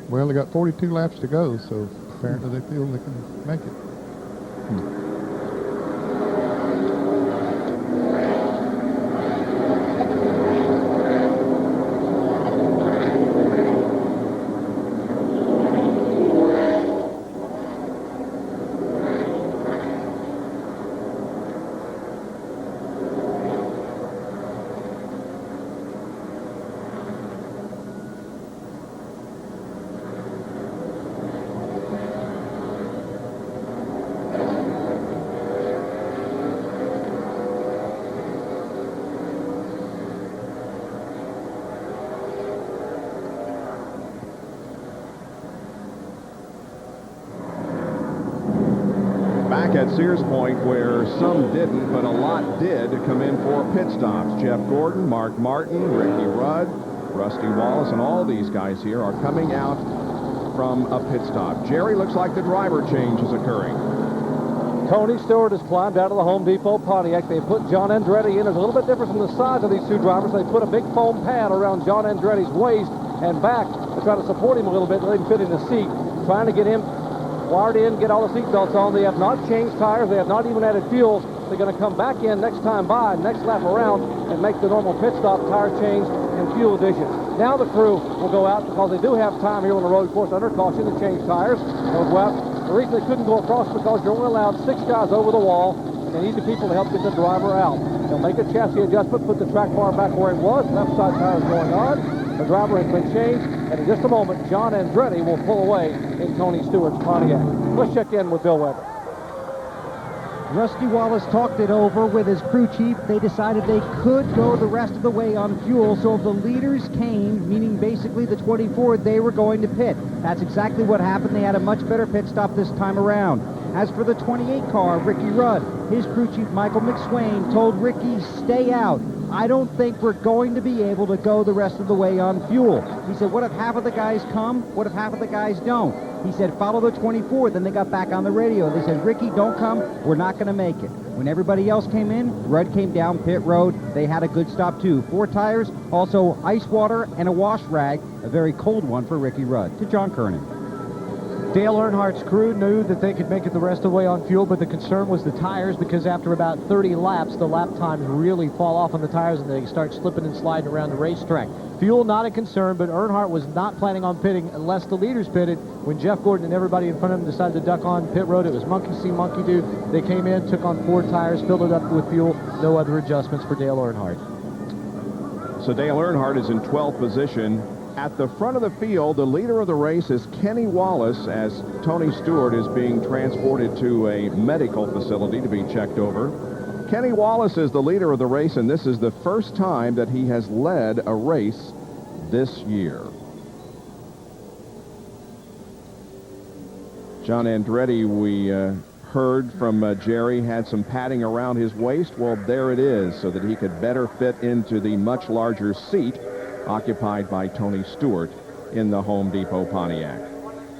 well, they got 42 laps to go, so apparently they feel they can make it. At Sears Point, where some didn't, but a lot did come in for pit stops. Jeff Gordon, Mark Martin, Ricky Rudd, Rusty Wallace, and all these guys here are coming out from a pit stop. Jerry, looks like the driver change is occurring. Tony Stewart has climbed out of the Home Depot Pontiac. They put John Andretti in. It's a little bit different from the size of these two drivers. They put a big foam pad around John Andretti's waist and back to try to support him a little bit, let him fit in the seat, trying to get him wired in, get all the seat belts on. They have not changed tires. They have not even added fuel. They're going to come back in next time by, next lap around, and make the normal pit stop, tire change, and fuel additions. Now the crew will go out because they do have time here on the road course under caution to change tires. They'll go out. The reason they couldn't go across because you're only allowed 6 guys over the wall, and they need the people to help get the driver out. They'll make a chassis adjustment, put the track bar back where it was. Left side tire is going on. The driver has been changed, and in just a moment, John Andretti will pull away in Tony Stewart's Pontiac. Let's check in with Bill Weber. Rusty Wallace talked it over with his crew chief. They decided they could go the rest of the way on fuel, so if the leaders came, meaning basically the 24, they were going to pit. That's exactly what happened. They had a much better pit stop this time around. As for the 28 car, Ricky Rudd, his crew chief Michael McSwain told Ricky, stay out. I don't think we're going to be able to go the rest of the way on fuel. He said, what if half of the guys come? What if half of the guys don't? He said, follow the 24. Then they got back on the radio. They said, Ricky, don't come. We're not going to make it. When everybody else came in, Rudd came down pit road. They had a good stop, too. 4 tires, also ice water and a wash rag, a very cold one for Ricky Rudd. To John Kernan. Dale Earnhardt's crew knew that they could make it the rest of the way on fuel, but the concern was the tires, because after about 30 laps, the lap times really fall off on the tires and they start slipping and sliding around the racetrack. Fuel, not a concern, but Earnhardt was not planning on pitting unless the leaders pitted. When Jeff Gordon and everybody in front of him decided to duck on pit road, it was monkey see, monkey do. They came in, took on 4 tires, filled it up with fuel. No other adjustments for Dale Earnhardt. So Dale Earnhardt is in 12th position. At the front of the field, the leader of the race is Kenny Wallace, as Tony Stewart is being transported to a medical facility to be checked over. Kenny Wallace is the leader of the race, and this is the first time that he has led a race this year. John Andretti, we heard from Jerry, had some padding around his waist. Well, there it is, so that he could better fit into the much larger seat occupied by Tony Stewart in the Home Depot Pontiac.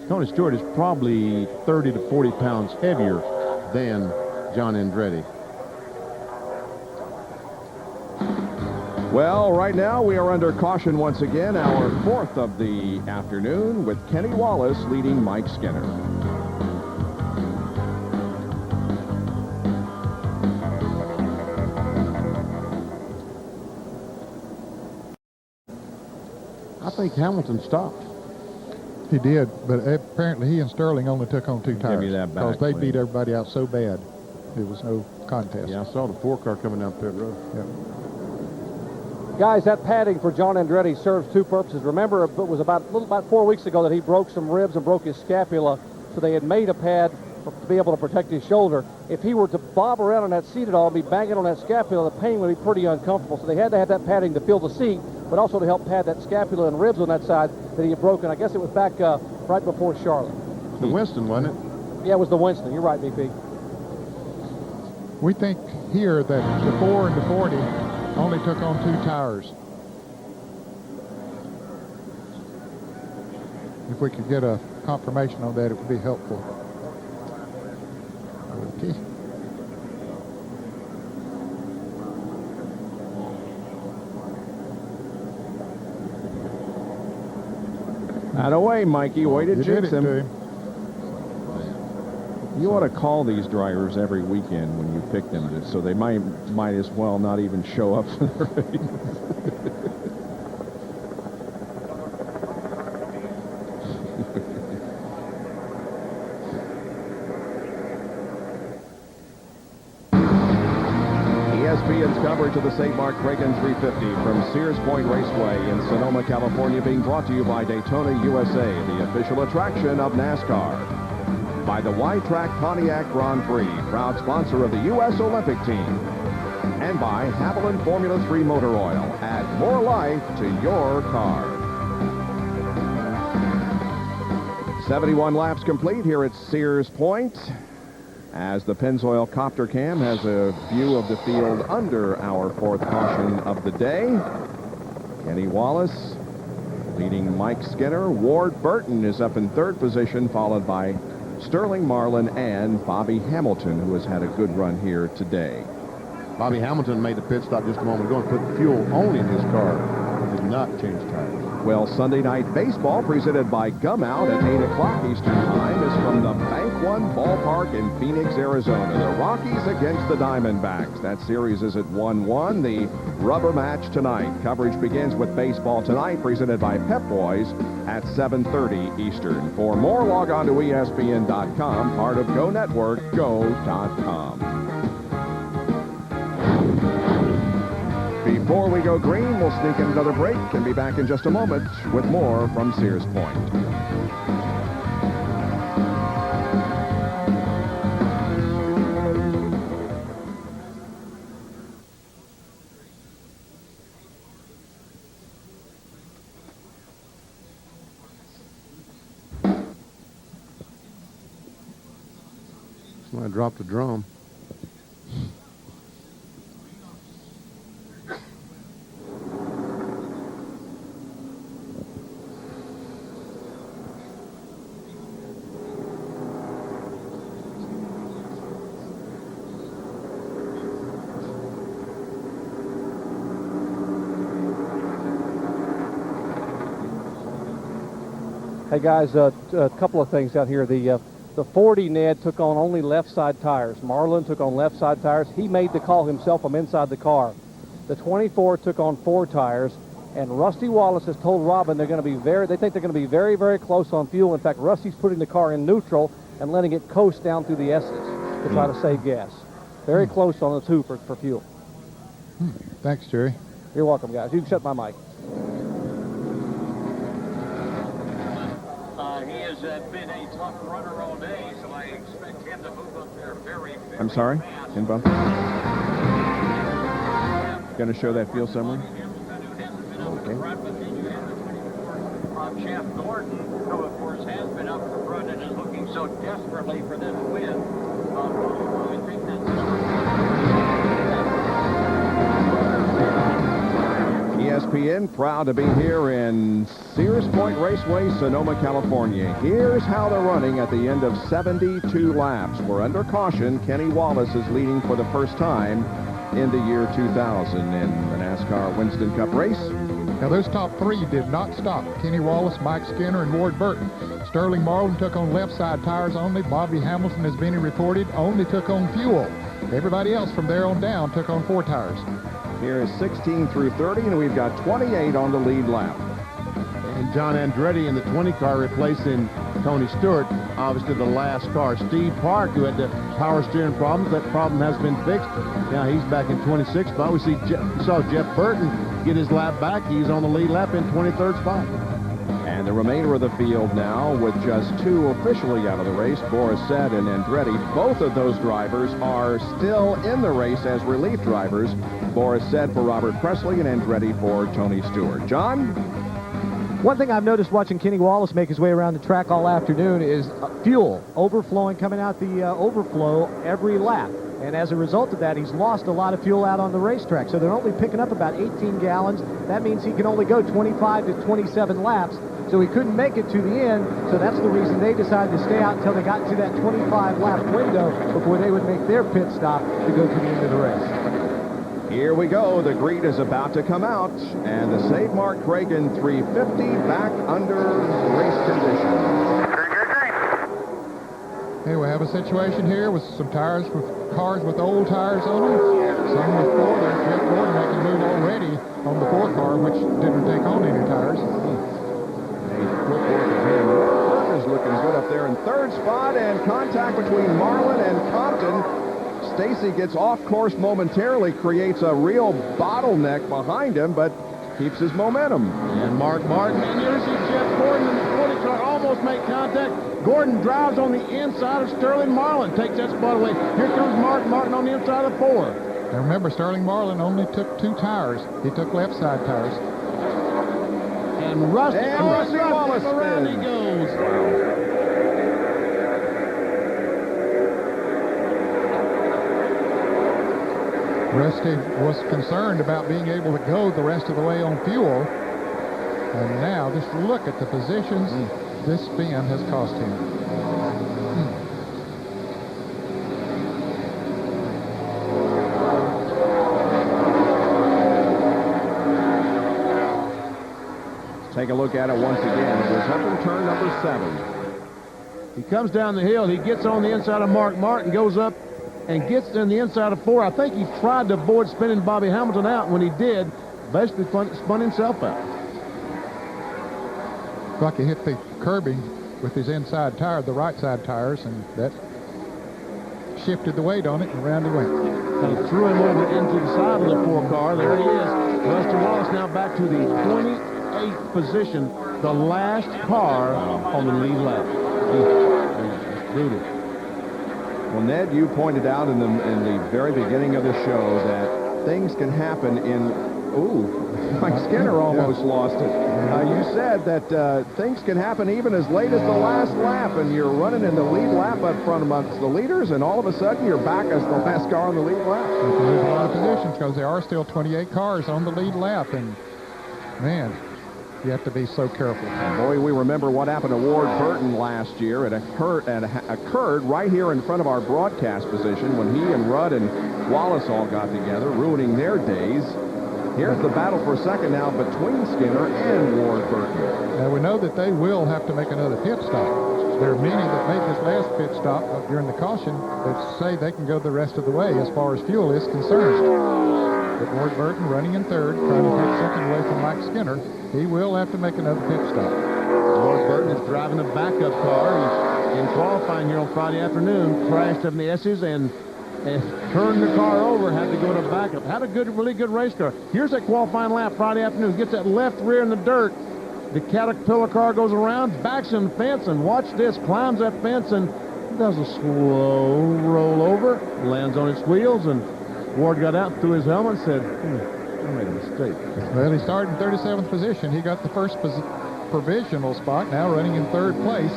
Tony Stewart is probably 30 to 40 pounds heavier than John Andretti. Well, right now we are under caution once again, our fourth of the afternoon, with Kenny Wallace leading Mike Skinner. I think Hamilton stopped. He did, but apparently he and Sterling only took on 2 tires. Give me that back, because they please. beat everybody out so bad. It was no contest. Yeah, I saw the 4-car coming down pit road. Yeah. Guys, that padding for John Andretti serves 2 purposes. Remember, it was about 4 weeks ago that he broke some ribs and broke his scapula, so they had made a pad to be able to protect his shoulder. If he were to bob around on that seat at all and be banging on that scapula, the pain would be pretty uncomfortable. So they had to have that padding to fill the seat, but also to help pad that scapula and ribs on that side that he had broken. I guess it was back right before Charlotte. The Winston, wasn't it? Yeah, it was the Winston. You're right, BP. We think here that the 4 and the 40 only took on 2 tires. If we could get a confirmation on that, it would be helpful. Okay. Not away, Mikey. Way to You did jinx it him. to him. You ought to call these drivers every weekend when you pick them, so they might as well not even show up for the race. ESPN's coverage of the St. Mark Kragen 350 from Sears Point Raceway in Sonoma, California, being brought to you by Daytona USA, the official attraction of NASCAR. By the Y-Track Pontiac Grand Prix, proud sponsor of the U.S. Olympic team. And by Haviland Formula 3 Motor Oil. Add more life to your car. 71 laps complete here at Sears Point, as the Pennzoil Copter Cam has a view of the field under our 4th caution of the day. Kenny Wallace leading Mike Skinner. Ward Burton is up in 3rd position, followed by Sterling Marlin and Bobby Hamilton, who has had a good run here today. Bobby Hamilton made the pit stop just a moment ago and put fuel only in his car. He did not change tires. Well, Sunday night baseball presented by Gum Out at 8 o'clock Eastern Time is from the Bank One Ballpark in Phoenix, Arizona. The Rockies against the Diamondbacks. That series is at 1-1. The rubber match tonight. Coverage begins with Baseball Tonight, presented by Pep Boys at 7:30 Eastern. For more, log on to ESPN.com, part of Go Network, go.com. Before we go green, we'll sneak in another break and be back in just a moment with more from Sears Point. Somebody dropped the drum. Hey guys, a couple of things out here. The 40 Ned took on only left side tires. Marlin took on left side tires. He made the call himself from inside the car. The 24 took on 4 tires, and Rusty Wallace has told Robin they think they're going to be very, very close on fuel. In fact, Rusty's putting the car in neutral and letting it coast down through the S's to try to save gas. Very close on the 2 for fuel. Thanks, Jerry. You're welcome, guys. You can shut my mic. He has been a tough runner all day, so I expect him to move up there very, very I'm sorry, fast. Inbo. Going to show that fuel summary? Okay. Jeff Gordon, who of course has been up for front and is looking so desperately for this win. I think that's ESPN, proud to be here in Sears Point Raceway, Sonoma, California. Here's how they're running at the end of 72 laps. We're under caution. Kenny Wallace is leading for the first time in the year 2000 in the NASCAR Winston Cup race. Now, those top three did not stop. Kenny Wallace, Mike Skinner, and Ward Burton. Sterling Marlin took on left side tires only. Bobby Hamilton, as Benny reported, only took on fuel. Everybody else from there on down took on 4 tires. Here is 16 through 30, and we've got 28 on the lead lap. And John Andretti in the 20 car replacing Tony Stewart, obviously the last car. Steve Park, who had the power steering problems, that problem has been fixed. Now he's back in 26th spot. We saw Jeff Burton get his lap back. He's on the lead lap in 23rd spot. And the remainder of the field now, with just 2 officially out of the race, Boris Said and Andretti. Both of those drivers are still in the race as relief drivers. Boris Said for Robert Presley and Andretti for Tony Stewart. John? One thing I've noticed watching Kenny Wallace make his way around the track all afternoon is fuel overflowing, coming out the overflow every lap. And as a result of that, he's lost a lot of fuel out on the racetrack. So they're only picking up about 18 gallons. That means he can only go 25 to 27 laps. So he couldn't make it to the end. So that's the reason they decided to stay out until they got to that 25-lap window before they would make their pit stop to go to the end of the race. Here we go. The grid is about to come out, and the Save Mart Kragen 350 back under race conditions. Hey, we have a situation here with some tires, with cars with old tires on them. Some with 4. There's Jeff Gordon making move already on the 4 car, which didn't take on any tires. Burton is looking good up there in 3rd spot, and contact between Marlin and Compton. Stacy gets off course momentarily, creates a real bottleneck behind him, but keeps his momentum. And Mark Martin, and you see Jeff Gordon in the 40 car almost make contact. Gordon drives on the inside of Sterling Marlin, takes that spot away. Here comes Mark Martin on the inside of 4. And remember, Sterling Marlin only took 2 tires. He took left side tires. And Rusty Wallace around he goes. Rusty was concerned about being able to go the rest of the way on fuel. And now, just look at the positions this spin has cost him. Take a look at it once again. It was up in turn number 7. He comes down the hill. He gets on the inside of Mark Martin, goes up and gets in the inside of 4. I think he tried to avoid spinning Bobby Hamilton out. When he did, basically spun himself out. Like he hit the curbing with his inside tire, the right side tires, and that shifted the weight on it, and around he went. And he threw him over into the side of the 4 car. There he is. Buster Wallace now back to the 28th position, the last car on the lead lap. That's brutal. Well, Ned, you pointed out in the very beginning of the show that things can happen in... Ooh, Mike Skinner almost lost it. You said that things can happen even as late as the last lap, and you're running in the lead lap up front amongst the leaders, and all of a sudden you're back as the last car on the lead lap. You can lose a lot of positions because there are still 28 cars on the lead lap, and man, you have to be so careful. Boy, we remember what happened to Ward Burton last year. It occurred right here in front of our broadcast position when he and Rudd and Wallace all got together, ruining their days. Here's the battle for second now between Skinner and Ward Burton. Now, we know that they will have to make another pit stop. There are many that made this last pit stop during the caution that say they can go the rest of the way as far as fuel is concerned. But Ward Burton running in 3rd, trying to take something away from Mike Skinner. He will have to make another pit stop. Ward Burton is driving a backup car. He's in qualifying here on Friday afternoon, crashed up in the S's and turned the car over, had to go to backup. Had a really good race car. Here's that qualifying lap Friday afternoon. Gets that left rear in the dirt. The Caterpillar car goes around, backs in the fence, and watch this, climbs that fence and does a slow roll over, lands on its wheels, and Ward got out, threw his helmet, and said, I made a mistake. Well, he started in 37th position. He got the first provisional spot, now running in 3rd place.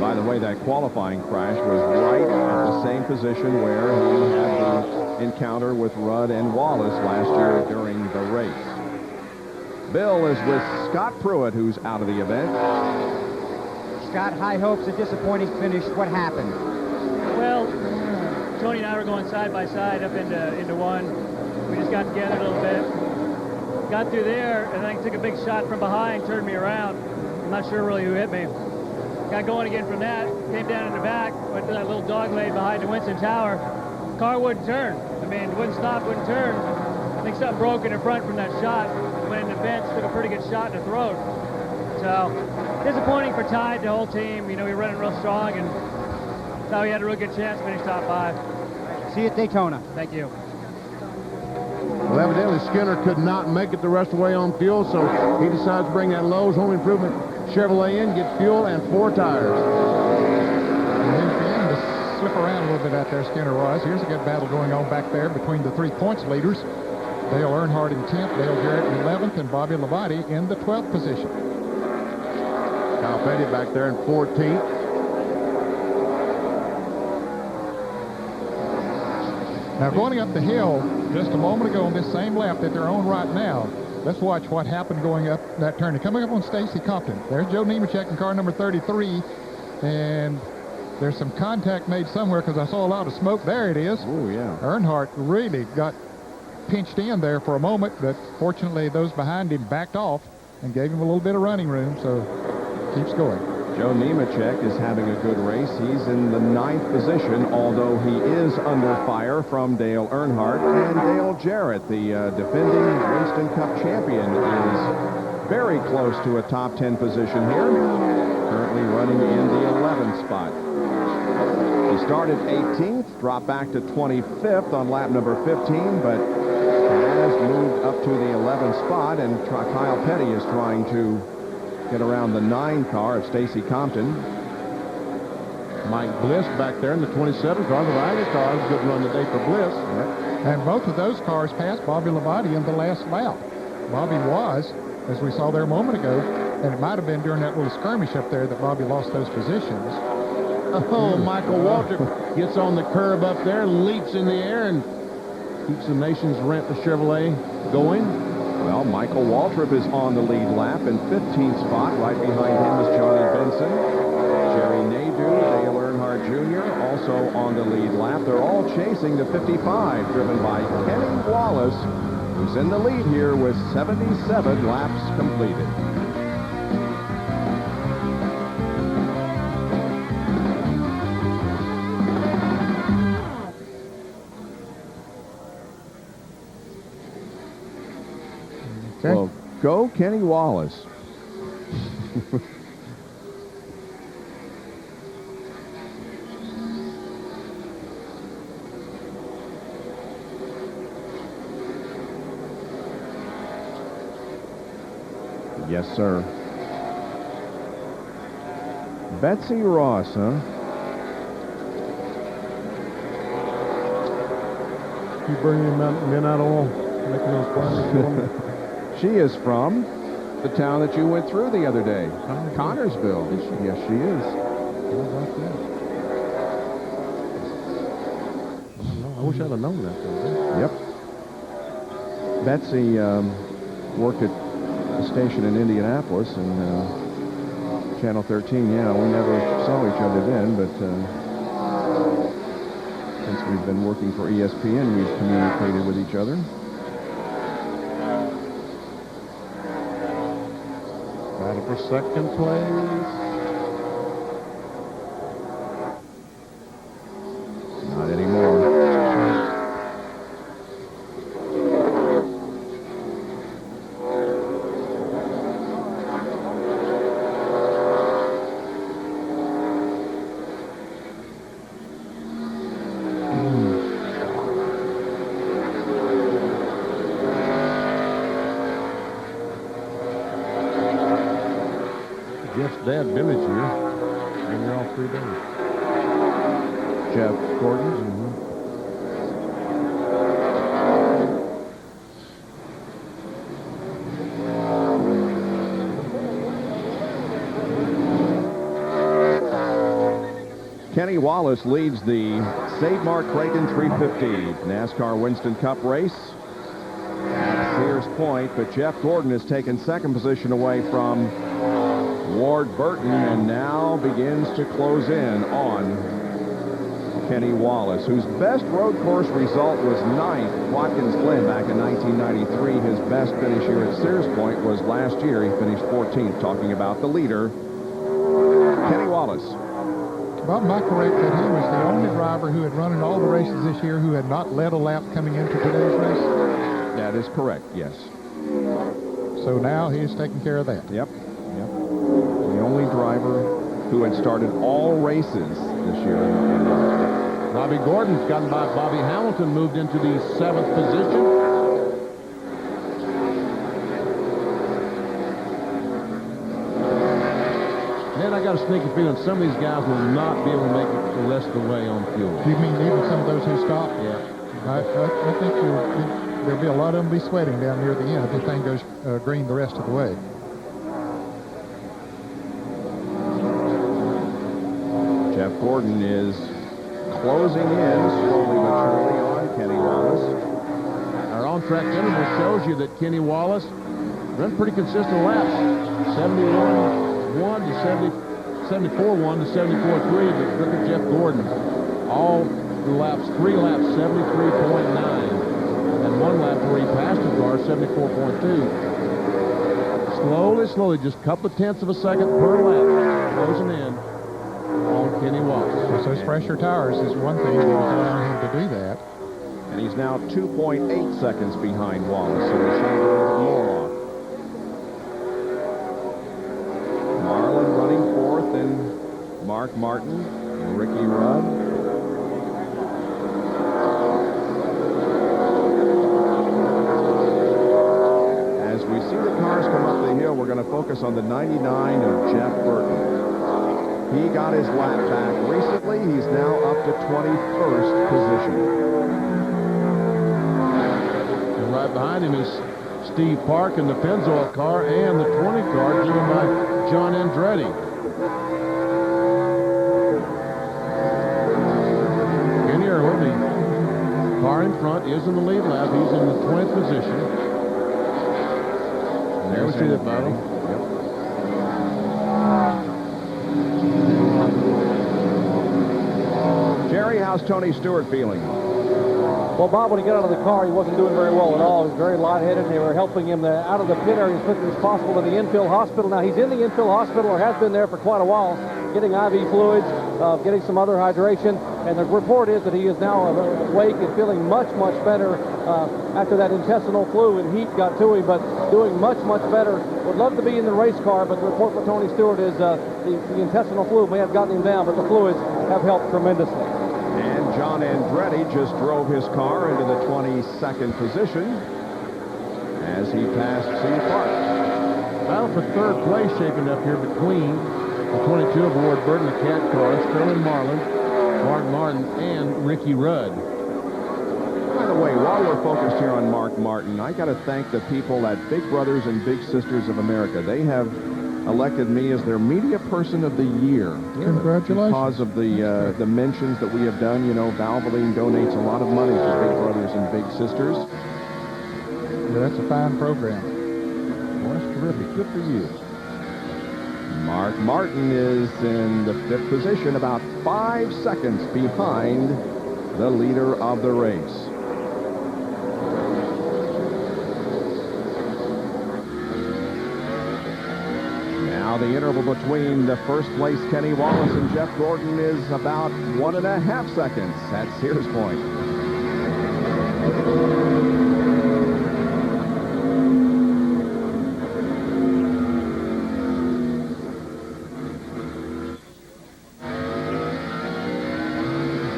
By the way, that qualifying crash was right at the same position where he had the encounter with Rudd and Wallace last year during the race. Bill is with Scott Pruitt, who's out of the event. Scott, high hopes, a disappointing finish. What happened? Well, Tony and I were going side by side up into one. We just got together a little bit. Got through there, and then I took a big shot from behind, turned me around. I'm not sure really who hit me. Got going again from that, came down in the back, went to that little dog lane behind the Winston Tower. Car wouldn't turn. I mean, wouldn't stop, wouldn't turn. I think something broke in the front from that shot. Went in the fence, took a pretty good shot in the throat. So, disappointing for Tide, the whole team. You know, we were running real strong, and thought we had a real good chance to finish top 5. See you at Daytona. Thank you. Well, evidently Skinner could not make it the rest of the way on fuel, so he decides to bring that Lowe's Home Improvement Chevrolet in, get fuel and 4 tires. And he's beginning to slip around a little bit out there, Skinner was. Here's a good battle going on back there between the 3 points leaders. Dale Earnhardt in 10th, Dale Jarrett in 11th, and Bobby Labonte in the 12th position. Kyle Petty back there in 14th. Now going up the hill just a moment ago on this same lap that they're on right now, let's watch what happened going up that turn. And coming up on Stacy Compton. There's Joe Nemechek in car number 33, and there's some contact made somewhere because I saw a lot of smoke. There it is. Oh, yeah. Earnhardt really got pinched in there for a moment, but fortunately those behind him backed off and gave him a little bit of running room, so keeps going. Joe Nemechek is having a good race. He's in the 9th position, although he is under fire from Dale Earnhardt. And Dale Jarrett, the defending Winston Cup champion, is very close to a top 10 position here, currently running in the 11th spot. He started 18th, dropped back to 25th on lap number 15, but has moved up to the 11th spot, and Kyle Petty is trying to get around the 9 car of Stacy Compton. Mike Bliss back there in the 27 car, the Riley car. Is a good run today for Bliss. And both of those cars passed Bobby Labonte in the last lap. Bobby was, as we saw there a moment ago, and it might have been during that little skirmish up there that Bobby lost those positions. Oh, Michael Waltrip gets on the curb up there, leaps in the air, and keeps the nation's rent the Chevrolet going. Well, Michael Waltrip is on the lead lap in 15th spot. Right behind him is Johnny Benson. Jerry Nadeau, Dale Earnhardt Jr. also on the lead lap. They're all chasing the 55, driven by Kenny Wallace, who's in the lead here with 77 laps completed. Okay. Well, go Kenny Wallace. Yes, sir. Betsy Ross, huh? You bring him out, men out all making those plans. She is from the town that you went through the other day, Connorsville. Yes, she is. How about that? I wish I'd have known that, though. Yep. Betsy worked at a station in Indianapolis, and Channel 13, yeah, we never saw each other then, but since we've been working for ESPN, we've communicated with each other. Battle for second place. Not anymore. Jeff's dad, Billy's here. Been here all 3 days. Jeff Gordon. Kenny Wallace leads the Save Mark Kragen 350 NASCAR Winston Cup race at Sears Sears Point, but Jeff Gordon has taken second position away from Ward Burton and now begins to close in on Kenny Wallace, whose best road course result was 9th, Watkins Glen, back in 1993. His best finish here at Sears Point was last year. He finished 14th, talking about the leader, Kenny Wallace. Bob, am I correct that he was the only driver who had run in all the races this year who had not led a lap coming into today's race? That is correct, yes. So now he's taking care of that. Yep. The only driver who had started all races this year. Bobby Gordon's gotten by Bobby Hamilton, moved into the 7th position. And I got a sneaky feeling some of these guys will not be able to make it the rest of the way on fuel. Do you mean even some of those who stopped? Yeah. I think there'll be a lot of them be sweating down near the end if the thing goes green the rest of the way. Jeff Gordon is closing in slowly but surely on Kenny Wallace. Our on-track interval shows you that Kenny Wallace run pretty consistent laps. 71-1 to 74-1 to 74-3, but look at Jeff Gordon. All the laps, 3 laps, 73.9. And 1 lap where he passed the car, 74.2. Slowly, just a couple of tenths of a second per lap, closing in on Kenny Wallace. So those fresher tires is one thing that was allowing him to do that. And he's now 2.8 seconds behind Wallace, so he's shaved a little bit more off. Marlin running 4th, and Mark Martin and Ricky Rudd. As we see the cars come up the hill, we're going to focus on the 99 of Jeff Burton. He got his lap back recently. He's now up to 21st position. And right behind him is Steve Park in the Pennzoil car and the 20 car driven by John Andretti. Kenny Irwin, the car in front, is in the lead lap. He's in the 20th position. And there we see the battle. Jerry, how's Tony Stewart feeling? Well, Bob, when he got out of the car, he wasn't doing very well at all. He was very lightheaded, and they were helping him out of the pit area as quickly as possible to the infield hospital. Now, he's in the infield hospital, or has been there for quite a while, getting IV fluids, getting some other hydration, and the report is that he is now awake and feeling much, much better after that intestinal flu and heat got to him, but doing much, much better. Would love to be in the race car, but the report for Tony Stewart is the intestinal flu may have gotten him down, but the fluids have helped tremendously. And John Andretti just drove his car into the 22nd position as he passed Steve Park. Battle for 3rd place shaping up here between the 22 of Ward Burton, the Cat car, Sterling Marlin, Mark Martin, and Ricky Rudd. By the way, while we're focused here on Mark Martin, I got to thank the people at Big Brothers and Big Sisters of America. They have elected me as their media person of the year. Congratulations. Because of the mentions that we have done. You know, Valvoline donates a lot of money to Big Brothers and Big Sisters. Yeah, that's a fine program. Well, that's terrific. Good for you. Mark Martin is in the 5th position, about 5 seconds behind the leader of the race. Now the interval between the first place Kenny Wallace and Jeff Gordon is about 1.5 seconds at Sears Point.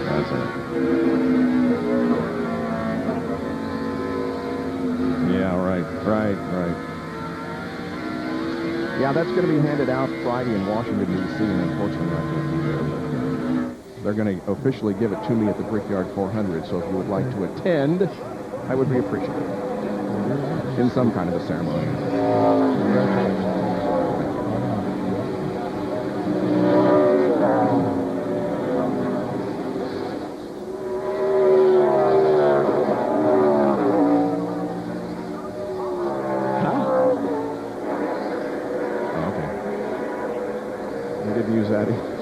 That's it. Yeah, right. Yeah, that's going to be handed out Friday in Washington, D.C., and unfortunately I can't be there. But they're going to officially give it to me at the Brickyard 400, so if you would like to attend, I would be appreciative in some kind of a ceremony. They didn't use that either.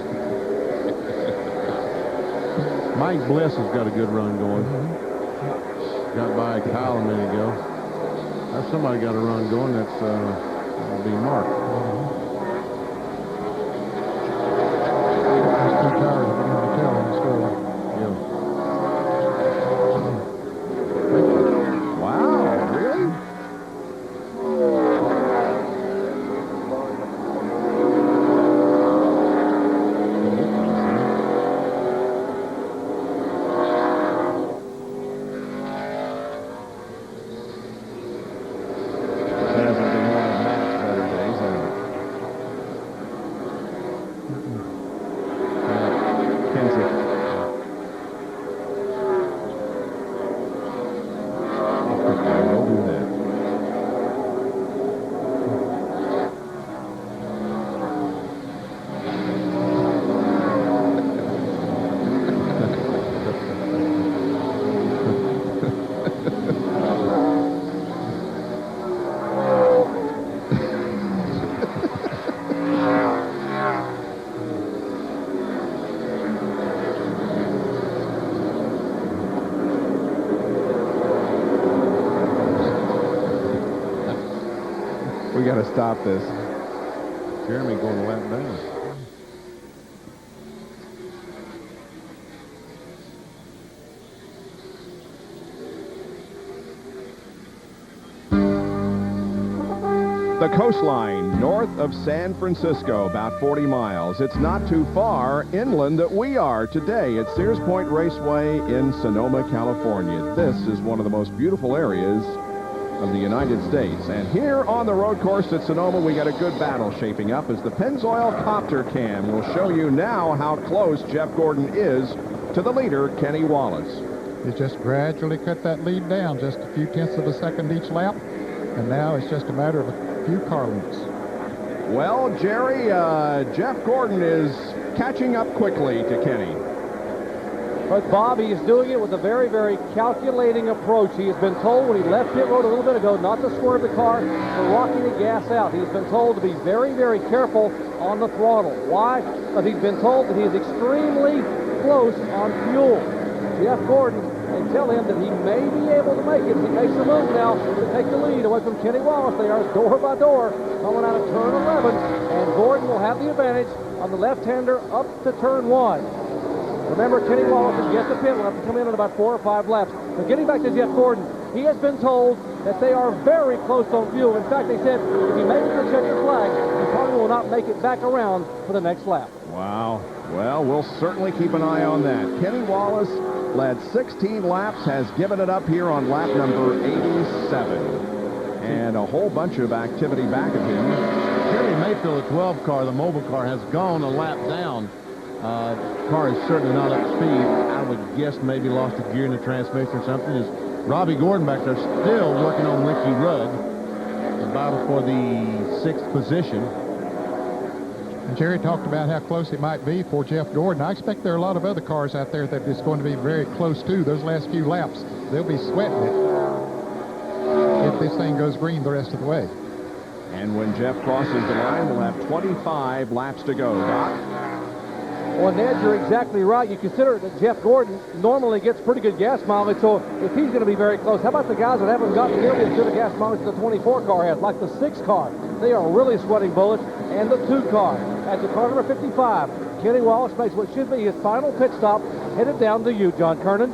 Mike Bliss has got a good run going. Got by Kyle a minute ago. That's somebody got a run going. That'll be Mart. Those 2 tires are going to tell him the story. Wow, really? We got to stop this. Jeremy going a lap down. The coastline north of San Francisco, about 40 miles. It's not too far inland that we are today at Sears Point Raceway in Sonoma, California. This is one of the most beautiful areas of the United States. And here on the road course at Sonoma, we got a good battle shaping up as the Pennzoil Copter Cam will show you now how close Jeff Gordon is to the leader, Kenny Wallace. He's just gradually cut that lead down, just a few tenths of a second each lap, and now it's just a matter of a few car lengths. Well, Jerry, Jeff Gordon is catching up quickly to Kenny. But Bob, he is doing it with a very, very calculating approach. He has been told when he left pit road a little bit ago not to swerve the car, to rocking the gas out. He's been told to be very, very careful on the throttle. Why? But he's been told that he is extremely close on fuel. Jeff Gordon, they tell him that he may be able to make it. He makes a move now to take the lead away from Kenny Wallace. They are door by door coming out of turn 11, and Gordon will have the advantage on the left-hander up to turn 1. Remember, Kenny Wallace is yet to pit. Will have to come in about 4 or 5 laps. But getting back to Jeff Gordon, he has been told that they are very close on fuel. In fact, they said if he makes the checker flag, he probably will not make it back around for the next lap. Wow. Well, we'll certainly keep an eye on that. Kenny Wallace led 16 laps, has given it up here on lap number 87. And a whole bunch of activity back of him. Jerry Mayfield, the 12 car, the mobile car, has gone a lap down. Car is certainly not up to speed. I would guess maybe lost a gear in the transmission or something. Is Robbie Gordon back there still working on Ricky Rudd. The battle for the 6th position. And Jerry talked about how close it might be for Jeff Gordon. I expect there are a lot of other cars out there that it's going to be very close too. Those last few laps, they'll be sweating it if this thing goes green the rest of the way. And when Jeff crosses the line, we'll have 25 laps to go. Doc? Well, Ned, you're exactly right. You consider that Jeff Gordon normally gets pretty good gas mileage, so if he's going to be very close, how about the guys that haven't gotten nearly as good a gas mileage as the 24 car has, like the 6 car? They are really sweating bullets, and the 2 car. At the car number 55, Kenny Wallace makes what should be his final pit stop, headed down to you, John Kernan.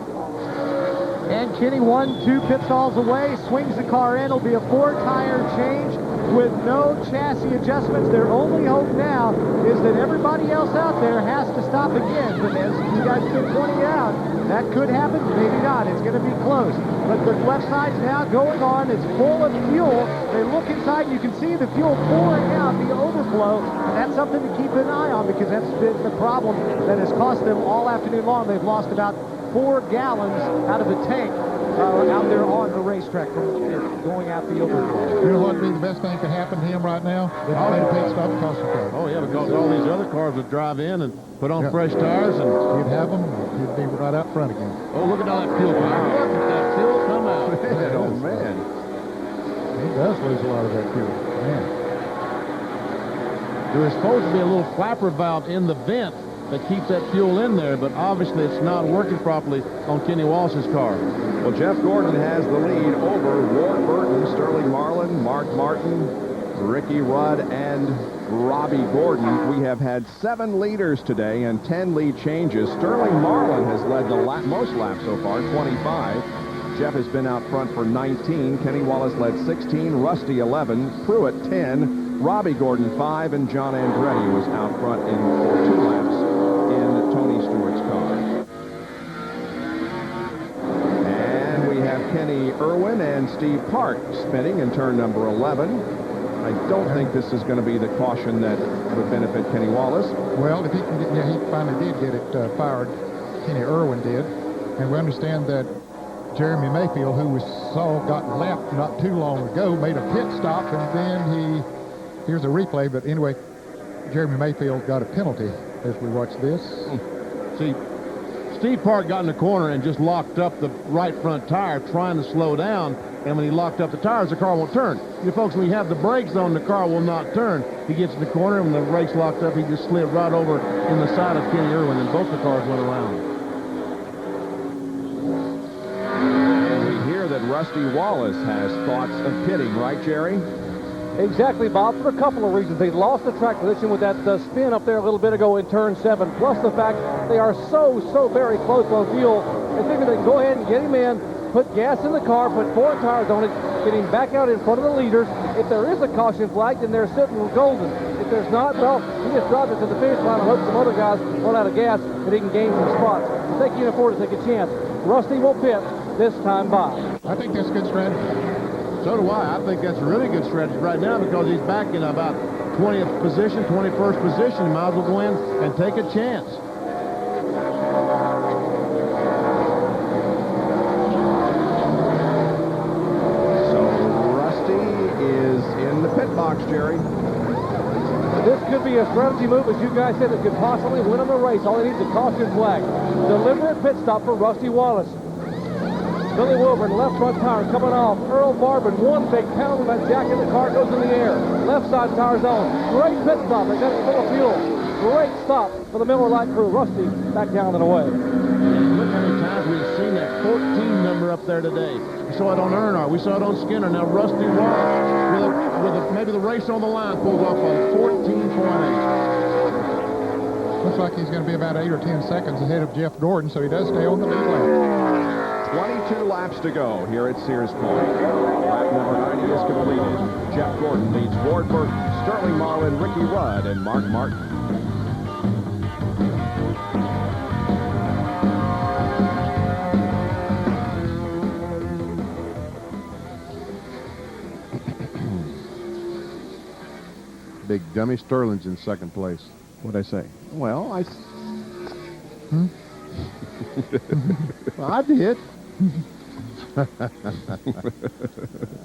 And Kenny 2 pit stalls away, swings the car in. It'll be a 4-tire change with no chassis adjustments. Their only hope now is that everybody else out there has to stop again. But as you guys have been pointing out, that could happen, maybe not. It's going to be close. But the left side's now going on. It's full of fuel. They look inside, and you can see the fuel pouring out, the overflow. And that's something to keep an eye on because that's been the problem that has cost them all afternoon long. They've lost about 4 gallons out of the tank out there on the racetrack from going out the overflow. You know what would be the best thing that happen to him right now? If he made a pit stop across the car. Oh, yeah, because all these other cars would drive in and put on fresh tires. And you'd have them, you'd be right out front again. Oh, look at all that fuel come out. Look at that fuel come out. Man, oh, man. He does lose a lot of that fuel. Man. There is supposed to be a little flapper valve in the vent that keeps that fuel in there, but obviously it's not working properly on Kenny Wallace's car. Well, Jeff Gordon has the lead over Ward Burton, Sterling Marlin, Mark Martin, Ricky Rudd, and Robbie Gordon. We have had 7 leaders today and 10 lead changes. Sterling Marlin has led the most laps so far, 25. Jeff has been out front for 19. Kenny Wallace led 16, Rusty 11, Pruitt 10, Robbie Gordon 5, and John Andretti was out front for 2 laps in Tony Stewart's car. And we have Kenny Irwin and Steve Park spinning in turn number 11. I don't think this is going to be the caution that would benefit Kenny Wallace. Well, if he can get, he finally did get it fired. Kenny Irwin did. And we understand that Jeremy Mayfield, who we saw got left not too long ago, made a pit stop, and then here's a replay, but anyway, Jeremy Mayfield got a penalty as we watch this. See, Steve Park got in the corner and just locked up the right front tire trying to slow down, and when he locked up the tires, the car won't turn. You folks, when you have the brakes on, the car will not turn. He gets in the corner, and when the brakes locked up, he just slid right over in the side of Kenny Irwin, and both the cars went around. That Rusty Wallace has thoughts of pitting, right, Jerry? Exactly, Bob, for a couple of reasons. They lost the track position with that spin up there a little bit ago in turn 7, plus the fact they are so very close on fuel. They figure they can go ahead and get him in, put gas in the car, put 4 tires on it, get him back out in front of the leaders. If there is a caution flag, then they're sitting golden. If there's not, well, he just drives it to the finish line and hopes some other guys run out of gas and he can gain some spots. They can't afford to take a chance. Rusty will pit this time by. I think that's good strategy. So do I. I think that's a really good strategy right now because he's back in about 20th position, 21st position. He might as well go in and take a chance. So Rusty is in the pit box, Jerry. This could be a strategy move, as you guys said, that could possibly win him the race. All he needs is a caution flag. Deliberate pit stop for Rusty Wallace. Billy Wilburn, left front tire coming off. Earl Barbin, one big pound of that jack in the car goes in the air. Left side tire's on. Great pit stop. They got it full of fuel. Great stop for the Miller Lite crew. Rusty back down and away. Look how many times we've seen that 14 number up there today. We saw it on Earnhardt. We saw it on Skinner. Now Rusty Wallace, maybe the race on the line, pulls off on 14.8. Looks like he's going to be about 8 or 10 seconds ahead of Jeff Gordon, so he does stay on the lead lap. 22 laps to go here at Sears Point. Lap number 90 is completed. Jeff Gordon leads Ward Burton, Sterling Marlin, Ricky Rudd, and Mark Martin. Big dummy Sterling's in second place. What'd I say? Well, Well, I did.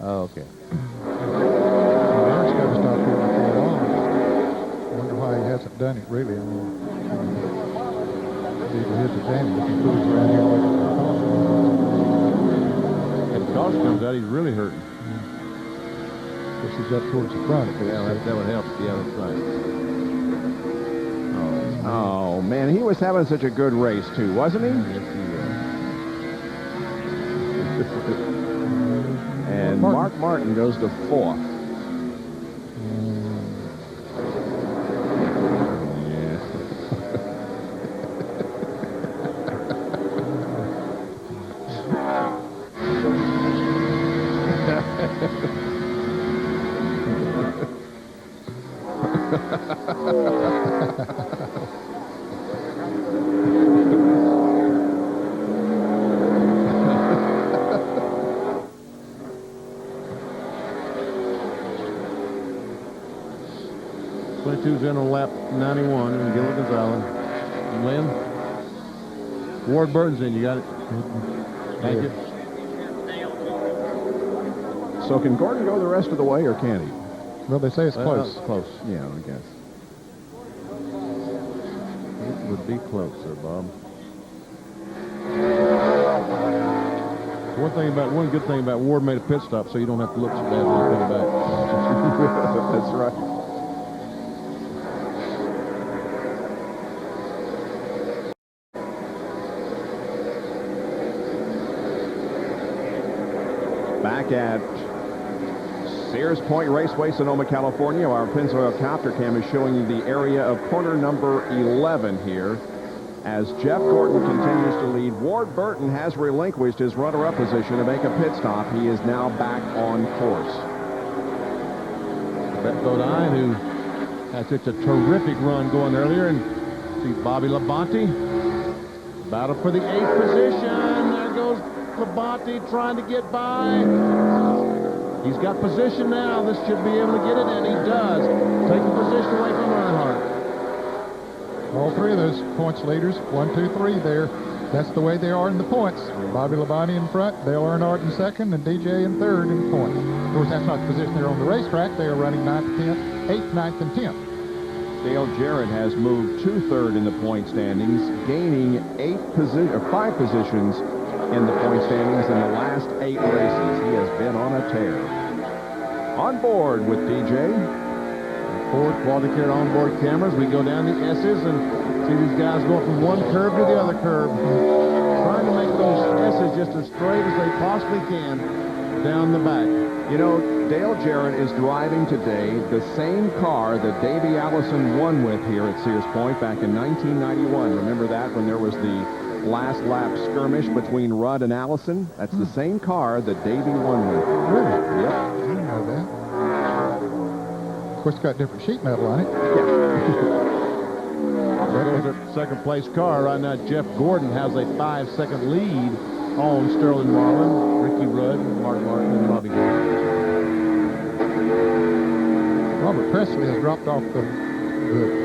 Okay. Mark's got to stop here before long. I wonder why he hasn't done it, really. I mean, it'd be to his advantage if he moves around here waiting for the caution. If the caution comes out, he's really hurting. Guess he's up towards the front. Yeah, that would help. Yeah, that's right. Oh, man, he was having such a good race, too, wasn't he? Yes, he was. And Mark Martin goes to 4th. Who's in on lap 91 and Gil Gonzalez. And Lynn. Ward Burton's in. You got it? Thank you. So can Gordon go the rest of the way, or can he? Well, they say it's close. Close. Yeah, I guess. It would be closer, Bob. One good thing about Ward made a pit stop, so you don't have to look so bad when you come back. That's right. back at Sears Point Raceway, Sonoma, California. Our Pennzoil Copter Cam is showing you the area of corner number 11 here. As Jeff Gordon continues to lead, Ward Burton has relinquished his runner-up position to make a pit stop. He is now back on course. Brett Bodine, who had such a terrific run going earlier, and see Bobby Labonte. Battle for the 8th position. There goes Labonte trying to get by. He's got position now. This should be able to get it, and he does. Taking position away from Earnhardt. All three of those points leaders, 1, 2, 3 there. That's the way they are in the points. Bobby Labonte in front, Dale Earnhardt in second, and DJ in third in points. Of course, that's not the position they're on the racetrack. They are running 9th, 10th, 8th, 9th, and 10th. Dale Jarrett has moved to third in the point standings, gaining 5 positions in the point standings in the last 8 races. He has been on a tear. On board with DJ. Ford Quality Care onboard cameras. We go down the S's and see these guys going from one curve to the other curve, trying to make those S's just as straight as they possibly can down the back. You know, Dale Jarrett is driving today the same car that Davey Allison won with here at Sears Point back in 1991. Remember that, when there was the last lap skirmish between Rudd and Allison? That's the same car that Davey won with. Really? Yep. I didn't know that. Of course, it's got different sheet metal on it. That was a second place car. Right now, Jeff Gordon has a 5-second lead on Sterling Marlin, Ricky Rudd, Mark Martin, and Robbie Gordon. Robert Presley has dropped off the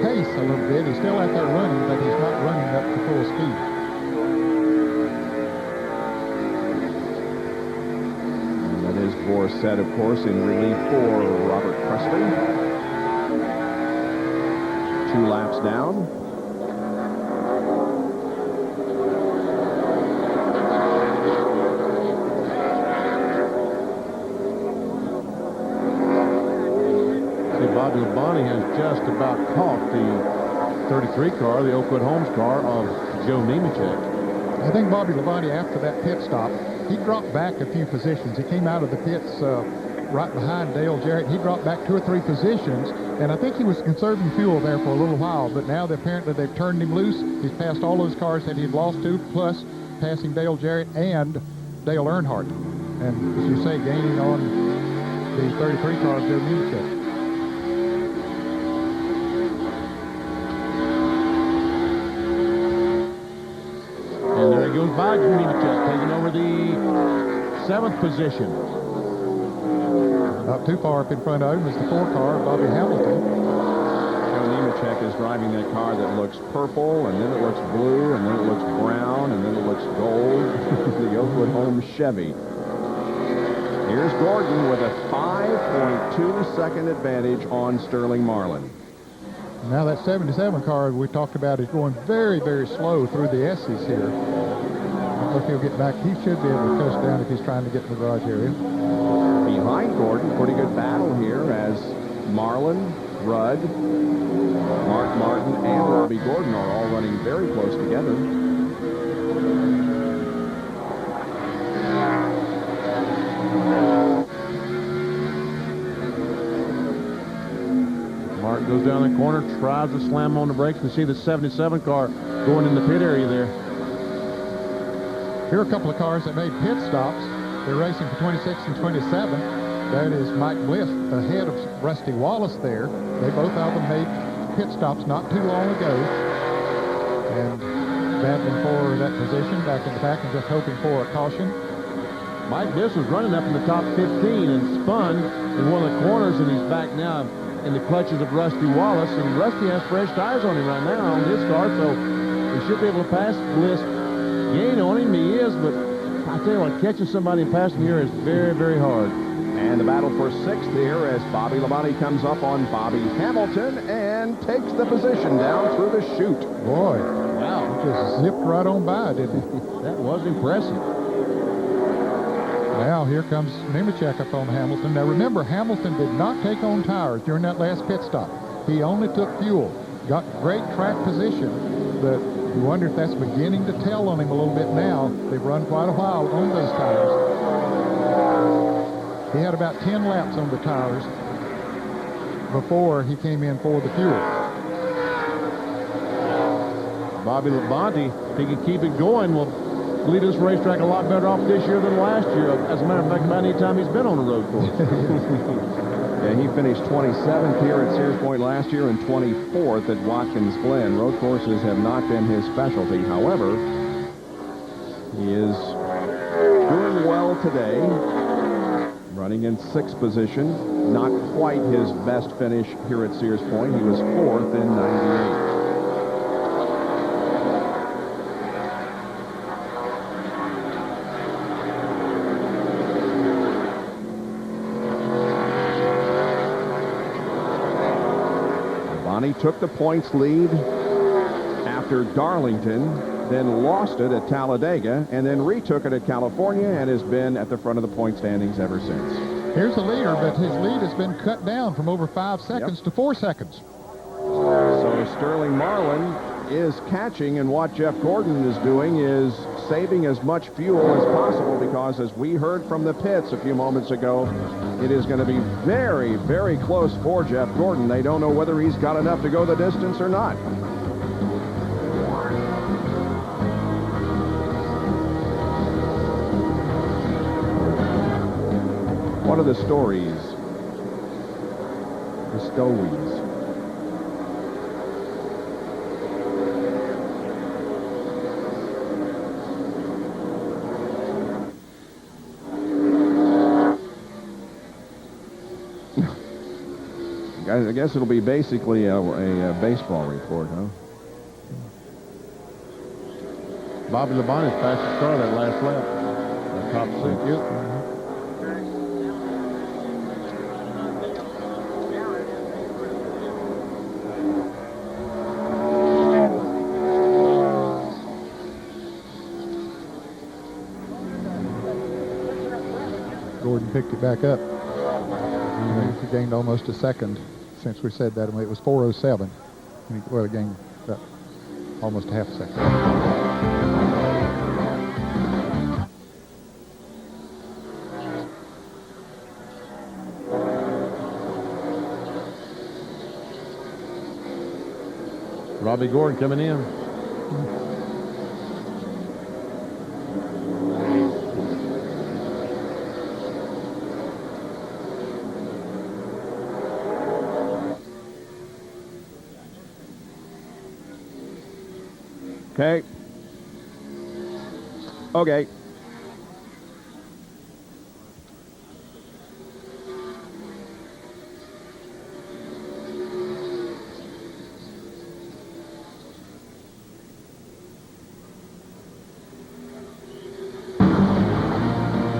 pace a little bit. He's still out there running, but he's not running up to full speed. That is Borsett, of course, in relief for Robert Presley. 2 laps down. Bobby Labonte has just about caught the 33 car, the Oakwood Homes car of Joe Nemechek. I think Bobby Labonte, after that pit stop, he dropped back a few positions. He came out of the pits right behind Dale Jarrett. He dropped back 2 or 3 positions, and I think he was conserving fuel there for a little while, but now apparently they've turned him loose. He's passed all those cars that he'd lost to, plus passing Dale Jarrett and Dale Earnhardt. And as you say, gaining on the 33 car of Joe Nemechek. Goes by Nemechek, taking over the 7th position. Not too far up in front of him is the 4 car of Bobby Hamilton. Joe Nemechek is driving that car that looks purple, and then it looks blue, and then it looks brown, and then it looks gold. The Oakwood Homes Chevy. Here's Gordon with a 5.2 second advantage on Sterling Marlin. Now that 77 car we talked about is going very, very slow through the S's here. I don't know if he'll get back. He should be able to touch down if he's trying to get in the garage area. Behind Gordon, pretty good battle here as Marlin, Rudd, Mark Martin, and Robbie Gordon are all running very close together. Martin goes down the corner, tries to slam on the brakes, and see the 77 car going in the pit area there. Here are a couple of cars that made pit stops. They're racing for 26 and 27. That is Mike Bliss ahead of Rusty Wallace there. They both of them made pit stops not too long ago. And battling for that position back in the back and just hoping for a caution. Mike Bliss was running up in the top 15 and spun in one of the corners, and he's back now in the clutches of Rusty Wallace. And Rusty has fresh tires on him right now on his car, so he should be able to pass Bliss. Gain on him, he is, but I tell you what, catching somebody and passing here is very, very hard. And the battle for 6th here as Bobby Labonte comes up on Bobby Hamilton and takes the position down through the chute. Boy, wow, he just zipped right on by, didn't he? That was impressive. Now here comes Nemechek up on Hamilton. Now remember, Hamilton did not take on tires during that last pit stop. He only took fuel. Got great track position, but you wonder if that's beginning to tell on him a little bit now. They've run quite a while on those tires. He had about 10 laps on the tires before he came in for the fuel. Bobby Labonte, if he can keep it going, will lead this racetrack a lot better off this year than last year. As a matter of fact, about any time he's been on a road course. Yeah, he finished 27th here at Sears Point last year and 24th at Watkins Glen. Road courses have not been his specialty. However, he is doing well today, running in 6th position. Not quite his best finish here at Sears Point. He was 4th in 98. Bonnie took the points lead after Darlington, then lost it at Talladega, and then retook it at California, and has been at the front of the point standings ever since. Here's the leader, but his lead has been cut down from over 5 seconds to 4 seconds. So Sterling Marlin is catching, and what Jeff Gordon is doing is saving as much fuel as possible, because as we heard from the pits a few moments ago, it is going to be very, very close for Jeff Gordon. They don't know whether he's got enough to go the distance or not. What are the stories? The stories. I guess it'll be basically a baseball report, huh? Bobby Labonte's fastest car that last lap. The top 6. Yep. Gordon picked it back up. He gained almost a second since we said that. It was 4:07. Well, he gained almost a half a second. Robbie Gordon coming in. Okay. Okay.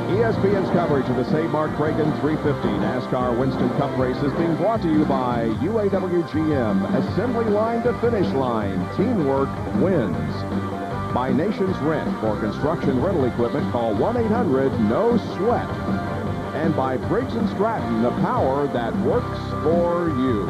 ESPN's coverage of the St. Mart Kragen 350 NASCAR Winston Cup race is being brought to you by UAW GM. Assembly line to finish line. Teamwork wins. By Nations Rent. For construction rental equipment, call 1-800-NO-SWEAT. And by Briggs & Stratton, the power that works for you.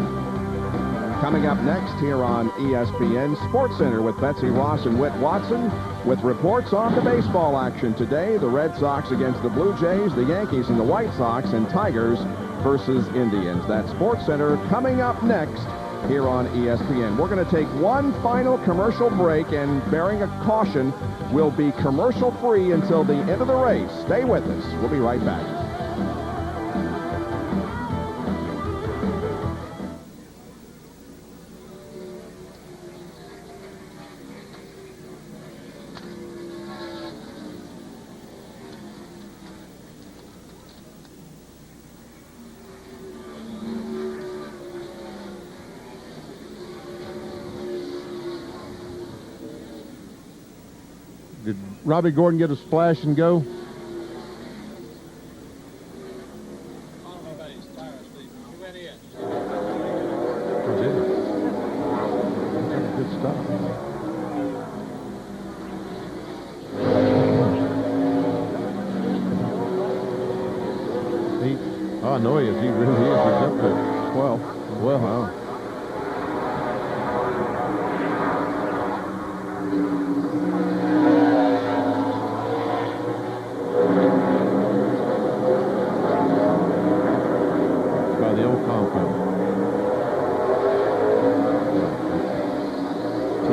Coming up next here on ESPN Sports Center with Betsy Ross and Whit Watson, with reports on the baseball action today. The Red Sox against the Blue Jays, the Yankees and the White Sox, and Tigers versus Indians. That Sports Center coming up next here on ESPN. We're going to take one final commercial break, and bearing a caution, we'll be commercial free until the end of the race. Stay with us. We'll be right back. Did Robbie Gordon get a splash and go? I don't know about his tires, Steve. He went in. He did. That's a good stop. I know he is. He really is. He's up to 12. Well, huh?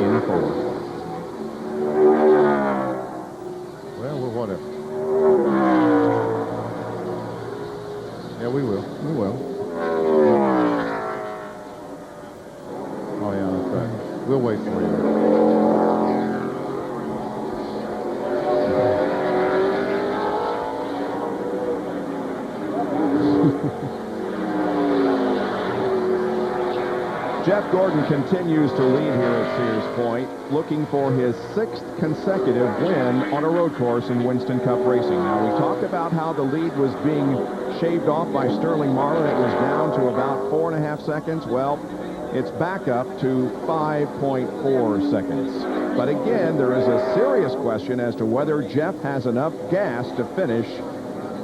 in 4. Well, whatever. Yeah, we will. We will. Oh, yeah, that's right. We'll wait for you. Jeff Gordon continues to lead here at Sears Point, looking for his 6th consecutive win on a road course in Winston Cup racing. Now, we talked about how the lead was being shaved off by Sterling Marlin. It was down to about 4.5 seconds. Well, it's back up to 5.4 seconds. But again, there is a serious question as to whether Jeff has enough gas to finish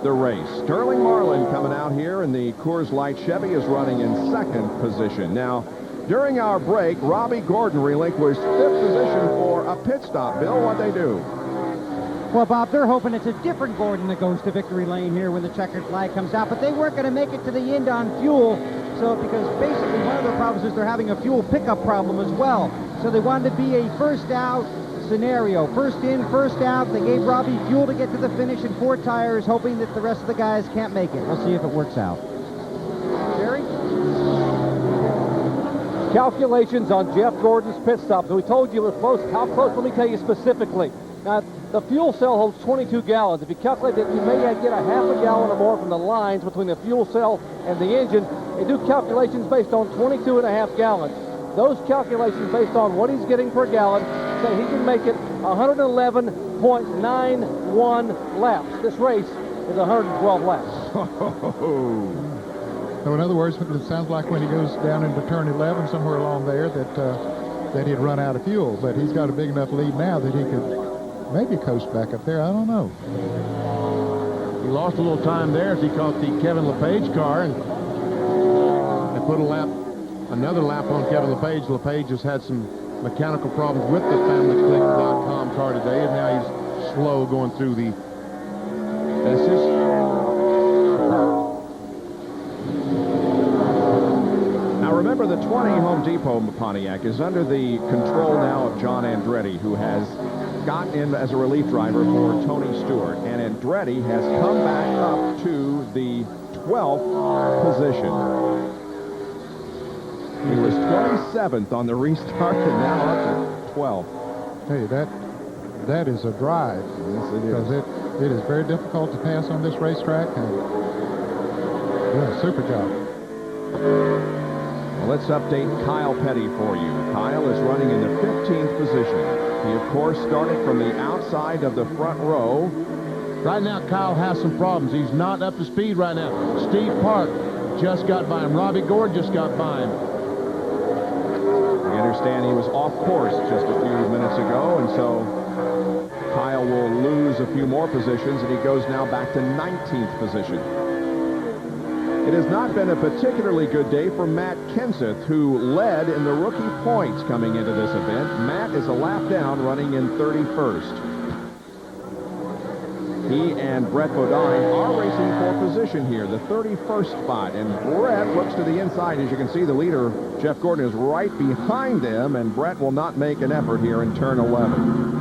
the race. Sterling Marlin coming out here in the Coors Light Chevy is running in 2nd position. Now, during our break, Robbie Gordon relinquished 5th position for a pit stop. Bill, what'd they do? Well, Bob, they're hoping it's a different Gordon that goes to victory lane here when the checkered flag comes out, but they weren't going to make it to the end on fuel. So, because basically one of their problems is they're having a fuel pickup problem as well. So they wanted to be a first out scenario. First in, first out. They gave Robbie fuel to get to the finish and 4 tires, hoping that the rest of the guys can't make it. We'll see if it works out. Jerry? Calculations on Jeff Gordon's pit stops. We told you it was close. How close? Let me tell you specifically. Now, the fuel cell holds 22 gallons. If you calculate that, you may get a half a gallon or more from the lines between the fuel cell and the engine. They do calculations based on 22.5 gallons. Those calculations based on what he's getting per gallon say he can make it 111.91 laps. This race is 112 laps. So in other words, it sounds like when he goes down into turn 11, somewhere along there, that he'd run out of fuel. But he's got a big enough lead now that he could maybe coast back up there. I don't know. He lost a little time there as he caught the Kevin LePage car and put another lap on Kevin LePage. LePage has had some mechanical problems with the FamilyClick.com car today, and now he's slow going through the S's. Remember, the 20 Home Depot Pontiac is under the control now of John Andretti, who has gotten in as a relief driver for Tony Stewart. And Andretti has come back up to the 12th position. He was 27th on the restart and now up to 12th. Hey, that is a drive. Yes, it is. Because it is very difficult to pass on this racetrack. And yeah, super job. Well, let's update Kyle Petty for you. Kyle is running in the 15th position. He, of course, started from the outside of the front row. Right now, Kyle has some problems. He's not up to speed right now. Steve Park just got by him. Robbie Gordon just got by him. We understand he was off course just a few minutes ago, and so Kyle will lose a few more positions, and he goes now back to 19th position. It has not been a particularly good day for Matt Kenseth, who led in the rookie points coming into this event. Matt is a lap down, running in 31st. He and Brett Bodine are racing for position here, the 31st spot. And Brett looks to the inside. As you can see, the leader, Jeff Gordon, is right behind them, and Brett will not make an effort here in turn 11.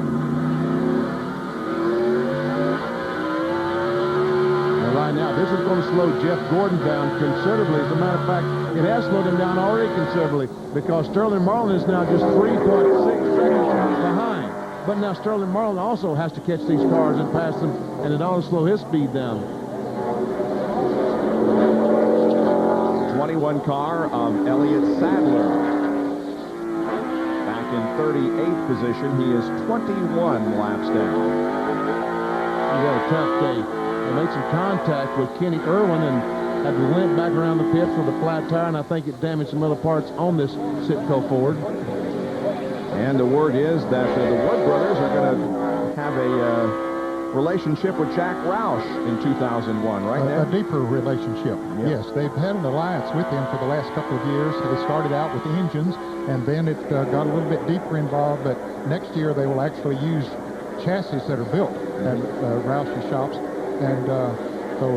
Right now, this is going to slow Jeff Gordon down considerably. As a matter of fact, it has slowed him down already considerably because Sterling Marlin is now just 3.6 seconds behind. But now Sterling Marlin also has to catch these cars and pass them, and it ought to slow his speed down. 21 car of Elliott Sadler. Back in 38th position, he is 21 laps down. He's had a tough day. They made some contact with Kenny Irwin and had to limp back around the pits with a flat tire, and I think it damaged some other parts on this Sitco Ford. And the word is that the Wood brothers are going to have a relationship with Jack Roush in 2001, right now? A deeper relationship, yep. Yes. They've had an alliance with him for the last couple of years. They started out with engines, and then it got a little bit deeper involved, but next year they will actually use chassis that are built at Roush's shops. And so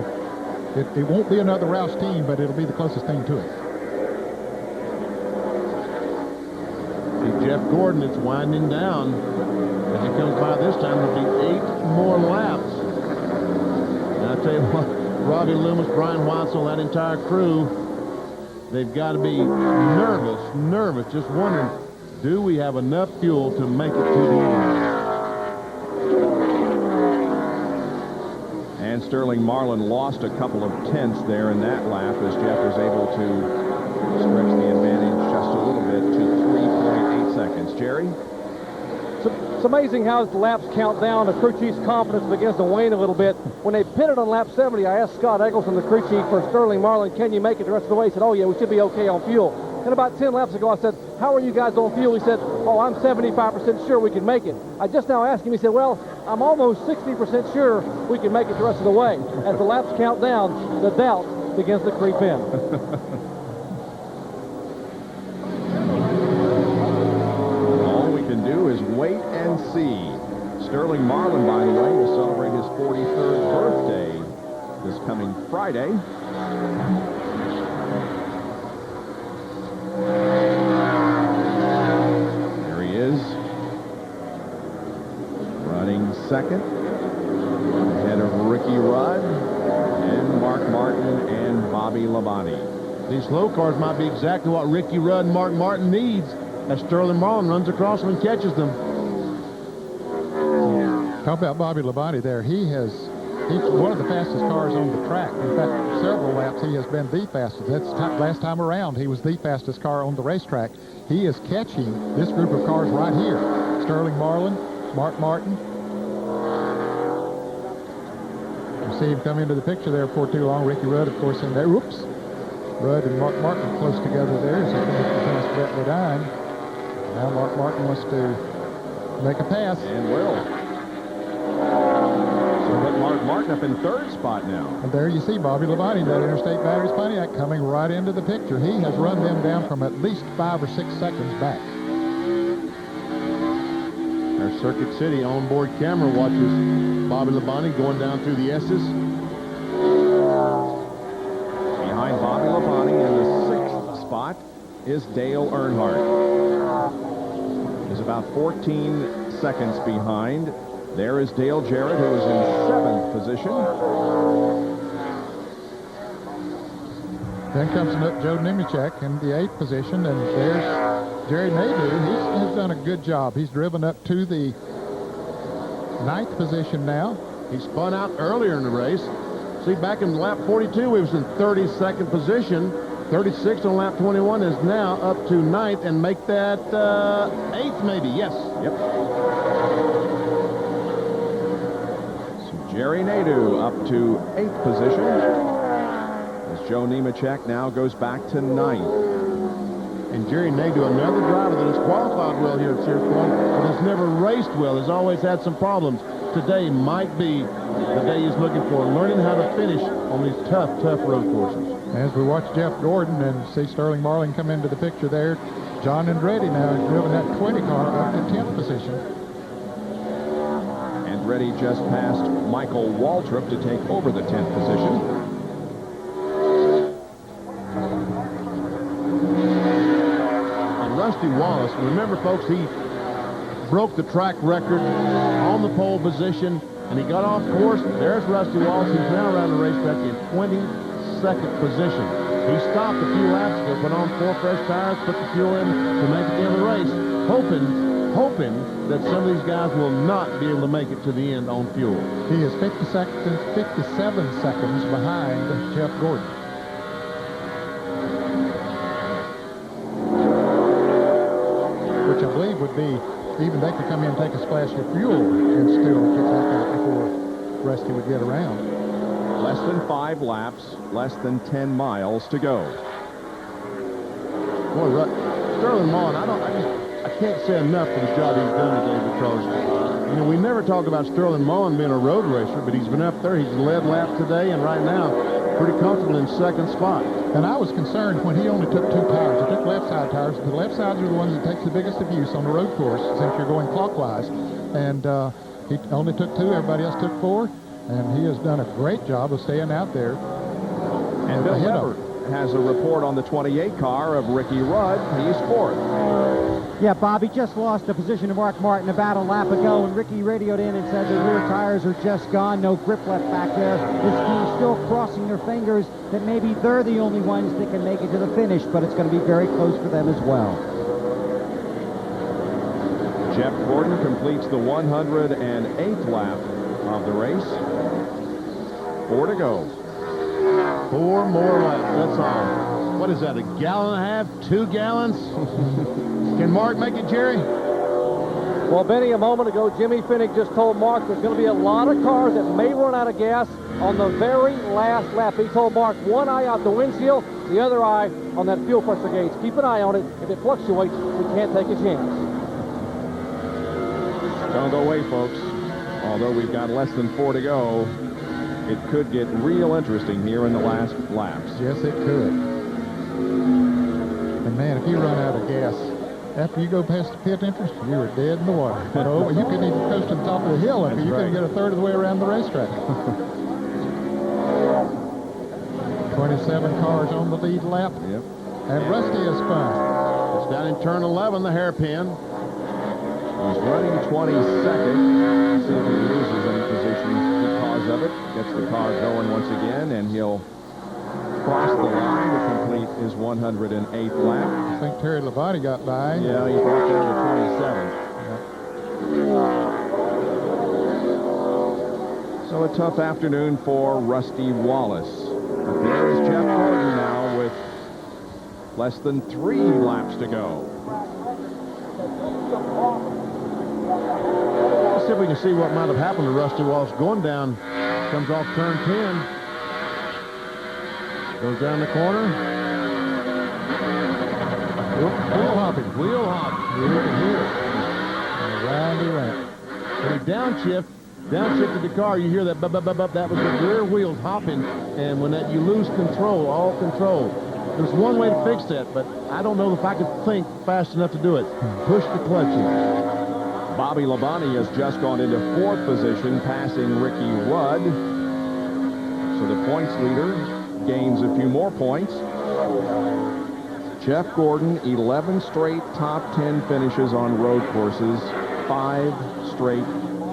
it won't be another Roush team, but it'll be the closest thing to it. Jeff Jeff Gordon. It's winding down. As he comes by this time, there'll be 8 more laps. And I tell you what, Robbie Loomis, Brian Watzel, that entire crew, they've got to be nervous, just wondering, do we have enough fuel to make it to the end? And Sterling Marlin lost a couple of tenths there in that lap as Jeff was able to stretch the advantage just a little bit to 3.8 seconds. Jerry? It's amazing how as the laps count down, the crew chief's confidence begins to wane a little bit. When they pitted on lap 70, I asked Scott Eggleston, the crew chief for Sterling Marlin, can you make it the rest of the way? He said, oh yeah, we should be okay on fuel. And about 10 laps ago, I said, how are you guys on fuel? He said, oh, I'm 75% sure we can make it. I just now asked him, he said, well, I'm almost 60% sure we can make it the rest of the way. As the laps count down, the doubt begins to creep in. All we can do is wait and see. Sterling Marlin, by the way, will celebrate his 43rd birthday this coming Friday. There he is, running second, ahead of Ricky Rudd and Mark Martin and Bobby Labonte. These slow cars might be exactly what Ricky Rudd and Mark Martin needs as Sterling Marlin runs across them and catches them. How about Bobby Labonte there? He's one of the fastest cars on the track. In fact, several laps he has been the fastest. That's last time around he was the fastest car on the racetrack. He is catching this group of cars right here. Sterling Marlin, Mark Martin. You see him come into the picture there before too long. Ricky Rudd, of course, in there. Whoops. Rudd and Mark Martin close together there. So he has a chance to bet the dime. Now Mark Martin wants to make a pass. And will. Mark Martin up in third spot now. And there you see Bobby Labonte, that Interstate Batteries Pontiac, coming right into the picture. He has run them down from at least 5 or 6 seconds back. Our Circuit City onboard camera watches Bobby Labonte going down through the S's. Behind Bobby Labonte in the 6th spot is Dale Earnhardt. Is about 14 seconds behind. There is Dale Jarrett, who is in 7th position. Then comes Joe Nemechek in the 8th position, and there's Jerry Nadeau. He has done a good job. He's driven up to the 9th position now. He spun out earlier in the race. See, back in lap 42, he was in 32nd position. 36 on lap 21 is now up to 9th, and make that 8th maybe. Yes. Yep. Jerry Nadeau up to 8th position as Joe Nemechek now goes back to 9th. And Jerry Nadeau, another driver that has qualified well here at Sears Point, but has never raced well, has always had some problems. Today might be the day he's looking for, learning how to finish on these tough road courses. As we watch Jeff Gordon and see Sterling Marlin come into the picture there, John Andretti now has driven that 20 car up to 10th position. Andretti just passed Michael Waltrip to take over the 10th position. And Rusty Wallace, remember folks, he broke the track record on the pole position, and he got off course. There's Rusty Wallace. He's now around the racetrack in 22nd position. He stopped a few laps ago, put on 4 fresh tires, put the fuel in to make it the end of the race, hoping that some of these guys will not be able to make it to the end on fuel. He is 57 seconds behind Jeff Gordon. Which I believe would be, even they could come in and take a splash of fuel and still get back out before Rusty would get around. Less than 5 laps, less than 10 miles to go. Boy, Sterling Marlin, I can't say enough for the job he's done today, because, you know, we never talk about Sterling Marlin being a road racer, but he's been up there. He's led laps today, and right now, pretty comfortable in 2nd spot. And I was concerned when he only took 2 tires. He took left side tires. The left sides are the ones that takes the biggest abuse on the road course since you're going clockwise. And he only took 2. Everybody else took 4. And he has done a great job of staying out there. And Bill Weber has a report on the 28 car of Ricky Rudd. He's 4th. Yeah, Bobby just lost the position to Mark Martin about a lap ago, and Ricky radioed in and said the rear tires are just gone, no grip left back there. This team's still crossing their fingers that maybe they're the only ones that can make it to the finish, but it's going to be very close for them as well. Jeff Gordon completes the 108th lap of the race. 4 to go. 4 more laps, that's all. What is that, a gallon and a half, 2 gallons? Can Mark make it, Jerry? Well, Benny, a moment ago, Jimmy Finnick just told Mark there's going to be a lot of cars that may run out of gas on the very last lap. He told Mark, one eye out the windshield, the other eye on that fuel pressure gauge. Keep an eye on it. If it fluctuates, we can't take a chance. Don't go away, folks. Although we've got less than 4 to go, it could get real interesting here in the last laps. Yes, it could. And man, if you run out of gas after you go past the pit entrance, you are dead in the water. So you couldn't even coast to the top of the hill after you couldn't get a third of the way around the racetrack. 27 cars on the lead lap. Yep. And Rusty is fun. It's down in turn 11, the hairpin. He's running 22nd. See if he loses any position because of it. Gets the car going once again, and he'll cross the line to complete his 108th lap. I think Terry Labonte got by. Yeah, he got there to 27th. So a tough afternoon for Rusty Wallace. But there is Jeff Gordon now with less than 3 laps to go. Let's see if we can see what might have happened to Rusty Wallace going down. Comes off turn 10. Goes down the corner. Wheel hopping. Wheel hop. You can hear it. Around he went. When he downshifted the car, you hear that bub, bub, bub, bub. That was the rear wheels hopping. And when that you lose control, all control. There's one way to fix that, but I don't know if I could think fast enough to do it. Push the clutch in. Bobby Labonte has just gone into 4th position, passing Ricky Rudd. So the points leader gains a few more points. Jeff Gordon, 11 straight top 10 finishes on road courses, 5 straight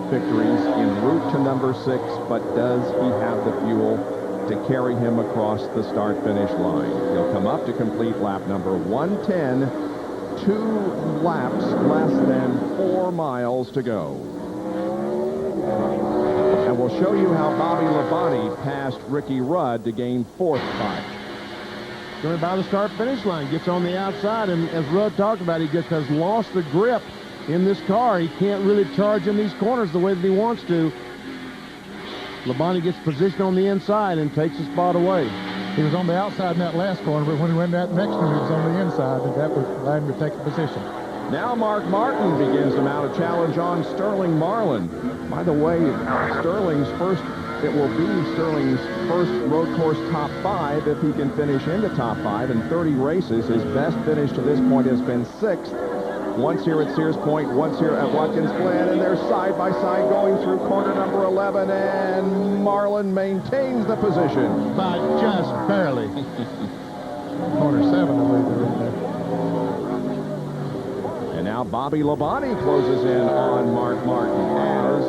victories en route to number 6, but does he have the fuel to carry him across the start-finish line? He'll come up to complete lap number 110, 2 laps, less than 4 miles to go. And we'll show you how Bobby Labonte passed Ricky Rudd to gain 4th spot. Going by the start-finish line, gets on the outside, and as Rudd talked about, he just has lost the grip in this car. He can't really charge in these corners the way that he wants to. Labonte gets positioned on the inside and takes the spot away. He was on the outside in that last corner, but when he went that next one, he was on the inside, and that would allow him to take a position. Now Mark Martin begins to mount a challenge on Sterling Marlin. By the way, it will be Sterling's first road course top 5 if he can finish in the top 5 in 30 races. His best finish to this point has been 6th. Once here at Sears Point, once here at Watkins Glen, and they're side by side going through corner number 11, and Marlin maintains the position. But just barely. Corner 7, I believe they're in there. And now Bobby Labonte closes in on Mark Martin as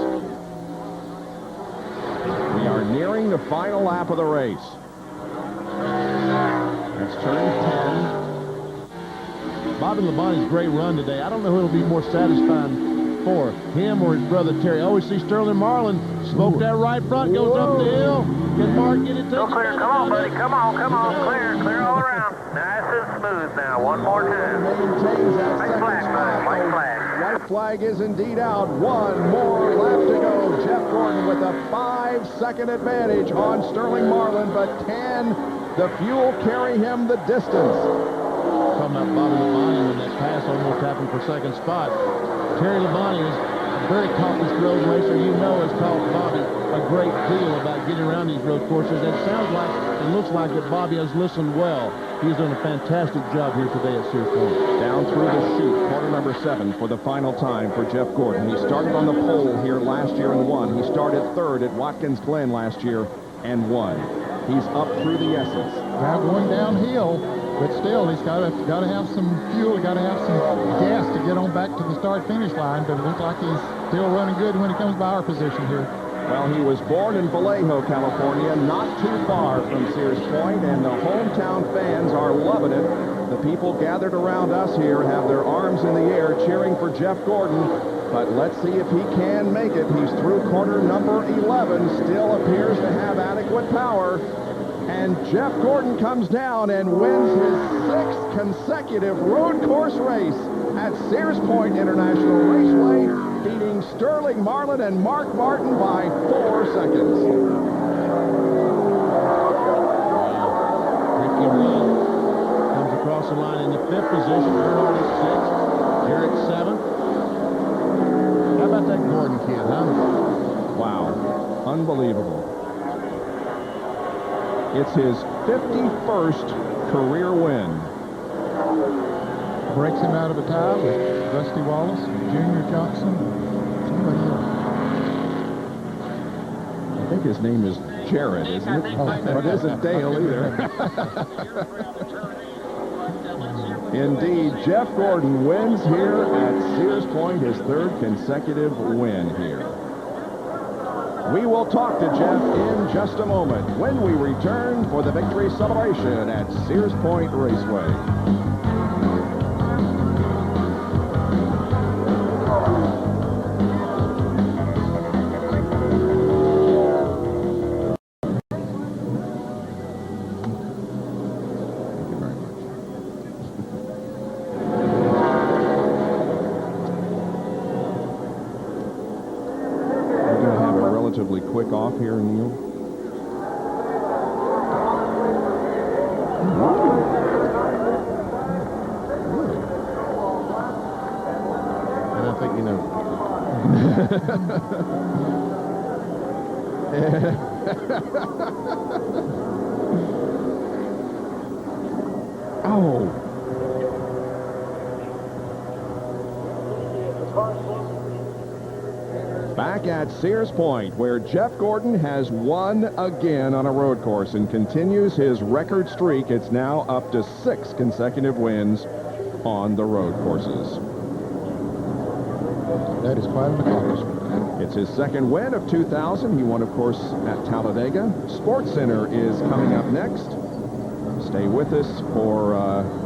we are nearing the final lap of the race. That's turn 10. Bobby Labonte's great run today. I don't know who will be more satisfying for, him or his brother Terry. I always see Sterling Marlin smoke that right front, goes up the hill. Can Mark get it? Go clear. Come on, buddy. Come on. Clear all around. Nice and smooth now. One more time. White flag, buddy. White flag. White flag is indeed out. 1 more lap to go. Jeff Gordon with a 5-second advantage on Sterling Marlin, but can the fuel carry him the distance? Talking about Bobby Labonte when that pass almost happened for second spot. Terry Labonte is a very accomplished road racer. You know has taught Bobby a great deal about getting around these road courses. It sounds like and looks like that Bobby has listened well. He's done a fantastic job here today at Sears Point. Down through the chute, corner number 7 for the final time for Jeff Gordon. He started on the pole here last year and won. He started 3rd at Watkins Glen last year and won. He's up through the S's. Now going downhill, But still, he's got to have some fuel, got to have some gas to get on back to the start-finish line. But it looks like he's still running good when he comes by our position here. Well, he was born in Vallejo, California, not too far from Sears Point, and the hometown fans are loving it. The people gathered around us here have their arms in the air cheering for Jeff Gordon. But let's see if he can make it. He's through corner number 11, still appears to have adequate power. And Jeff Gordon comes down and wins his 6th consecutive road course race at Sears Point International Raceway, beating Sterling Marlin and Mark Martin by 4 seconds. Ricky Rudd comes across the line in the 5th position. Earnhardt is 6th. Jarrett 7th. How about that Gordon kid, huh? Wow. Unbelievable. It's his 51st career win. Breaks him out of a tie with Rusty Wallace, Junior Johnson, somebody else. I think his name is Jared, isn't it? But it isn't Dale either. Indeed, Jeff Gordon wins here at Sears Point, his 3rd consecutive win here. We will talk to Jeff in just a moment when we return for the victory celebration at Sears Point Raceway. Quick off here, Neil. I don't think you know. Oh. Back at Sears Point, where Jeff Gordon has won again on a road course and continues his record streak. It's now up to 6 consecutive wins on the road courses. That is quite an accomplishment. It's his 2nd win of 2000. He won, of course, at Talladega. Sports Center is coming up next. Stay with us for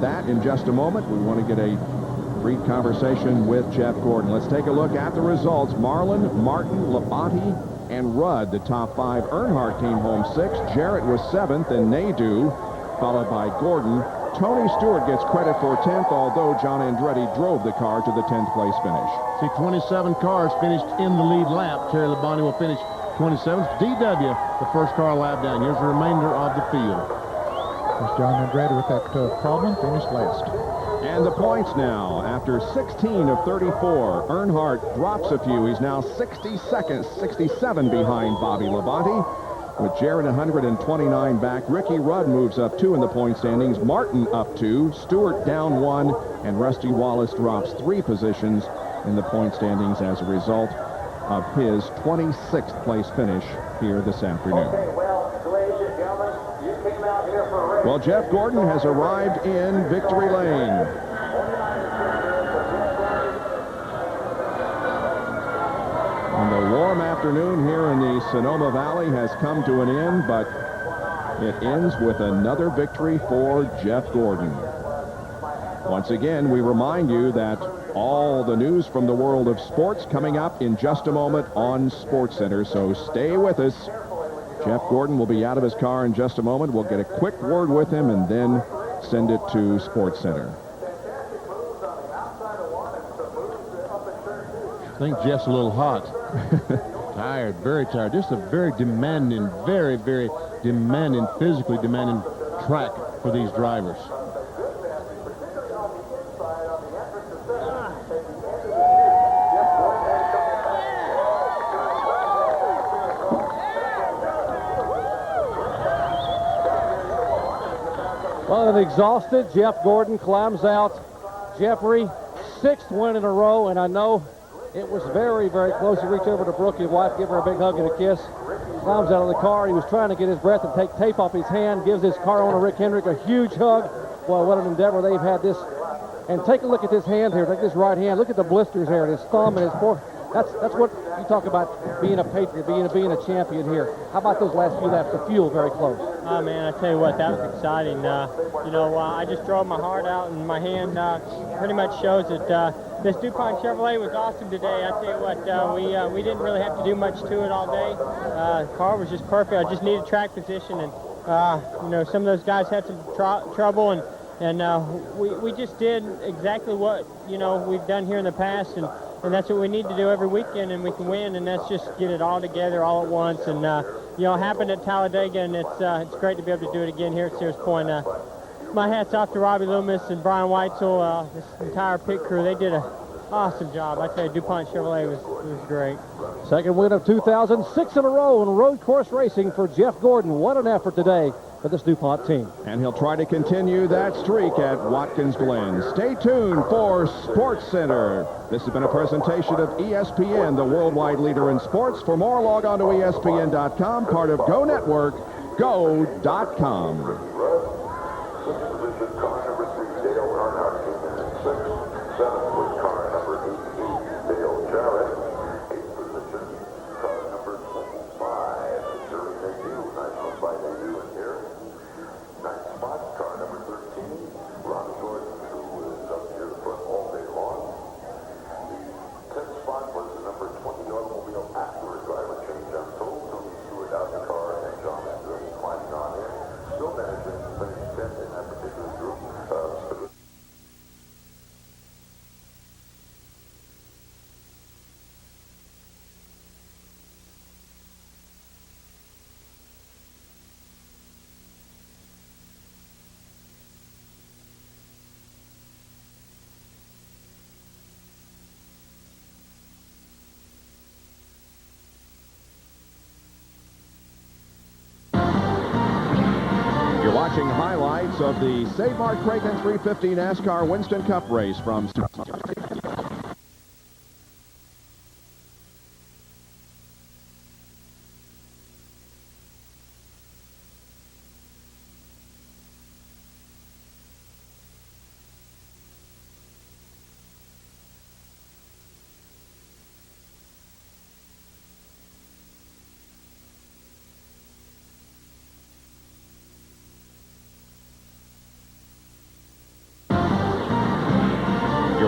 that in just a moment. We want to get a brief conversation with Jeff Gordon. Let's take a look at the results. Marlin, Martin, Labonte, and Rudd, the top 5. Earnhardt came home 6th. Jarrett was 7th, and Nadeau, followed by Gordon. Tony Stewart gets credit for 10th, although John Andretti drove the car to the 10th place finish. See, 27 cars finished in the lead lap. Terry Labonte will finish 27th. DW, the first car lap down. Here's the remainder of the field. John Andretti with that problem finished last. And the points now, after 16 of 34, Earnhardt drops a few. He's now 67 behind Bobby Labonte. With Jarrett 129 back, Ricky Rudd moves up 2 in the point standings. Martin up 2, Stewart down 1, and Rusty Wallace drops 3 positions in the point standings as a result of his 26th place finish here this afternoon. Well, Jeff Gordon has arrived in victory lane. And the warm afternoon here in the Sonoma Valley has come to an end, but it ends with another victory for Jeff Gordon. Once again, we remind you that all the news from the world of sports coming up in just a moment on SportsCenter, so stay with us. Jeff Gordon will be out of his car in just a moment. We'll get a quick word with him and then send it to SportsCenter. I think Jeff's a little hot. Tired, very tired. Just a very demanding, very, very demanding, physically demanding track for these drivers. Well, and exhausted, Jeff Gordon climbs out. Jeffrey, 6th win in a row, and I know it was very, very close. He reached over to Brooke, his wife, give her a big hug and a kiss. Climbs out of the car. He was trying to get his breath and take tape off his hand. Gives his car owner, Rick Hendrick, a huge hug. Boy, what an endeavor they've had this. And take a look at this hand here. Take this right hand. Look at the blisters there. His thumb and his forearm. That's what you talk about being a patriot, being a champion here. How about those last few laps? The fuel very close. Oh, man, I tell you what, that was exciting. I just drove my heart out, and my hand pretty much shows that this DuPont Chevrolet was awesome today. I tell you what, we didn't really have to do much to it all day. The car was just perfect. I just needed track position, and some of those guys had some trouble, and we just did exactly what we've done here in the past, and that's what we need to do every weekend, and we can win, and that's just get it all together all at once. And happened at Talladega, and it's great to be able to do it again here at Sears Point. My hat's off to Robbie Loomis and Brian Weitzel, this entire pit crew. They did an awesome job. I tell you, DuPont Chevrolet was great. Second win of 2006 in a row in road course racing for Jeff Gordon. What an effort today for this DuPont team. And he'll try to continue that streak at Watkins Glen. Stay tuned for Sports Center. This has been a presentation of ESPN, the worldwide leader in sports. For more, log on to ESPN.com, part of Go Network, go.com. Watching highlights of the Save Mart Kragen 350 NASCAR Winston Cup race from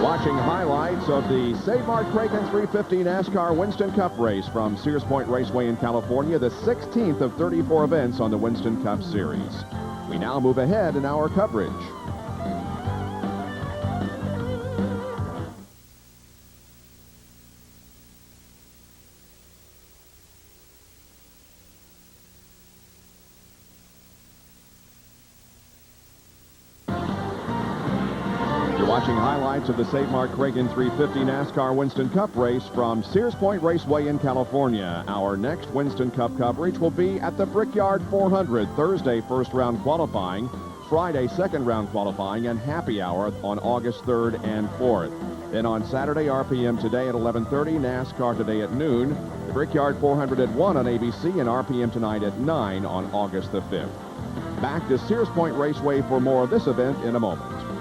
watching highlights of the Save Mart Kragen 350 NASCAR Winston Cup race from Sears Point Raceway in California, the 16th of 34 events on the Winston Cup Series. We now move ahead in our coverage. Watching highlights of the Save Mart Kragen 350 NASCAR Winston Cup race from Sears Point Raceway in California. Our next Winston Cup coverage will be at the Brickyard 400, Thursday first round qualifying, Friday second round qualifying, and happy hour on August 3rd and 4th. Then on Saturday, RPM today at 11:30, NASCAR today at noon, the Brickyard 400 at 1 on ABC, and RPM tonight at 9 on August the 5th. Back to Sears Point Raceway for more of this event in a moment.